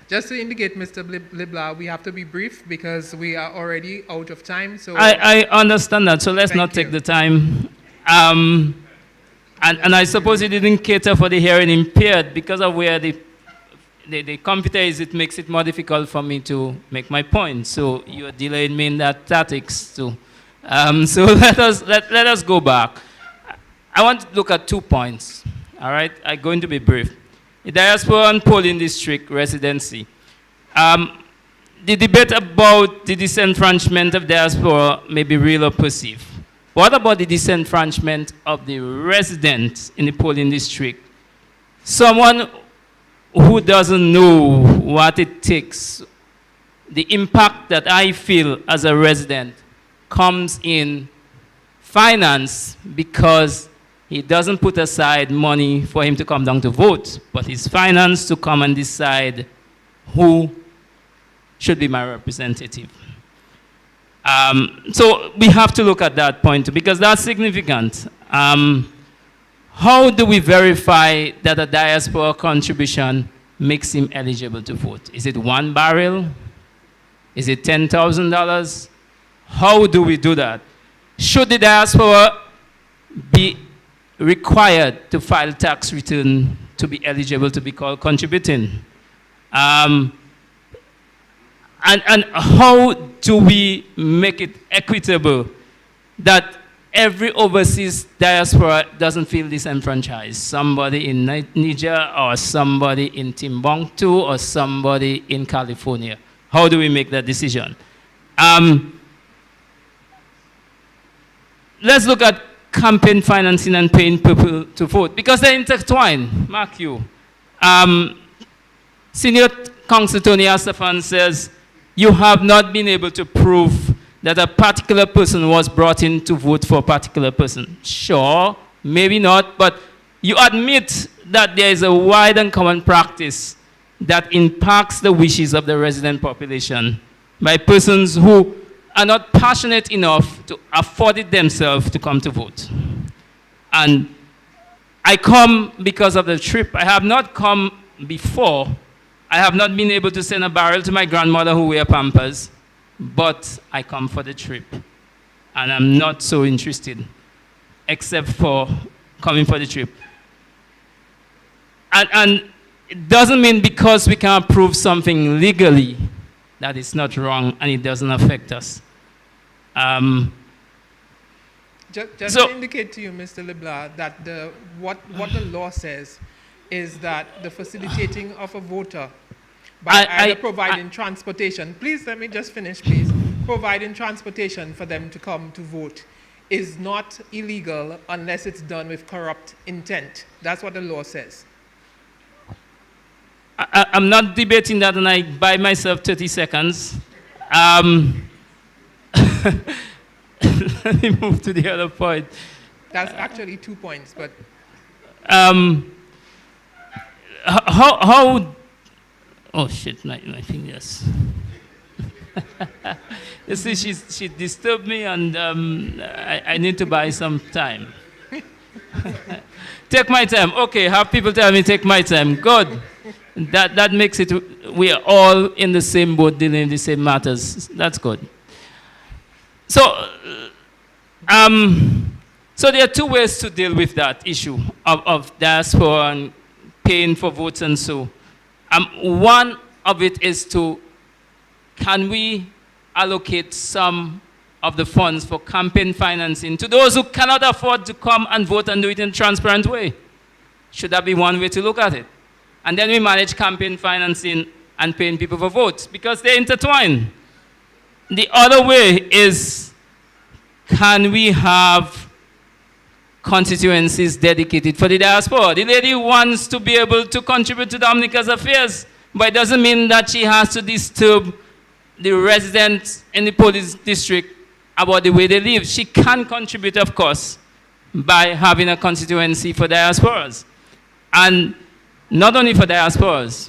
Just to indicate, Mr. Leblanc, we have to be brief because we are already out of time. So I understand that, so let's not take the time. And I suppose it didn't cater for the hearing impaired because of where the computer is. It makes it more difficult for me to make my point. So you're delaying me in that tactics too. So let us go back. I want to look at 2 points. All right, I'm going to be brief. The diaspora and polling district residency. The debate about the disenfranchisement of diaspora may be real or perceived. What about the disenfranchisement of the residents in the polling district? Someone who doesn't know what it takes, the impact that I feel as a resident comes in finance because he doesn't put aside money for him to come down to vote, but he's financed to come and decide who should be my representative. So we have to look at that point because that's significant. How do we verify that a diaspora contribution makes him eligible to vote? Is it 1 barrel? Is it $10,000? How do we do that? Should the diaspora be required to file tax return to be eligible to be called contributing? And how do we make it equitable that every overseas diaspora doesn't feel disenfranchised? Somebody in Niger or somebody in Timbuktu or somebody in California. How do we make that decision? Let's look at campaign financing and paying people to vote because they're intertwined. Mark you. Senior Counsel Tony Astafan says, you have not been able to prove that a particular person was brought in to vote for a particular person. Sure, maybe not, but you admit that there is a wide and common practice that impacts the wishes of the resident population by persons who are not passionate enough to afford it themselves to come to vote. And I come because of the trip. I have not come before. I have not been able to send a barrel to my grandmother who wear Pampers, but I come for the trip. And I'm not so interested, except for coming for the trip. And it doesn't mean because we can prove something legally that it's not wrong and it doesn't affect us. Just to indicate to you, Mr. Leblanc, that what the law says is that the facilitating of a voter by either providing transportation, please let me just finish, please, providing transportation for them to come to vote is not illegal unless it's done with corrupt intent. That's what the law says. I'm not debating that, and I buy myself 30 seconds. Let me move to the other point. That's actually 2 points, but... How oh shit, my fingers. You see, she disturbed me, and I need to buy some time. Take my time. Okay, have people tell me take my time. Good. That makes it, we are all in the same boat dealing in the same matters. That's good. So, So there are two ways to deal with that issue of diaspora and paying for votes and so. One of it is can we allocate some of the funds for campaign financing to those who cannot afford to come and vote and do it in a transparent way? Should that be one way to look at it? And then we manage campaign financing and paying people for votes, because they intertwine. The other way is, can we have constituencies dedicated for the diaspora? The lady wants to be able to contribute to Dominica's affairs, but it doesn't mean that she has to disturb the residents in the police district about the way they live. She can contribute, of course, by having a constituency for diasporas. And not only for diasporas,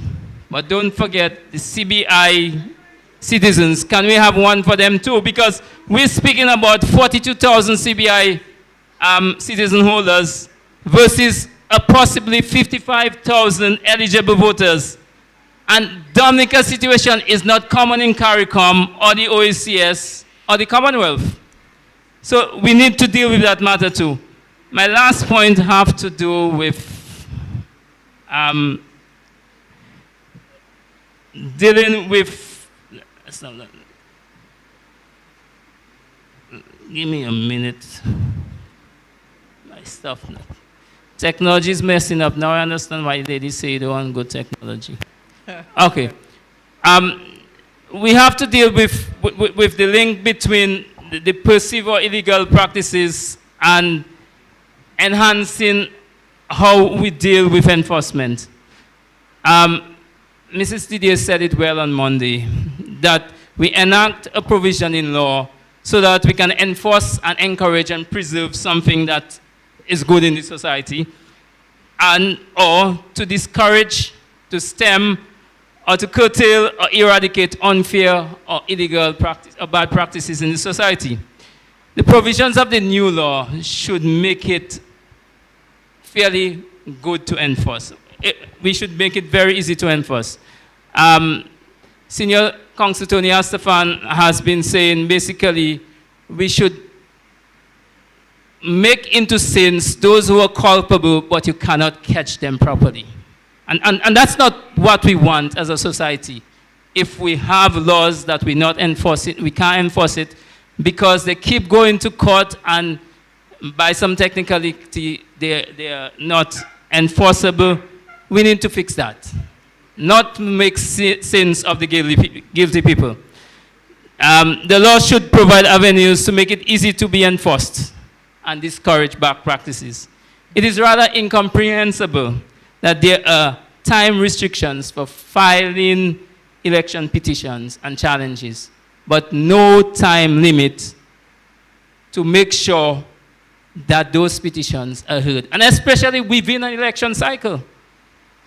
but don't forget the CBI citizens. Can we have one for them too? Because we're speaking about 42,000 CBI citizen holders versus possibly 55,000 eligible voters. And Dominica's situation is not common in CARICOM or the OECS or the Commonwealth. So we need to deal with that matter too. My last point have to do with dealing with, give me a minute. My stuff now. Technology is messing up. Now I understand why ladies say you don't want good technology. Okay. We have to deal with the link between the perceived or illegal practices and enhancing how we deal with enforcement. Mrs. Didier said it well on Monday, that we enact a provision in law so that we can enforce and encourage and preserve something that is good in the society, and or to discourage, to stem, or to curtail or eradicate unfair or illegal practice or bad practices in the society. The provisions of the new law should make it fairly good to enforce. We should make it very easy to enforce. Senior Counsel Tony Astafan has been saying basically we should make into sins those who are culpable, but you cannot catch them properly. And that's not what we want as a society. If we have laws that we not enforce it, we can't enforce it because they keep going to court, and by some technicality they are not enforceable. We need to fix that. Not make sins of the guilty people. The law should provide avenues to make it easy to be enforced and discourage bad practices. It is rather incomprehensible that there are time restrictions for filing election petitions and challenges, but no time limit to make sure that those petitions are heard. And especially within an election cycle.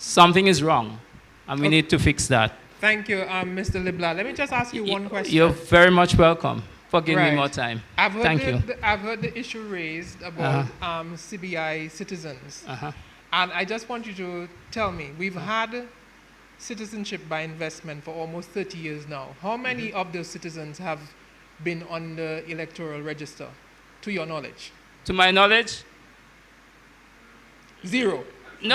Something is wrong, and we need to fix that. Thank you, Mr. Leblanc. Let me just ask you one question. You're very much welcome for giving me more time. Thank you. I've heard the issue raised about CBI citizens. And I just want you to tell me, we've had citizenship by investment for almost 30 years now. How many of those citizens have been on the electoral register, to your knowledge? To my knowledge? Zero. No.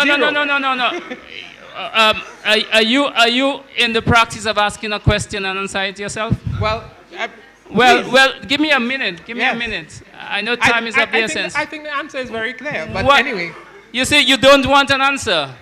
Are you in the practice of asking a question and answer it yourself? Well, give me a minute. Give me a minute. I know time is of the essence. I think the answer is very clear, but anyway. You say you don't want an answer.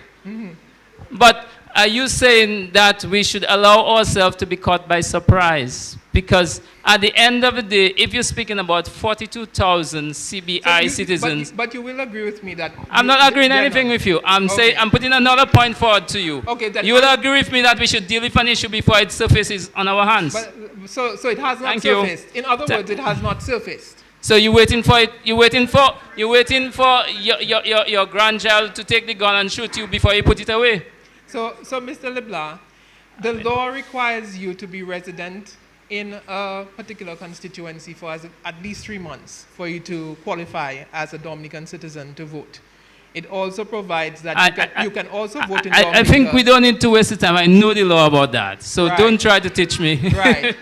But are you saying that we should allow ourselves to be caught by surprise? Because at the end of the day, if you're speaking about 42,000 CBI citizens... But you will agree with me that... I'm not agreeing anything with you. I'm saying, I'm putting another point forward to you. Okay, you will agree with me that we should deal with an issue before it surfaces on our hands. So it has not surfaced. In other words, it has not surfaced. So you're waiting for it. You're waiting for your grandchild to take the gun and shoot you before you put it away. So Mr. Leblanc, the law requires you to be resident in a particular constituency for at least 3 months for you to qualify as a Dominican citizen to vote. It also provides that you can also vote in Dominica. I think we don't need to waste the time. I know the law about that. So don't try to teach me. Right.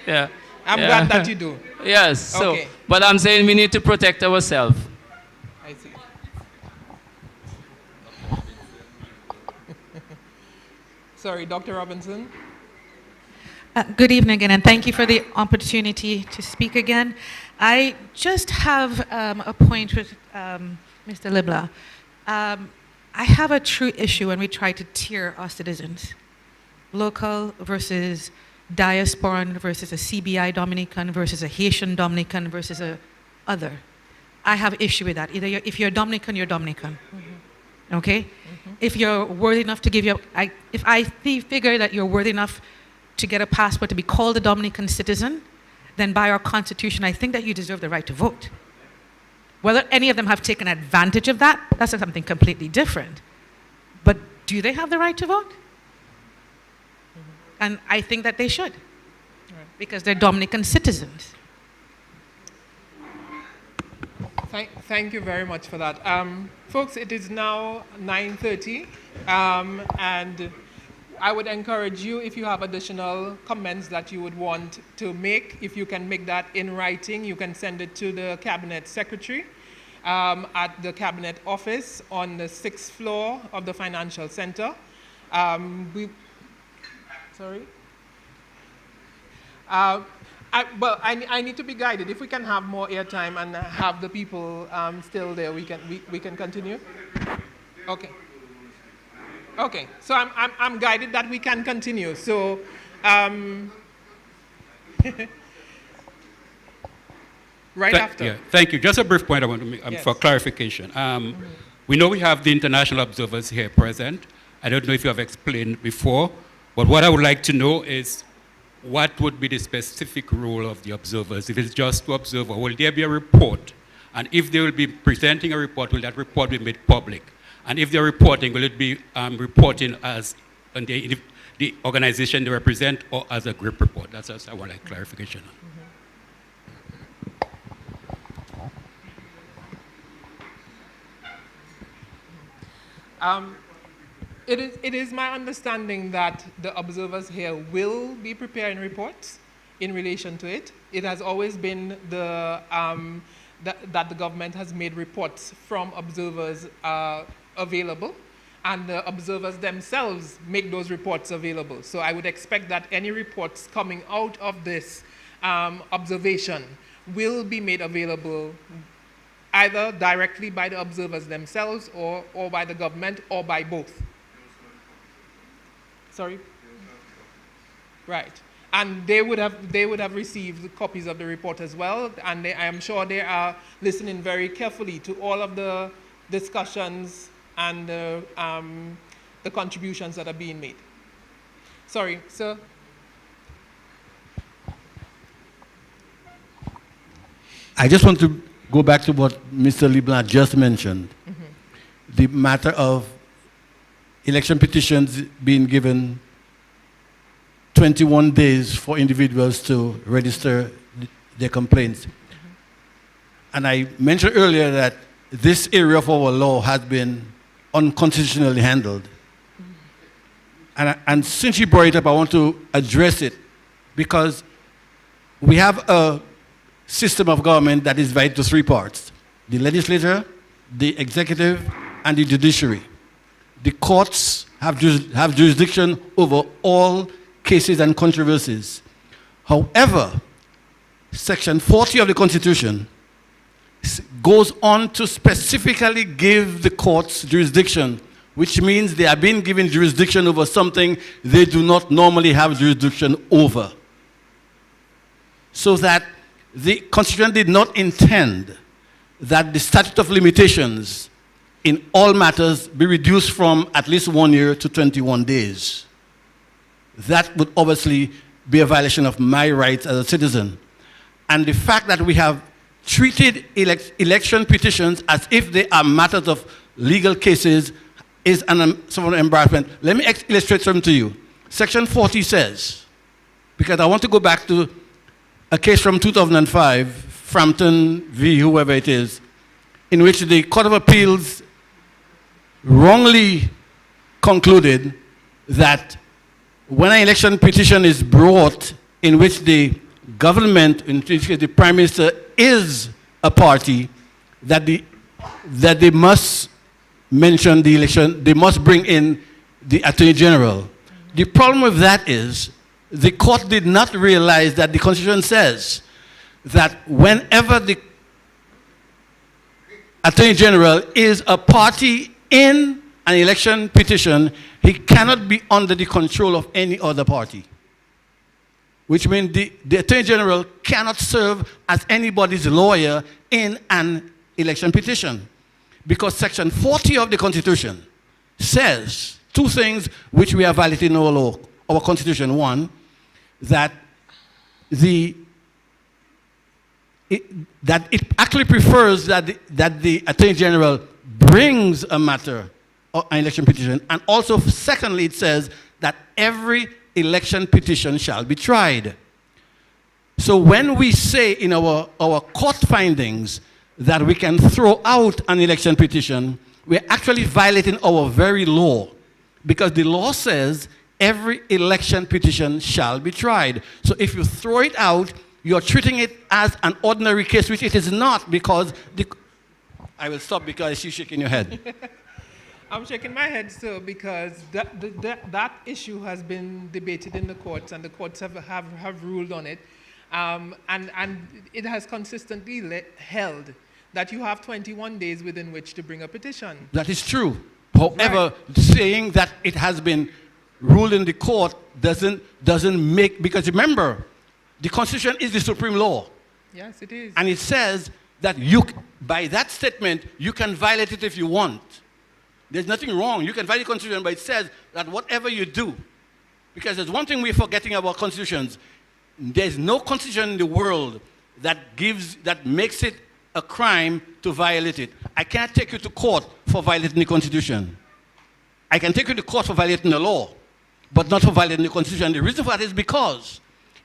Yeah. I'm glad that you do. Yes. So, but I'm saying we need to protect ourselves. Sorry, Dr. Robinson. Good evening again, and thank you for the opportunity to speak again. I just have a point with Mr. Libla. I have a true issue when we try to tier our citizens. Local versus diasporan versus a CBI Dominican versus a Haitian Dominican versus a other. I have issue with that. Either if you're Dominican, you're Dominican. Mm-hmm. Okay? Mm-hmm. If you're worthy enough to give if I figure that you're worthy enough to get a passport to be called a Dominican citizen, then by our Constitution, I think that you deserve the right to vote. Whether any of them have taken advantage of that, that's something completely different. But do they have the right to vote? And I think that they should, because they're Dominican citizens. Thank you very much for that. Folks, it is now 9:30, and I would encourage you, if you have additional comments that you would want to make, if you can make that in writing, you can send it to the Cabinet Secretary at the Cabinet Office on the 6th floor of the Financial Center. I need to be guided. If we can have more airtime and have the people still there, we can continue. Okay. Okay. So I'm guided that we can continue. So. After. Yeah, thank you. Just a brief point I want to make for clarification. We know we have the international observers here present. I don't know if you have explained before, but what I would like to know is what would be the specific role of the observers? If it's just to observe, or will there be a report? And if they will be presenting a report, will that report be made public? And if they're reporting, will it be reporting as on the organization they represent or as a group report? That's what I want a clarification on. It is my understanding that the observers here will be preparing reports in relation to it. It has always been that the government has made reports from observers available, and the observers themselves make those reports available. So I would expect that any reports coming out of this observation will be made available either directly by the observers themselves or by the government or by both. Sorry? Right. And they would have received copies of the report as well, and I am sure they are listening very carefully to all of the discussions and the contributions that are being made. Sorry, sir? I just want to go back to what Mr. Leblanc just mentioned. Mm-hmm. The matter of election petitions being given 21 days for individuals to register their complaints. Mm-hmm. And I mentioned earlier that this area of our law has been unconstitutionally handled. Mm-hmm. And since you brought it up, I want to address it, because we have a system of government that is divided to three parts: the legislature, the executive, and the judiciary. The courts have jurisdiction over all cases and controversies. However, Section 40 of the Constitution goes on to specifically give the courts jurisdiction, which means they are being given jurisdiction over something they do not normally have jurisdiction over. So that the Constitution did not intend that the statute of limitations in all matters be reduced from at least 1 year to 21 days. That would obviously be a violation of my rights as a citizen. And the fact that we have treated election petitions as if they are matters of legal cases is some embarrassment. Let me illustrate something to you. Section 40 says, because I want to go back to a case from 2005, Frampton v. whoever it is, in which the Court of Appeals wrongly concluded that when an election petition is brought in which the government, in which the Prime Minister is a party, that they must mention the election, they must bring in the Attorney General. The problem with that is the court did not realize that the Constitution says that whenever the Attorney General is a party in an election petition, he cannot be under the control of any other party. Which means the Attorney General cannot serve as anybody's lawyer in an election petition. Because Section 40 of the Constitution says two things which we are violating in our law, our Constitution. One, that it actually prefers that the Attorney General brings a matter, an election petition, and also, secondly, it says that every election petition shall be tried. So when we say in our court findings that we can throw out an election petition, we're actually violating our very law, because the law says every election petition shall be tried. So if you throw it out, you're treating it as an ordinary case, which it is not, because I will stop because you're shaking your head. I'm shaking my head, sir, because that issue has been debated in the courts, and the courts have ruled on it. And it has consistently held that you have 21 days within which to bring a petition. That is true. However, saying that it has been ruled in the court doesn't make, because remember, the Constitution is the supreme law. Yes, it is. And it says that by that statement, you can violate it if you want. There's nothing wrong. You can violate the Constitution, but it says that whatever you do, because there's one thing we're forgetting about constitutions, there's no constitution in the world that makes it a crime to violate it. I can't take you to court for violating the Constitution. I can take you to court for violating the law, but not for violating the Constitution. The reason for that is because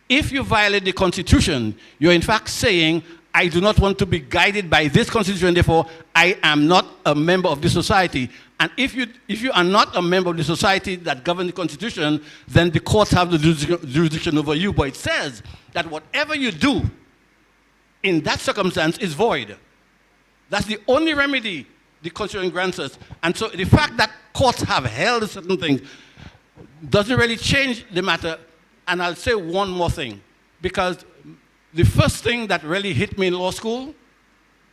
if you violate the Constitution, you're in fact saying, I do not want to be guided by this Constitution, therefore I am not a member of the society. And if you are not a member of the society that governs the Constitution, then the courts have the jurisdiction over you. But it says that whatever you do in that circumstance is void. That's the only remedy the Constitution grants us. And so the fact that courts have held certain things doesn't really change the matter. And I'll say one more thing, because the first thing that really hit me in law school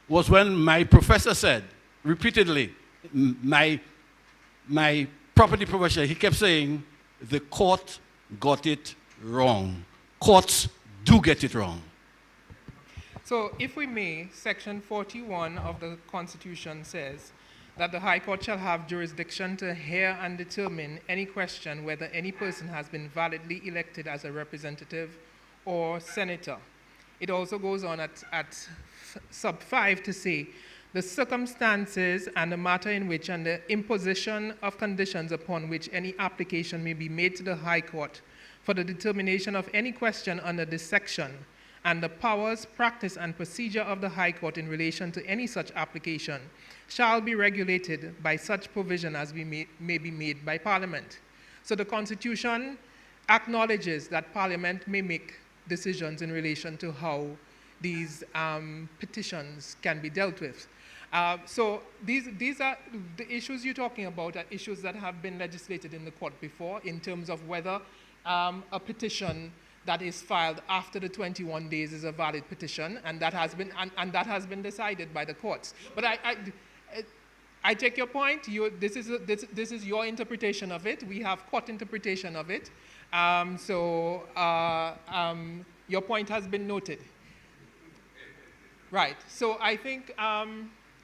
was when my professor said, repeatedly, my property professor, he kept saying, the court got it wrong. Courts do get it wrong. So if we may, Section 41 of the Constitution says that the High Court shall have jurisdiction to hear and determine any question whether any person has been validly elected as a representative or senator. It also goes on at sub 5 to say, the circumstances and the matter in which and the imposition of conditions upon which any application may be made to the High Court for the determination of any question under this section, and the powers, practice, and procedure of the High Court in relation to any such application shall be regulated by such provision as may be made by Parliament. So the Constitution acknowledges that Parliament may make decisions in relation to how these petitions can be dealt with. So these are the issues you're talking about, are issues that have been legislated in the court before in terms of whether a petition that is filed after the 21 days is a valid petition, and that has been decided by the courts. But I take your point. This is your interpretation of it. We have court interpretation of it. Your point has been noted. Right. So I think.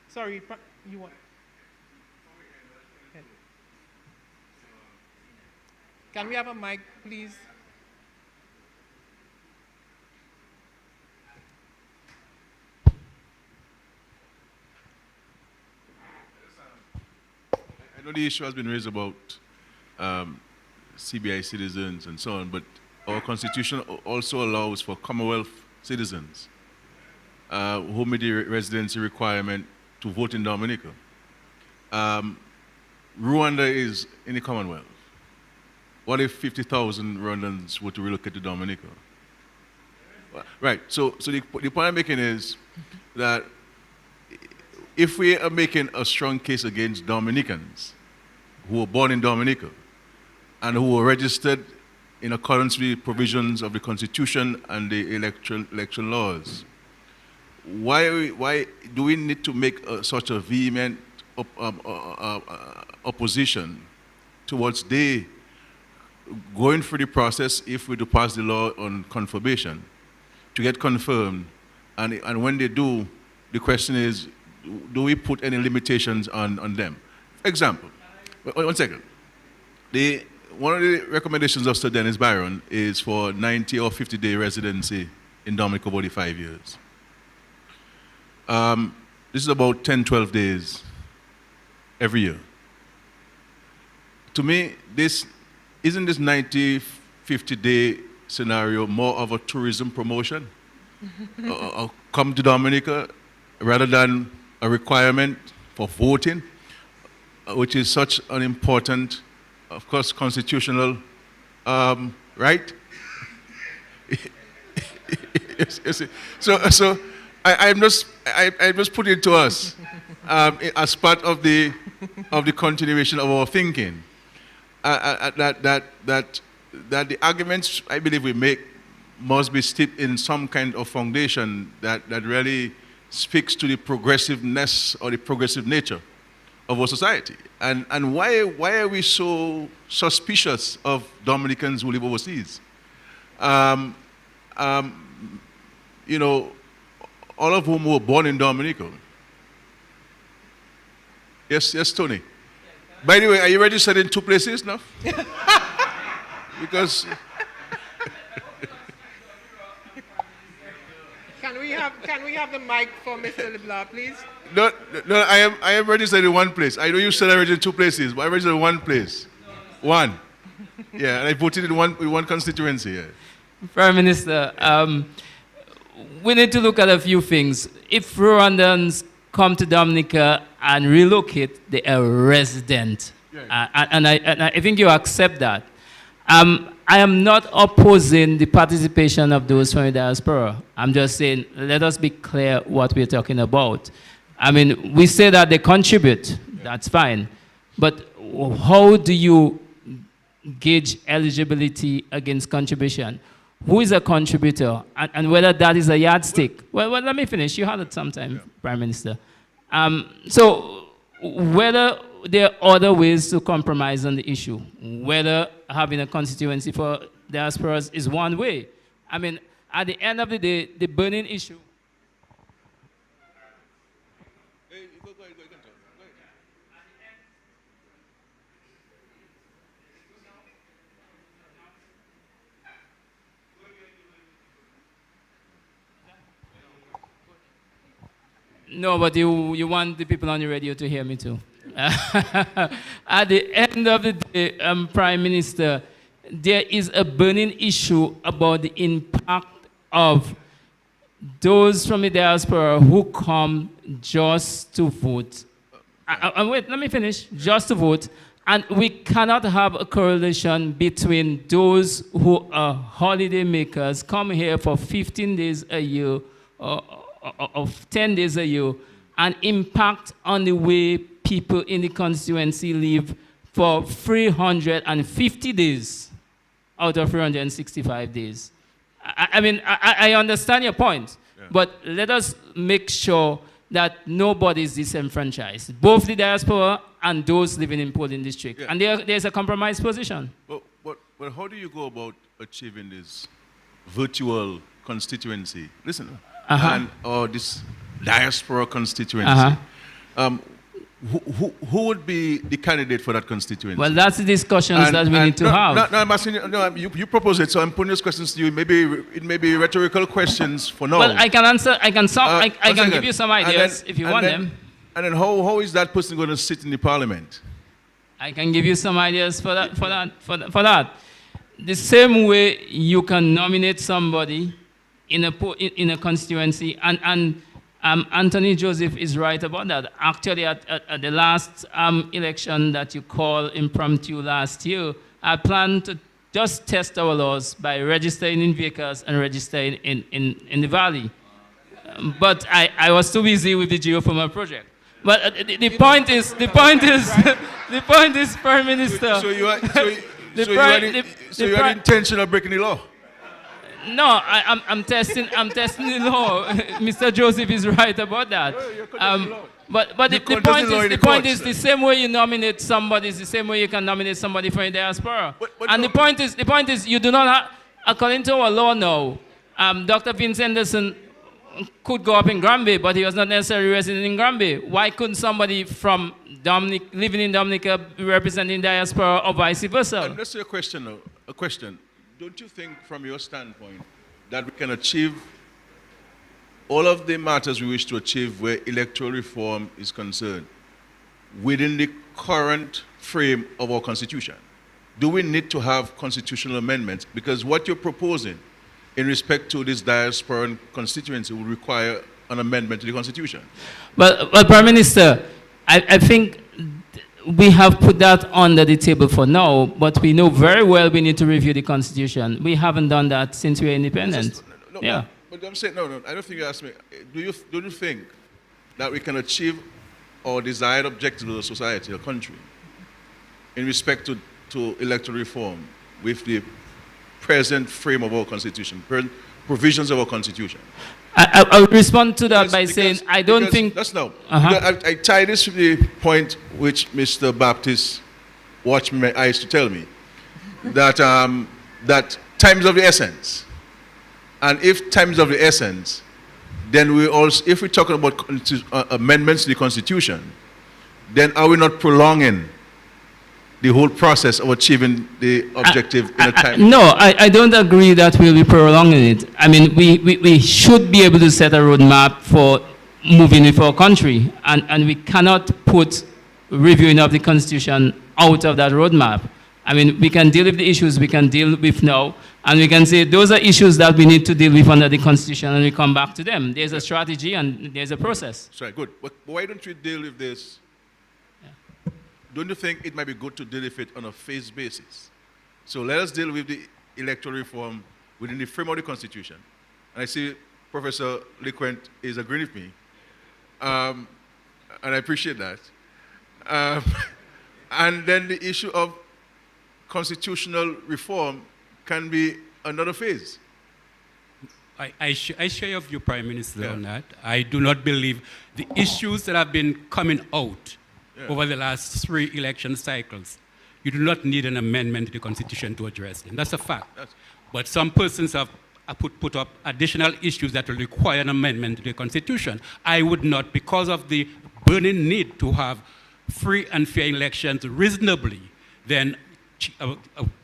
Sorry, you want. Can we have a mic, please? I know the issue has been raised about CBI citizens and so on, but our Constitution also allows for Commonwealth citizens who meet the residency requirement to vote in Dominica. Rwanda is in the Commonwealth. What if 50,000 Rwandans were to relocate to Dominica? Right, so the point I'm making is that if we are making a strong case against Dominicans who were born in Dominica, and who were registered in accordance with the provisions of the Constitution and the election laws. Why do we need to make such a vehement opposition towards they going through the process if we do pass the law on confirmation to get confirmed, and when they do, the question is, do we put any limitations on them? Example, one second. One of the recommendations of Sir Dennis Byron is for 90 or 50-day residency in Dominica over 5 years. This is about 10, 12 days every year. To me, isn't this 90, 50-day scenario more of a tourism promotion? Come to Dominica rather than a requirement for voting, which is such an important, of course, constitutional right. Yes. So I'm just putting it to us as part of the continuation of our thinking that the arguments I believe we make must be steeped in some kind of foundation that really speaks to the progressiveness or the progressive nature of our society. And why are we so suspicious of Dominicans who live overseas? You know, all of whom were born in Dominica. Yes, Tony. By the way, are you registered in 2 places now? Because Can we have the mic for Mr. LeBlanc, please? No, I am registered in 1 place. I know you said I registered in 2 places, but I registered in 1 place. One. Yeah, and I voted in one constituency. Yeah. Prime Minister, we need to look at a few things. If Rwandans come to Dominica and relocate, they are resident. And I think you accept that. I am not opposing the participation of those from the diaspora. I'm just saying, let us be clear what we're talking about. I mean, we say that they contribute, that's fine. But how do you gauge eligibility against contribution? Who is a contributor? And whether that is a yardstick? Well, let me finish. You had it sometime, Prime Minister. So whether there are other ways to compromise on the issue, whether having a constituency for diasporas is one way. I mean, at the end of the day, the burning issue. No, but you want the people on the radio to hear me too. At the end of the day, Prime Minister, there is a burning issue about the impact of those from the diaspora who come just to vote. Wait, let me finish. Just to vote. And we cannot have a correlation between those who are holiday makers, come here for 15 days a year, of 10 days a year, and impact on the way people in the constituency live for 350 days out of 365 days. I mean, I understand your point, but let us make sure that nobody is disenfranchised, both the diaspora and those living in polling district. Yeah. And there's a compromise position. But how do you go about achieving this virtual constituency? Listen, or this diaspora constituency. Who would be the candidate for that constituency? Well, that's the discussions that we need to have. No, I'm asking you, you propose it, so I'm putting those questions to you. It may be rhetorical questions for now. Well, I can answer, I can give you some ideas if you want them. And then how is that person going to sit in the parliament? I can give you some ideas for that. The same way you can nominate somebody in a constituency, and Anthony Joseph is right about that. Actually, at the last election that you called impromptu last year, I planned to just test our laws by registering in vehicles and registering in the valley. But I was too busy with the geothermal project. But the point is, Prime Minister. you had intention of breaking the law? No, I'm testing the law. Mr. Joseph is right about that. But the point is the same way you nominate somebody is the same way you can nominate somebody from the diaspora. And the point is you do not have, according to our law now, Dr. Vince Henderson could go up in Granby, but he was not necessarily resident in Granby. Why couldn't somebody from living in Dominica be representing diaspora or vice versa? And that's a question, though. A question. Don't you think, from your standpoint, that we can achieve all of the matters we wish to achieve where electoral reform is concerned within the current frame of our Constitution? Do we need to have constitutional amendments? Because what you're proposing in respect to this diaspora constituency will require an amendment to the Constitution. But Prime Minister, I think we have put that under the table for now, but we know very well we need to review the Constitution. We haven't done that since we were independent. Yeah. But I'm saying, no, I don't think you asked me. Do you think that we can achieve our desired objectives of the society, a country, in respect to electoral reform with the present frame of our Constitution, provisions of our Constitution? I would respond to that by saying I don't think... That's now. I tie this to the point which Mr. Baptist watched my eyes to tell me, that, that time is of the essence. And if time is of the essence, then we also, if we're talking about amendments to the Constitution, then are we not prolonging the whole process of achieving the objective in a time? No, I don't agree that we'll be prolonging it. I mean, we should be able to set a roadmap for moving with our country, and we cannot put reviewing of the Constitution out of that roadmap. I mean, we can deal with the issues we can deal with now, and we can say those are issues that we need to deal with under the Constitution, and we come back to them. There's a strategy and there's a process. Sorry, good. But why don't we deal with this? Don't you think it might be good to deal with it on a phase basis? So let us deal with the electoral reform within the frame of the Constitution. And I see Professor Lequent is agreeing with me, and I appreciate that. And then the issue of constitutional reform can be another phase. I share your view, Prime Minister, on that. I do not believe the issues that have been coming out over the last 3 election cycles, you do not need an amendment to the Constitution to address them. That's a fact. But some persons have put up additional issues that will require an amendment to the Constitution. I would not, because of the burning need to have free and fair elections reasonably, then a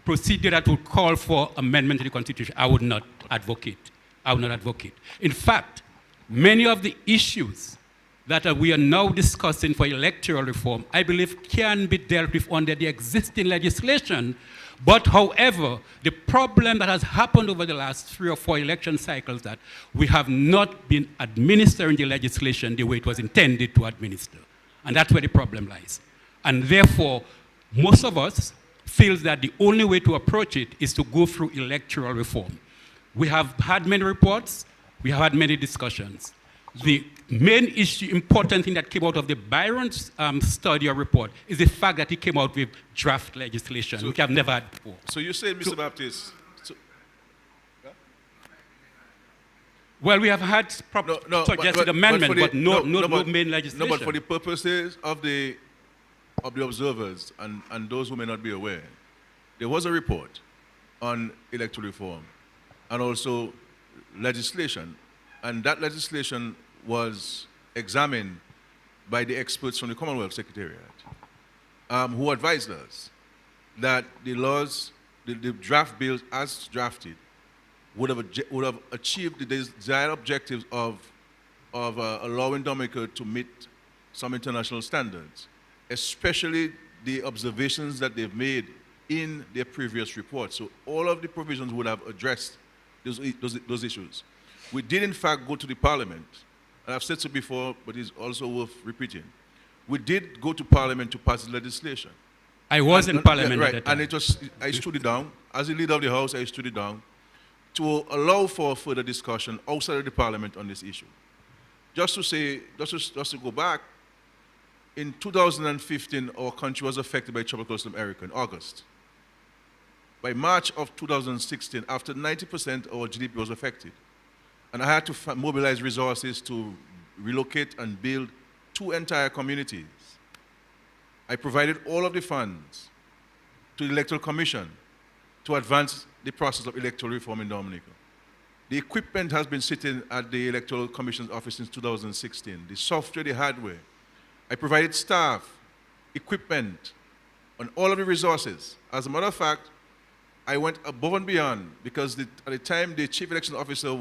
procedure that would call for amendment to the Constitution, I would not advocate. I would not advocate. In fact, many of the issues that we are now discussing for electoral reform, I believe can be dealt with under the existing legislation. But however, the problem that has happened over the last 3 or 4 election cycles that we have not been administering the legislation the way it was intended to administer. And that's where the problem lies. And therefore, most of us feels that the only way to approach it is to go through electoral reform. We have had many reports, we have had many discussions. The main issue, important thing that came out of the Byron's study or report is the fact that he came out with draft legislation, which I've never had before. So you say, Mr. Baptist... Well, we have had suggested amendment, but no main legislation. No, but for the purposes of the observers and those who may not be aware, there was a report on electoral reform and also legislation, and that legislation was examined by the experts from the Commonwealth Secretariat, who advised us that the laws, the draft bills as drafted, would have achieved the desired objectives of allowing Dominica to meet some international standards, especially the observations that they've made in their previous report. So all of the provisions would have addressed those issues. We did, in fact, go to the Parliament, and I've said so before, but it's also worth repeating. We did go to Parliament to pass the legislation. I was in Parliament right, at that time. And I stood it down. As the leader of the House, I stood it down to allow for further discussion outside of the Parliament on this issue. Just to go back, in 2015, our country was affected by Tropical Storm Erica in August. by March of 2016, after 90% of our GDP was affected, and I had to mobilize resources to relocate and build 2 entire communities, I provided all of the funds to the Electoral Commission to advance the process of electoral reform in Dominica. The equipment has been sitting at the Electoral Commission's office since 2016. The software, the hardware. I provided staff, equipment, and all of the resources. As a matter of fact, I went above and beyond because at the time the chief election officer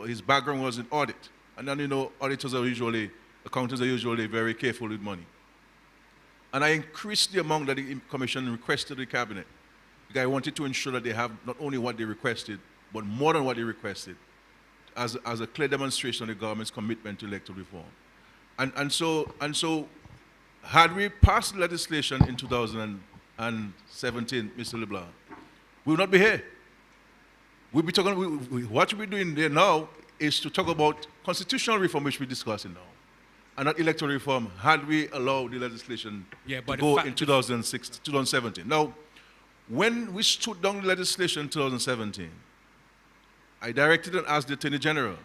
his background was in audit. And then, you know, accountants are usually very careful with money. And I increased the amount that the commission requested the cabinet. Because I wanted to ensure that they have not only what they requested, but more than what they requested, as a clear demonstration of the government's commitment to electoral reform. And so, had we passed legislation in 2017, Mr. LeBlanc, we would not be here. We'll be talking. What we're doing there now is to talk about constitutional reform, which we're discussing now, and not electoral reform. Had we allowed the legislation to go in 2017. Now, when we stood down the legislation in 2017, I directed and asked the Attorney General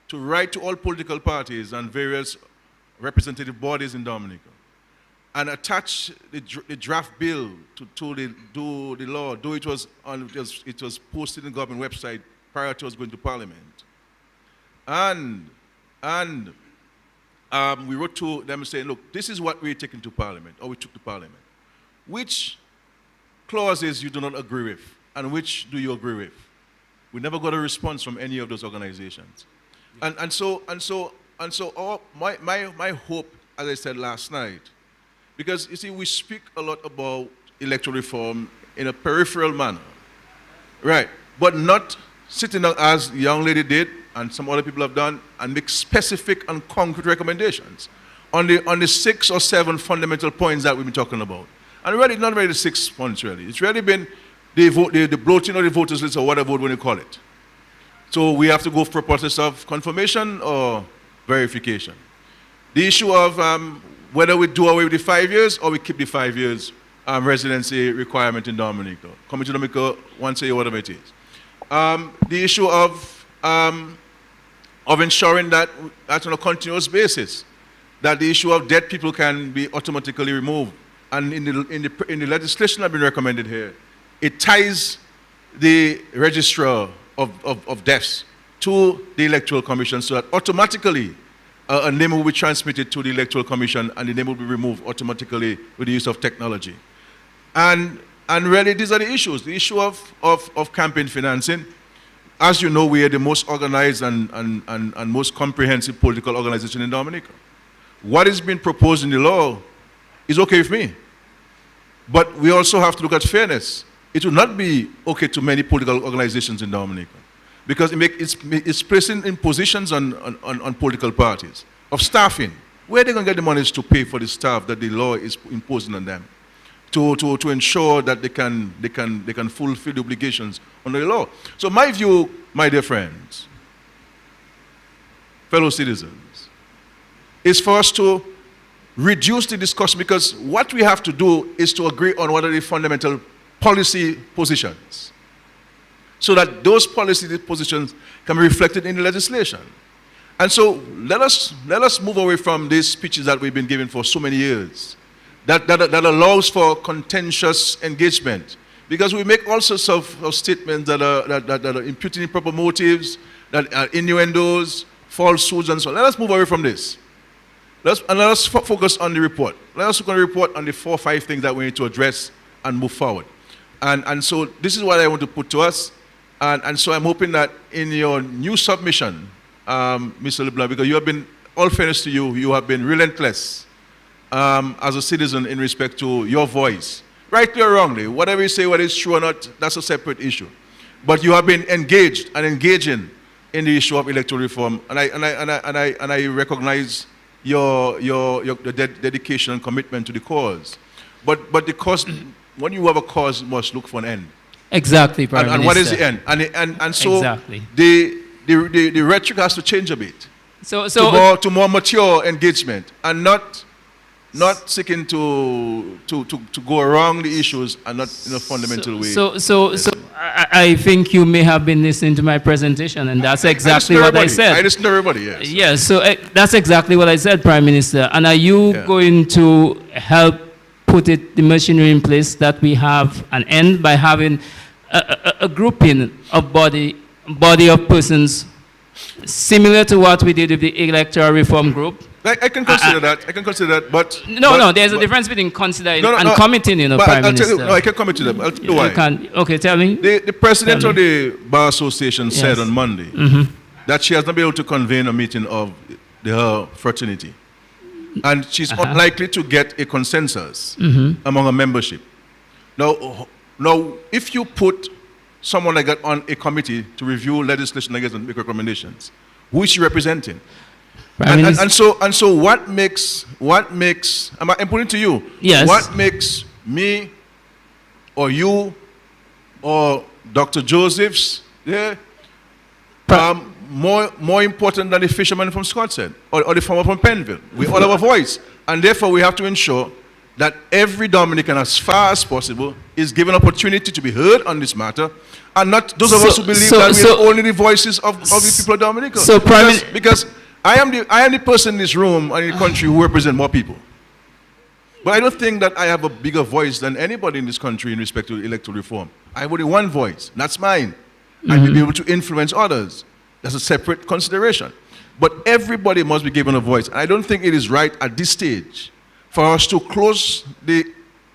to write to all political parties and various representative bodies in Dominica and attach the draft bill to the law, though it was posted in the government website prior to us going to Parliament. And we wrote to them saying, look, this is what we're taking to Parliament, or we took to Parliament. Which clauses you do not agree with, and which do you agree with? We never got a response from any of those organizations. Yeah. And so my hope, as I said last night, because you see, we speak a lot about electoral reform in a peripheral manner, right? But not sitting down as the young lady did, and some other people have done, and make specific and concrete recommendations on the 6 or 7 fundamental points that we've been talking about. And really, not really the 6 points, really. It's really been the bloating of the voters list, or whatever you call it. So we have to go for a process of confirmation or verification. The issue of whether we do away with the 5 years or we keep the 5 years residency requirement in Dominica. Coming to Dominica once a year, whatever it is. The issue of ensuring that on a continuous basis, that the issue of dead people can be automatically removed. And in the legislation that's been recommended here, it ties the registrar of deaths to the Electoral Commission so that automatically a name will be transmitted to the Electoral Commission and the name will be removed automatically with the use of technology. And really, these are the issues. The issue of campaign financing. As you know, we are the most organized and most comprehensive political organization in Dominica. What is being proposed in the law is okay with me. But we also have to look at fairness. It will not be okay to many political organizations in Dominica because it's placing in positions on political parties of staffing. Where are they going to get the monies to pay for the staff that the law is imposing on them to ensure that they can fulfill the obligations under the law? So my view, my dear friends, fellow citizens, is for us to reduce the discussion, because what we have to do is to agree on what are the fundamental policy positions so that those policy positions can be reflected in the legislation. And so let us move away from these speeches that we've been given for so many years that allows for contentious engagement, because we make all sorts of statements that are imputing improper motives, that are innuendos, falsehoods, and so on. Let us move away from this. Let us focus on the report. Let us look at the report on the 4 or 5 things that we need to address and move forward. And so this is what I want to put to us. And so I'm hoping that in your new submission, Mr. LeBlanc, because you have been, all fairness to you, you have been relentless as a citizen in respect to your voice. Rightly or wrongly, whatever you say, whether it's true or not, that's a separate issue. But you have been engaged and engaging in the issue of electoral reform. And I recognize your dedication and commitment to the cause. But the cause, when you have a cause, you must look for an end. Exactly, Prime Minister. And what is the end? And so exactly. the rhetoric has to change a bit. So to more mature engagement, and not not seeking to go around the issues and not in a fundamental way. So I think you may have been listening to my presentation, and that's exactly what I said. I listen to everybody, yes. Yes, so that's exactly what I said, Prime Minister. And are you going to help put the machinery in place that we have an end by having a grouping of body of persons similar to what we did with the electoral reform group? I can consider that. I can consider that, but there's a difference between considering and committing, Prime Minister. I can commit to that. I'll tell you why. Okay, tell me. The president of the Bar Association said on Monday that she has not been able to convene a meeting of her fraternity, and she's unlikely to get a consensus among her membership. Now, if you put someone like that on a committee to review legislation and make recommendations, who is she representing? And so what makes I'm putting to you, what makes me or you or Dr. Joseph's more important than the fisherman from Scotland or the farmer from Penville? We all have a voice, and therefore we have to ensure that every Dominican, as far as possible, is given opportunity to be heard on this matter, and not those of us who believe that we are only the voices of the people of Dominica. Because I am the person in this room and in the country who represent more people. But I don't think that I have a bigger voice than anybody in this country in respect to electoral reform. I have only one voice, and that's mine. I will be able to influence others. That's a separate consideration. But everybody must be given a voice. And I don't think it is right at this stage for us to close the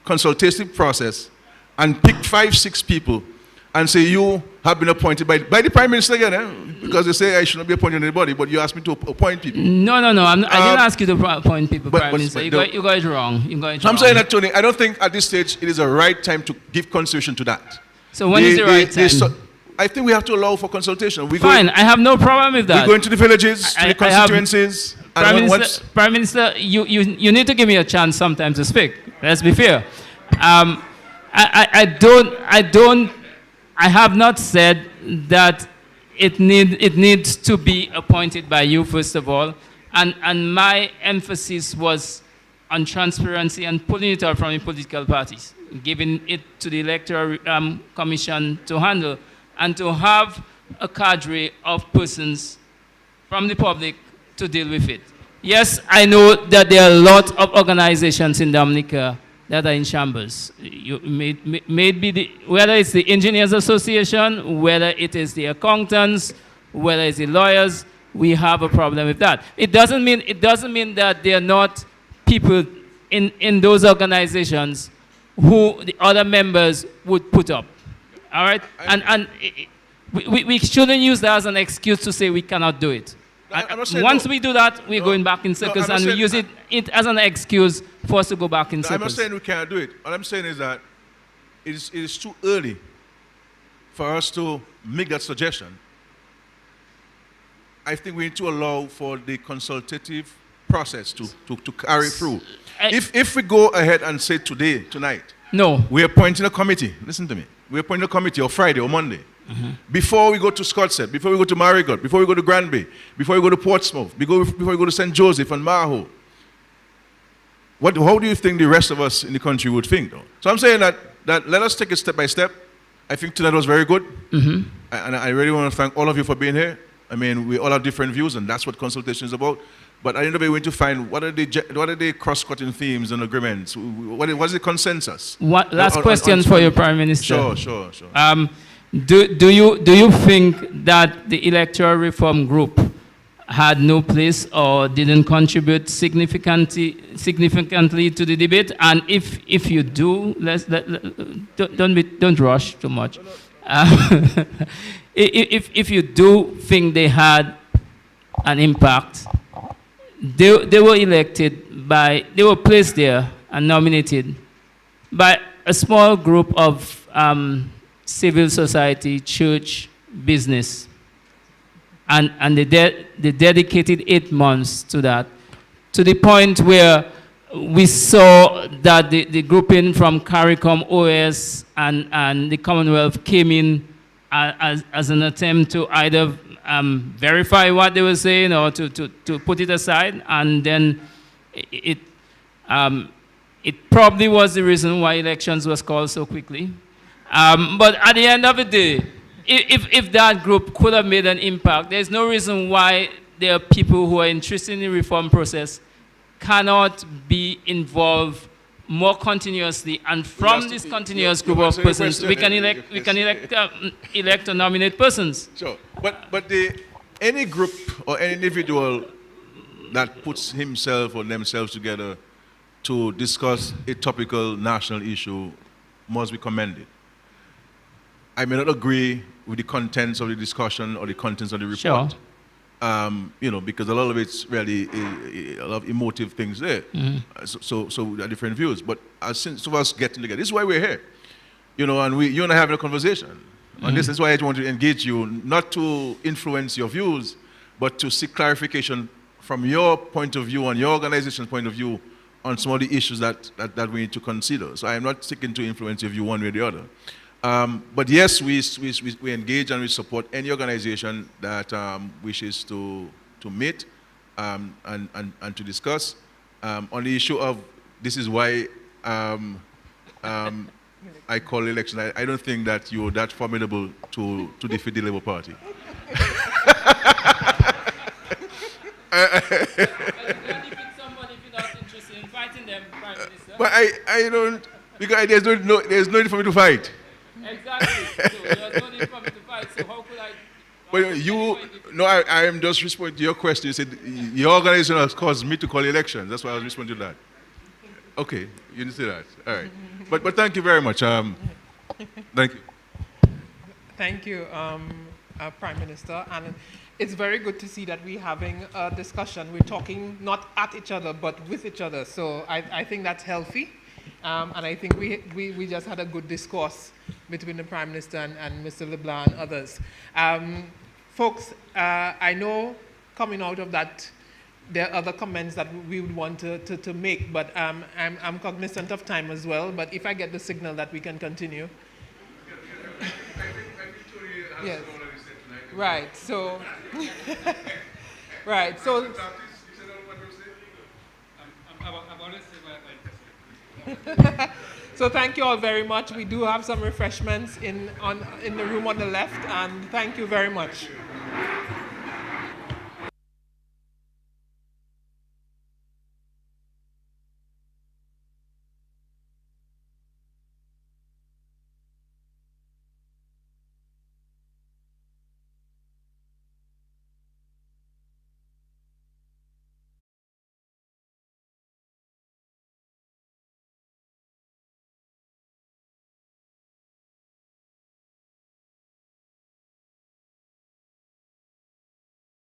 consultative process and pick 5-6 people and say, you have been appointed by the Prime Minister again, because they say I should not be appointing anybody, but you asked me to appoint people. No, I didn't ask you to appoint people, Prime Minister. You got it wrong. I'm saying that, Tony, I don't think at this stage it is the right time to give consideration to that. So when is the right time? I think we have to allow for consultation. Fine, I have no problem with that. We go into the villages, to the constituencies. Prime Minister, you need to give me a chance sometimes to speak. Let's be fair. I have not said that it needs to be appointed by you, first of all. And my emphasis was on transparency and pulling it out from the political parties, giving it to the Electoral Commission to handle, and to have a cadre of persons from the public to deal with it. Yes, I know that there are a lot of organizations in Dominica that are in shambles. Whether it's the Engineers Association, whether it is the accountants, whether it's the lawyers, we have a problem with that. It doesn't mean that there are not people in those organizations who the other members would put up. All right? And we shouldn't use that as an excuse to say we cannot do it. Once we do that, we're going back in circles, and we use it as an excuse for us to go back in circles. I'm not saying we can't do it. All I'm saying is that it is too early for us to make that suggestion. I think we need to allow for the consultative process to carry through. If we go ahead and say tonight, we're appointing a committee. Listen to me. We're appointing a committee on Friday or Monday. Before we go to Scottsdale, before we go to Marigot, before we go to Granby, before we go to Portsmouth, before we go to St. Joseph and Maho, how do you think the rest of us in the country would think, though? So I'm saying that let us take it step by step. I think tonight was very good. And I really want to thank all of you for being here. I mean, we all have different views, and that's what consultation is about. But I think we're going to find what are the cross-cutting themes and agreements. What's the consensus? Last question for you, Prime Minister. Sure. Do you think that the electoral reform group had no place or didn't contribute significantly to the debate? And if you do, don't rush too much. If you do think they had an impact, they were elected they were placed there and nominated by a small group of civil society, church, business. And they dedicated 8 months to that, to the point where we saw that the grouping from CARICOM, OS, and the Commonwealth came in as an attempt to either verify what they were saying or to put it aside. And then It probably was the reason why elections was called so quickly. But at the end of the day, if that group could have made an impact, there's no reason why there are people who are interested in the reform process cannot be involved more continuously, and from this continuous group of persons, we can elect or nominate persons. Sure, but any group or any individual that puts himself or themselves together to discuss a topical national issue must be commended. I may not agree with the contents of the discussion or the contents of the report. Sure. You know, because a lot of it's really a lot of emotive things there. So there are different views. But since of us getting together, this is why we're here. You know, and you and I having a conversation. And this is why I want to engage you, not to influence your views, but to seek clarification from your point of view and your organization's point of view on some of the issues that we need to consider. So I am not seeking to influence your view one way or the other. But yes, we engage and we support any organization that wishes to meet and to discuss. On the issue of this is why I call election, I don't think that you're that formidable to defeat the Labour Party. But I don't, because there's no need for me to fight. Exactly. So there's no need for me to fight. So how could I? But I am just responding to your question. You said your organization has caused me to call elections. That's why I was responding to that. Okay, you didn't say that. All right. But thank you very much. Thank you. Thank you, Prime Minister. And it's very good to see that we're having a discussion. We're talking not at each other, but with each other. So I think that's healthy. And I think we just had a good discourse between the Prime Minister and Mr. LeBlanc and others. Folks, I know coming out of that, there are other comments that we would want to make, but I'm cognizant of time as well. But if I get the signal that we can continue. Yes. Right, so... right, so... So thank you all very much. We do have some refreshments in the room on the left, and thank you very much.